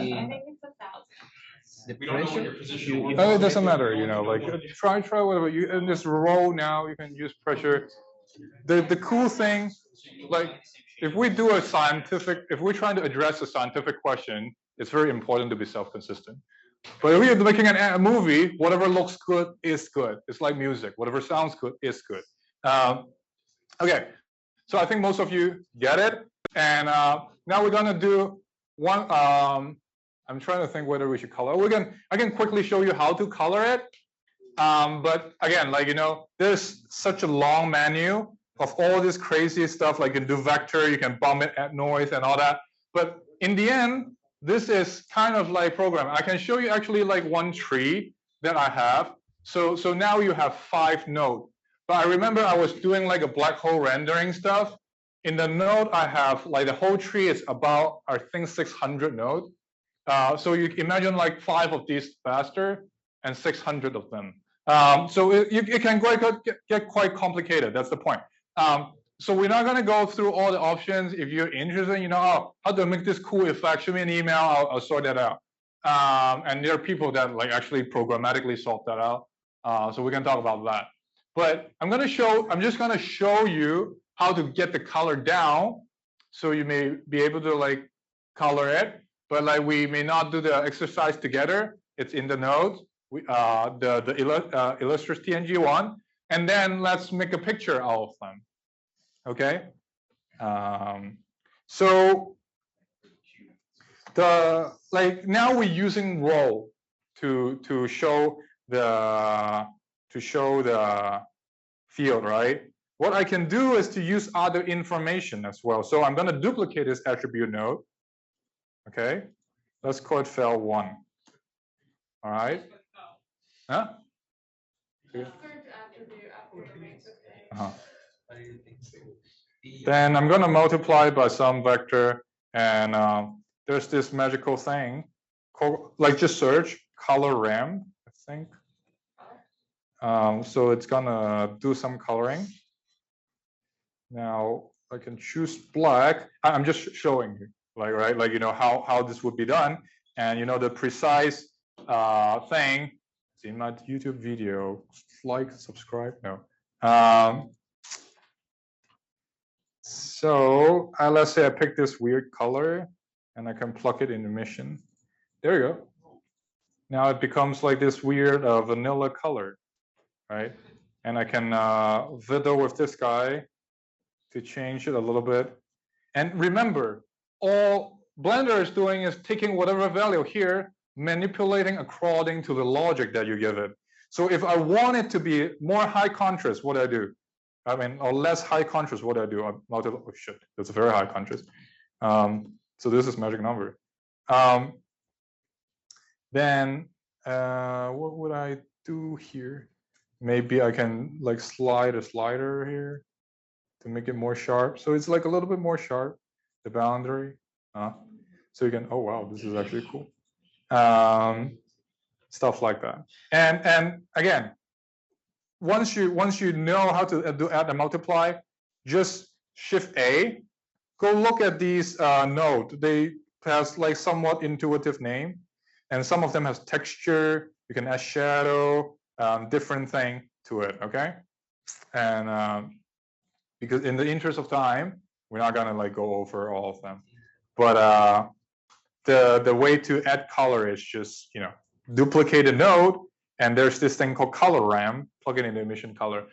S14: the pressure.
S1: Oh, it doesn't matter, you know, like try whatever you in this row now you can use pressure. The cool thing, like if we do a scientific, if we're trying to address a scientific question, it's very important to be self-consistent. But if we're making a movie, whatever looks good is good. It's like music, whatever sounds good is good. Okay, so I think most of you get it. And now we're gonna do one. I'm trying to think whether we should color. I can quickly show you how to color it. But again, like, you know, there's such a long menu of all this crazy stuff. Like you can do vector, you can bump it, add noise and all that. But in the end, this is kind of like programming. I can show you actually like one tree that I have. So now you have 5 nodes. But I remember I was doing like a black hole rendering stuff. In the node, I have like the whole tree is about, I think, 600 nodes. So you imagine like 5 of these faster and 600 of them. So it can get quite complicated. That's the point. So we're not going to go through all the options. If you're interested, you know, oh, how to make this cool effect, shoot me an email, I'll sort that out. And there are people that like actually programmatically sort that out. So we can talk about that. But I'm just going to show you how to get the color down, so you may be able to like color it. But like we may not do the exercise together. It's in the nodes. The Illustris TNG one, and then let's make a picture out of them. Okay. So now we're using row to show the field, right? What I can do is to use other information as well. So I'm going to duplicate this attribute node. Okay, let's call it file1. All right. Huh? Then I'm going to multiply by some vector, and there's this magical thing called, like, just search color ramp, I think. So it's gonna do some coloring. Now I can choose black. I'm just showing you, like, right, like, you know, how this would be done, and you know the precise thing. It's in my YouTube video. Like, subscribe. No. So let's say I pick this weird color, and I can plug it in emission. There you go. Now it becomes like this weird vanilla color, right? And I can fiddle with this guy to change it a little bit. And remember, all Blender is doing is taking whatever value here, manipulating according to the logic that you give it. So if I want it to be more high contrast, what do I do? I mean, or less high contrast, what do I do? Oh shit, that's a very high contrast. So this is magic number. Then what would I do here? Maybe I can like slide a slider here. to make it more sharp. So it's like a little bit more sharp, the boundary. So you can, oh wow, this is actually cool. Stuff like that. And again, once you know how to do add and multiply, just Shift A, go look at these nodes. They has like somewhat intuitive name, and some of them has texture. You can add shadow, different thing to it. Okay, and because in the interest of time, we're not gonna like go over all of them, but the way to add color is just duplicate a node, and there's this thing called color RAM. Plug it in the emission color.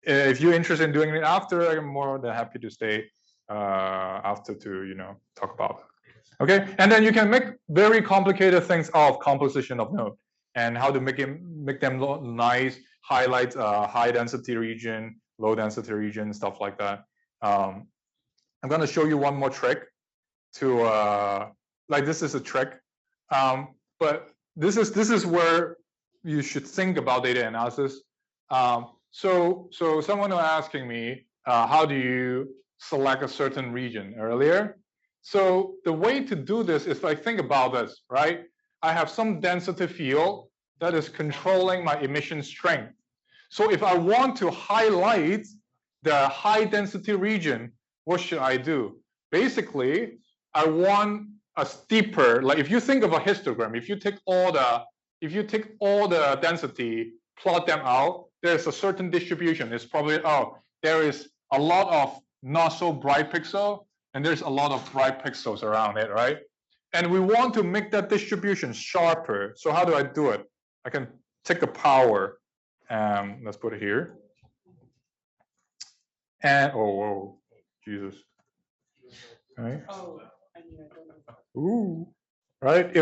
S1: If you're interested in doing it after, I'm more than happy to stay after to talk about it. Okay, and then you can make very complicated things out of composition of node and how to make them look nice, highlight high density region, low density region, stuff like that. I'm going to show you one more trick to like this is a trick, but this is where you should think about data analysis. So someone was asking me, how do you select a certain region earlier? So the way to do this is like, think about this, right? I have some density field that is controlling my emission strength. So if I want to highlight the high density region, what should I do? Basically, I want a steeper, like if you think of a histogram, if you take all the density, plot them out, there's a certain distribution. It's probably, there is a lot of not so bright pixel, and there's a lot of bright pixels around it, right? And we want to make that distribution sharper. So how do I do it? I can take a power, let's put it here. And, oh, Jesus. Right? Ooh, right?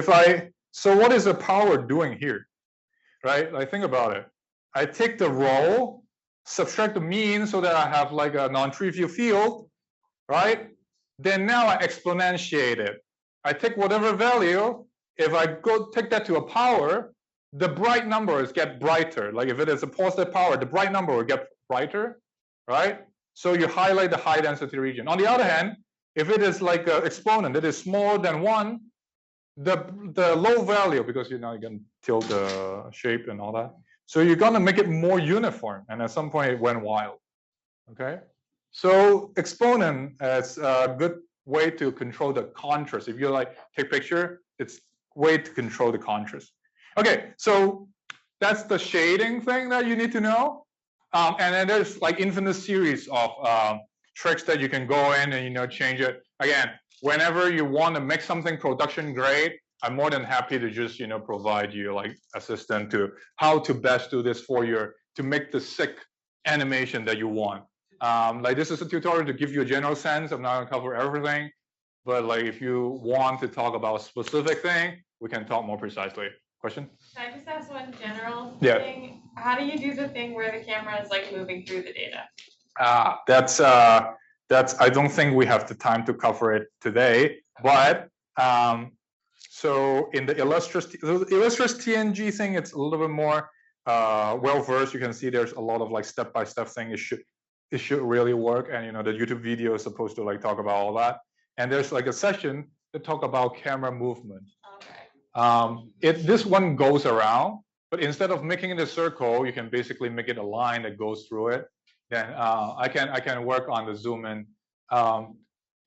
S1: So what is the power doing here? Right? Like, think about it. I take the row, subtract the mean so that I have like a non-trivial field, right? Then now I exponentiate it. I take whatever value, if I go take that to a power, the bright numbers get brighter. Like if it is a positive power, the bright number will get brighter, right? So you highlight the high density region. On the other hand, if it is like an exponent that is smaller than 1, the low value, because you can tilt the shape and all that. So you're gonna make it more uniform, and at some point it went wild. Okay, so exponent is a good way to control the contrast. If you like take picture, it's way to control the contrast. Okay, so that's the shading thing that you need to know, and then there's like infinite series of tricks that you can go in and change it. Again, whenever you want to make something production grade, I'm more than happy to just provide you like assistant to how to best do this for to make the sick animation that you want. Like this is a tutorial to give you a general sense. I'm not gonna cover everything, but like if you want to talk about a specific thing, we can talk more precisely. Question?
S3: Can I just ask one general
S1: Yeah.
S3: thing? How do you do the thing where the camera is like moving through the data?
S1: That's I don't think we have the time to cover it today, but so in the Illustrious TNG thing, it's a little bit more well-versed. You can see there's a lot of like step-by-step thing. It should really work, and the YouTube video is supposed to like talk about all that. And there's like a session that talk about camera movement. Okay. This one goes around, but instead of making it a circle, you can basically make it a line that goes through it. Then I can work on the zoom in.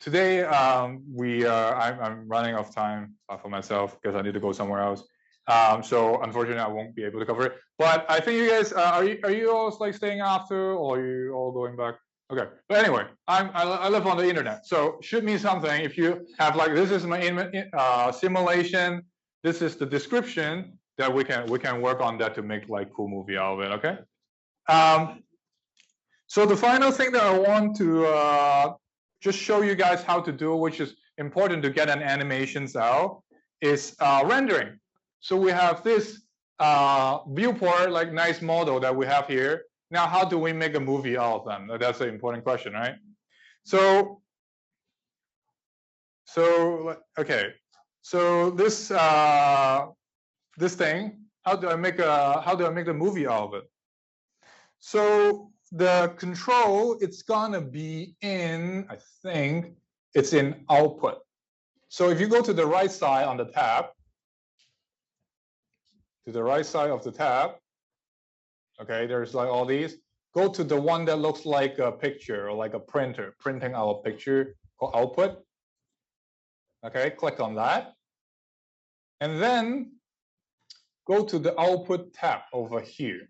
S1: Today I'm running out of time for myself because I need to go somewhere else. So unfortunately I won't be able to cover it. But I think you guys are you all like staying after, or are you all going back? Okay. But anyway, I live on the internet, so shoot me something if you have like this is my simulation. This is the description that we can work on that to make like cool movie out of it. Okay. So the final thing that I want to just show you guys how to do, which is important to get an animations out, is rendering. So we have this viewport, like nice model that we have here. Now, how do we make a movie out of them? That's an important question, right? So okay. So this thing, how do I make the movie out of it? So the control, it's gonna be in, I think, it's in output. So if you go to the right side on the tab, to the right side of the tab, okay, there's like all these. Go to the one that looks like a picture or like a printer, printing our picture, called output. Okay, click on that. And then go to the output tab over here.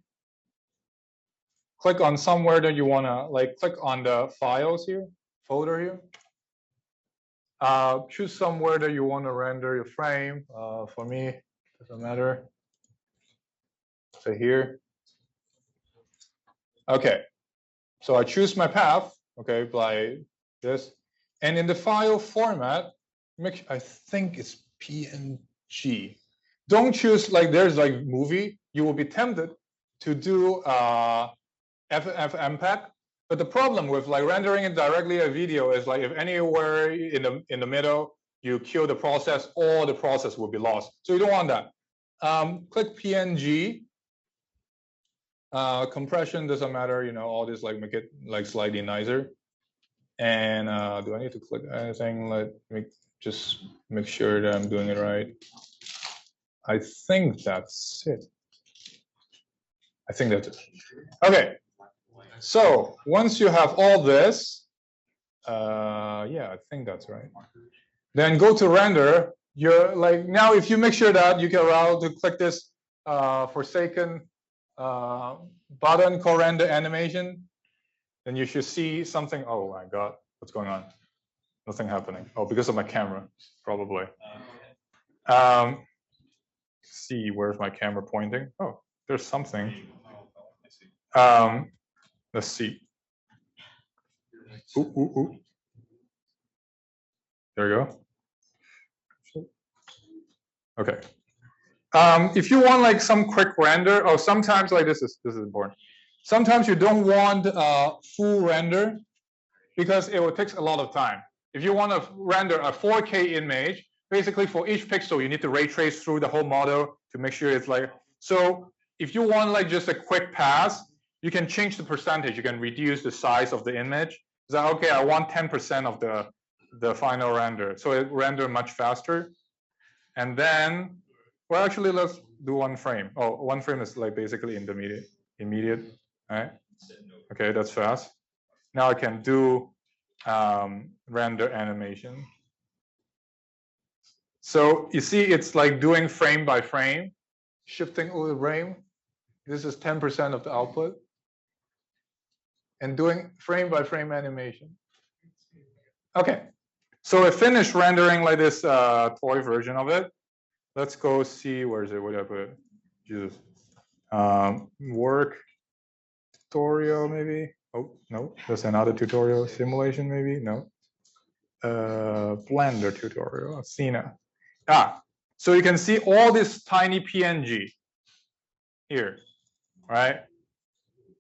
S1: Click on somewhere that you wanna, like click on the files here, folder here. Choose somewhere that you wanna render your frame. For me, doesn't matter. So here. Okay, so I choose my path, okay, by this. And in the file format, I think it's PNG. Don't choose like there's like movie. You will be tempted to do FFmpeg. But the problem with like rendering it directly a video is like if anywhere in the middle you kill the process, all the process will be lost. So you don't want that. Click PNG. Compression doesn't matter, you know, all this like make it like slightly nicer. And do I need to click anything? Let me just make sure that I'm doing it right. I think that's it. I think that's it. Okay. So once you have all this, yeah, I think that's right. Then go to render. You're like now, if you make sure that you get around to click this Forsaken button called render animation, then you should see something. Oh my God, what's going on? Nothing happening. Oh, because of my camera, probably. See, where's my camera pointing? Oh, there's something. Let's see. Ooh, ooh, ooh. There you go. Okay. If you want like some quick render, or sometimes like this is important. Sometimes you don't want full render because it will take a lot of time. If you want to render a 4K image, basically for each pixel you need to ray trace through the whole model to make sure it's like. So if you want like just a quick pass, you can change the percentage. You can reduce the size of the image. So okay, I want 10% of the final render, so it render much faster. And then, well, actually, let's do one frame. Oh, one frame is like basically immediate, right? Okay, that's fast. Now I can do render animation. So you see, it's like doing frame by frame, shifting over the frame. This is 10% of the output. And doing frame by frame animation. Okay, so I finished rendering like this toy version of it. Let's go see, where is it? Where did I put it? Jesus. Work tutorial maybe. Oh no, there's another tutorial. Simulation maybe. No. Blender tutorial. Cena. So you can see all this tiny PNG here, right?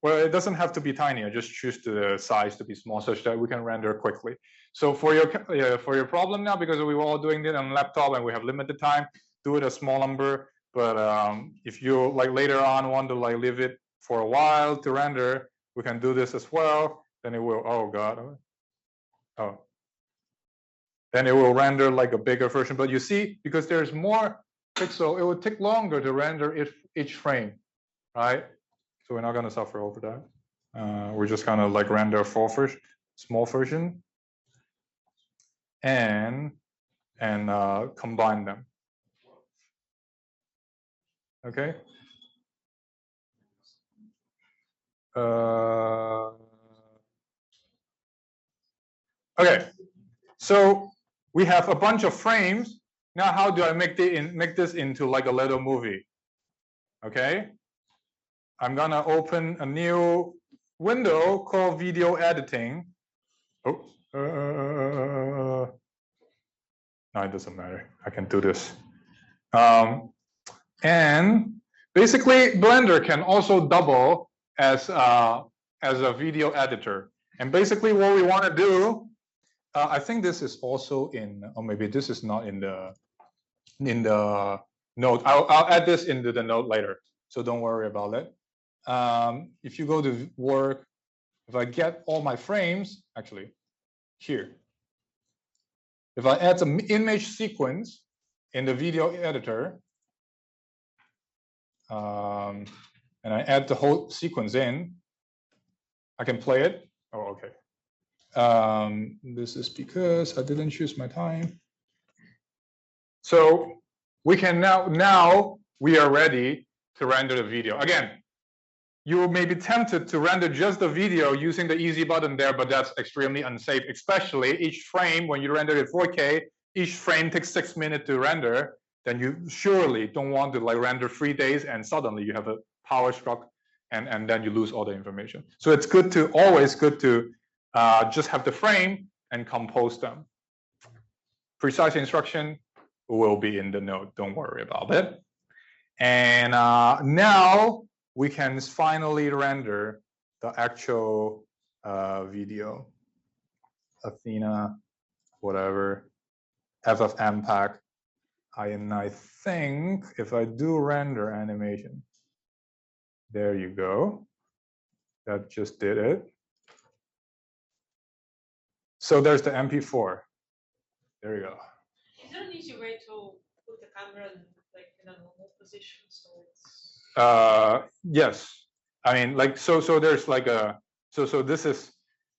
S1: Well, it doesn't have to be tiny. I just choose the size to be small such that we can render quickly. So for your problem now, because we were all doing it on laptop and we have limited time, do it a small number. But if you like later on want to like leave it for a while to render, we can do this as well. Then it will. Oh God. Oh. Then it will render like a bigger version. But you see, because there's more pixel, it will take longer to render each frame, right? So we're not going to suffer over that. We're just going to like render a small version and combine them. Okay. Okay. So we have a bunch of frames. Now, how do I make this into like a little movie? Okay. I'm gonna open a new window called video editing. Oh, no, it doesn't matter. I can do this. And basically, Blender can also double as a video editor. And basically, what we want to do, I think this is also in, or maybe this is not in the note. I'll add this into the note later, so don't worry about it. If you go to work, if I get all my frames, actually, here. If I add some image sequence in the video editor, and I add the whole sequence in, I can play it. Oh, okay. This is because I didn't choose my time. So we can now we are ready to render the video. Again, you may be tempted to render just the video using the easy button there, but that's extremely unsafe, especially each frame when you render it 4K, each frame takes 6 minutes to render. Then you surely don't want to like render 3 days and suddenly you have a power struck and then you lose all the information. So it's good to always good to just have the frame and compose them. Precise instruction will be in the note. Don't worry about it. And now we can finally render the actual video. Athena, whatever, FFmpeg. And I think if I do render animation, there you go. That just did it. So there's the MP4. There you go.
S6: Is there an easy way to put the camera in, like, in a normal position so it's?
S1: Yes. I mean, like, so there's like a, so this is,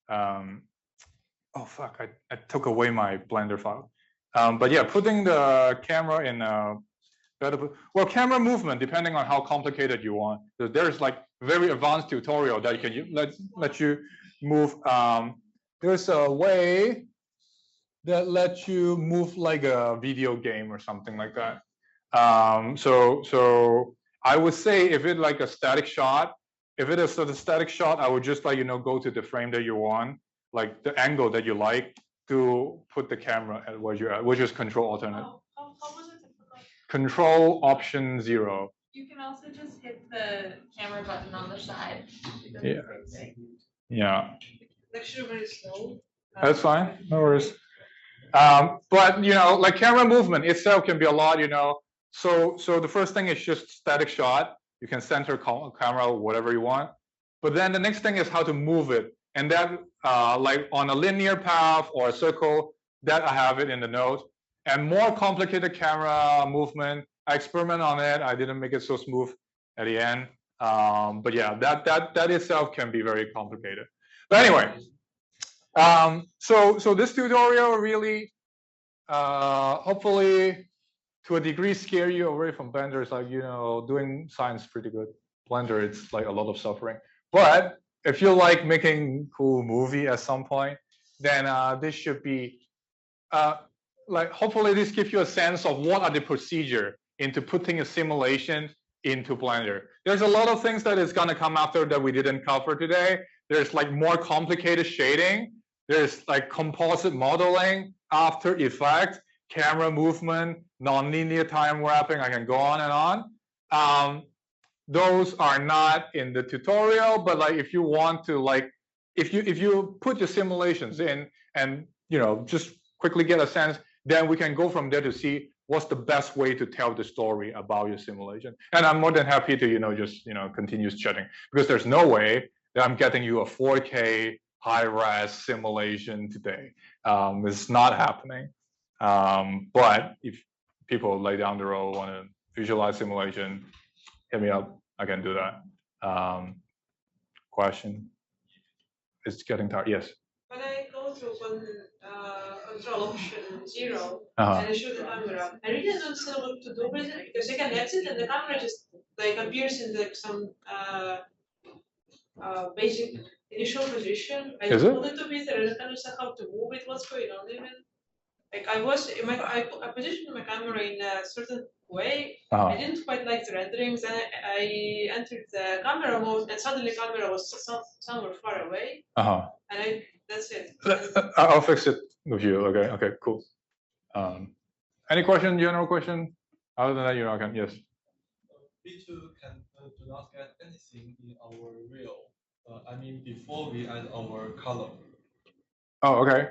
S1: oh fuck, I took away my Blender file. But yeah, putting the camera in a better, well, camera movement, depending on how complicated you want. There's like very advanced tutorial that you can let you move. There's a way that lets you move like a video game or something like that. So I would say if it's like a static shot, if it is a static shot, I would just like, go to the frame that you want, like the angle that you like to put the camera at where you're at, which is control alternate.
S6: How was it?
S1: Control option 0.
S3: You can also just hit the camera button on the side.
S1: Yeah. Yeah.
S6: Actually, very slow.
S1: That's fine. No worries. But like camera movement itself can be a lot. So the first thing is just static shot. You can center camera whatever you want. But then the next thing is how to move it, and that like on a linear path or a circle, that I have it in the note. And more complicated camera movement, I experiment on it. I didn't make it so smooth at the end. But yeah, that itself can be very complicated. But anyway, so this tutorial really, hopefully, to a degree, scare you away from Blender. It's like, doing science pretty good. Blender, it's like a lot of suffering. But if you like making cool movie at some point, then this should be, like, hopefully this gives you a sense of what are the procedure into putting a simulation into Blender. There's a lot of things that is gonna come after that we didn't cover today. There's like more complicated shading. There's like composite modeling, After Effects, camera movement, nonlinear time wrapping. I can go on and on. Those are not in the tutorial, but like if you want to, like, if you put your simulations in and just quickly get a sense, then we can go from there to see what's the best way to tell the story about your simulation. And I'm more than happy to just continue chatting, because there's no way that I'm getting you a 4K high-res simulation today. It's not happening. But if people like down the road want to visualize simulation, hit me up. I can do that. Question? It's getting tired. Yes.
S6: When I go to control option 0
S1: Uh-huh.
S6: and I shoot the camera, I really don't know what to do with it, because I can exit and the camera just like appears in some basic initial position. I
S1: Is it?
S6: pulled it a bit and I don't understand how to move it. What's going on even? Like I positioned my camera in a certain way.
S1: Uh-huh.
S6: I didn't quite like the renderings, and I entered the camera mode, and suddenly camera was somewhere far away.
S1: Uh-huh.
S6: And that's it.
S1: I'll fix it with you. Okay, cool. Any question, general question? Other than that, I can, yes.
S9: We too do not get anything in our reel. I mean, before we add our color.
S1: Oh, okay.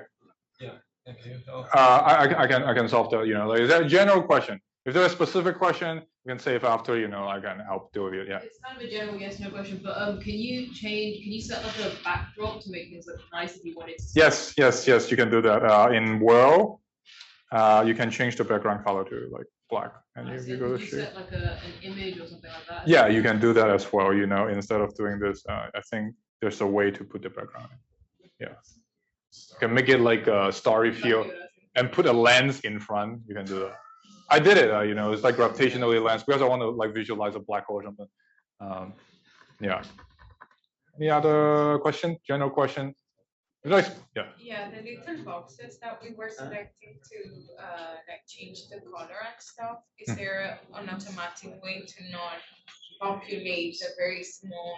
S9: Yeah. Can you help?
S1: I can solve that. Like, is that a general question? If there's a specific question, We can save after, you know, I can help do it. Yeah.
S8: It's kind of a general yes no question, but can you set like a backdrop to make things look nice if you wanted to?
S1: Yes, you can do that. In World, you can change the background color to like black, and you go to
S8: set like an image or something like that.
S1: Yeah, you can do that as well. You know, instead of doing this, I think there's a way to put the background in. Yeah, you can make it like a starry feel and put a lens in front. You can do that. I did it. You know, it's like gravitationally lens because I want to like visualize a black hole or something. Yeah. Any other question? General question? Nice. Yeah.
S3: Yeah, the little boxes that we were selecting to like change the color and stuff. Is there an automatic way to not populate a very small,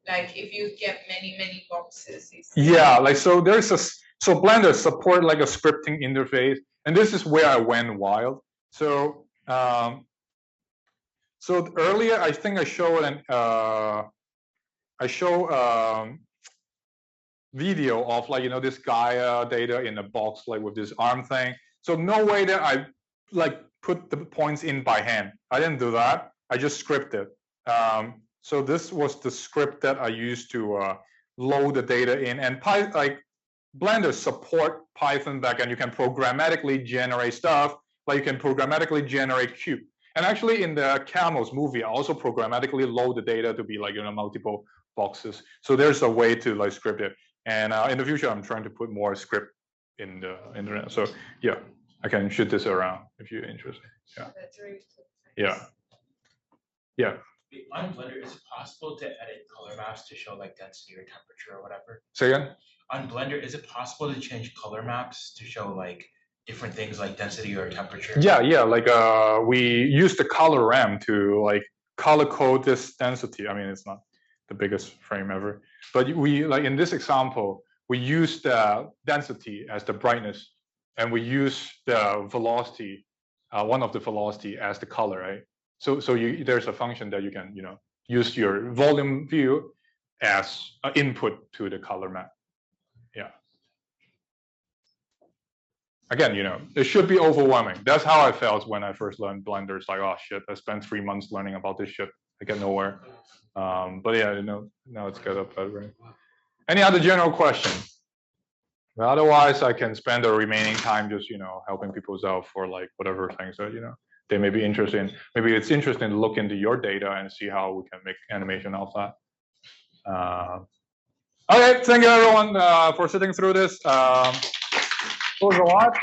S3: like if you get many boxes?
S1: Yeah, like so Blender support like a scripting interface, and this is where I went wild. So so earlier I think I showed video of like, you know, this Gaia data in a box like with this arm thing. So no way that I like put the points in by hand. I didn't do that. I just scripted. So this was the script that I used to load the data in, and like Blender support Python backend. You can programmatically generate stuff, like you can programmatically generate cube. And actually in the Camels movie, I also programmatically load the data to be like, you know, multiple boxes. So there's a way to like script it. And in the future, I'm trying to put more script in the internet. So yeah, I can shoot this around if you're interested. Yeah. Yeah. Yeah.
S5: On Blender, is it possible to edit color maps to show like density or temperature or whatever?
S1: Say again?
S5: On Blender, is it possible to change color maps to show like different things like density or temperature?
S1: Yeah, like we use the color RAM to like color code this density. I mean, it's not the biggest frame ever, but we like in this example, we use the density as the brightness, and we use the velocity, one of the velocity as the color, right? So there's a function that you can, you know, use your volume view as an input to the color map. Yeah. Again, you know, it should be overwhelming. That's how I felt when I first learned Blender. It's like, oh shit, I spent 3 months learning about this shit. I get nowhere. But yeah, you know, now it's got up better. Any other general questions? Well, otherwise, I can spend the remaining time just, you know, helping people out for like whatever things that, you know, they may be interested in. Maybe it's interesting to look into your data and see how we can make animation of that. Okay, thank you everyone for sitting through this. It was a lot.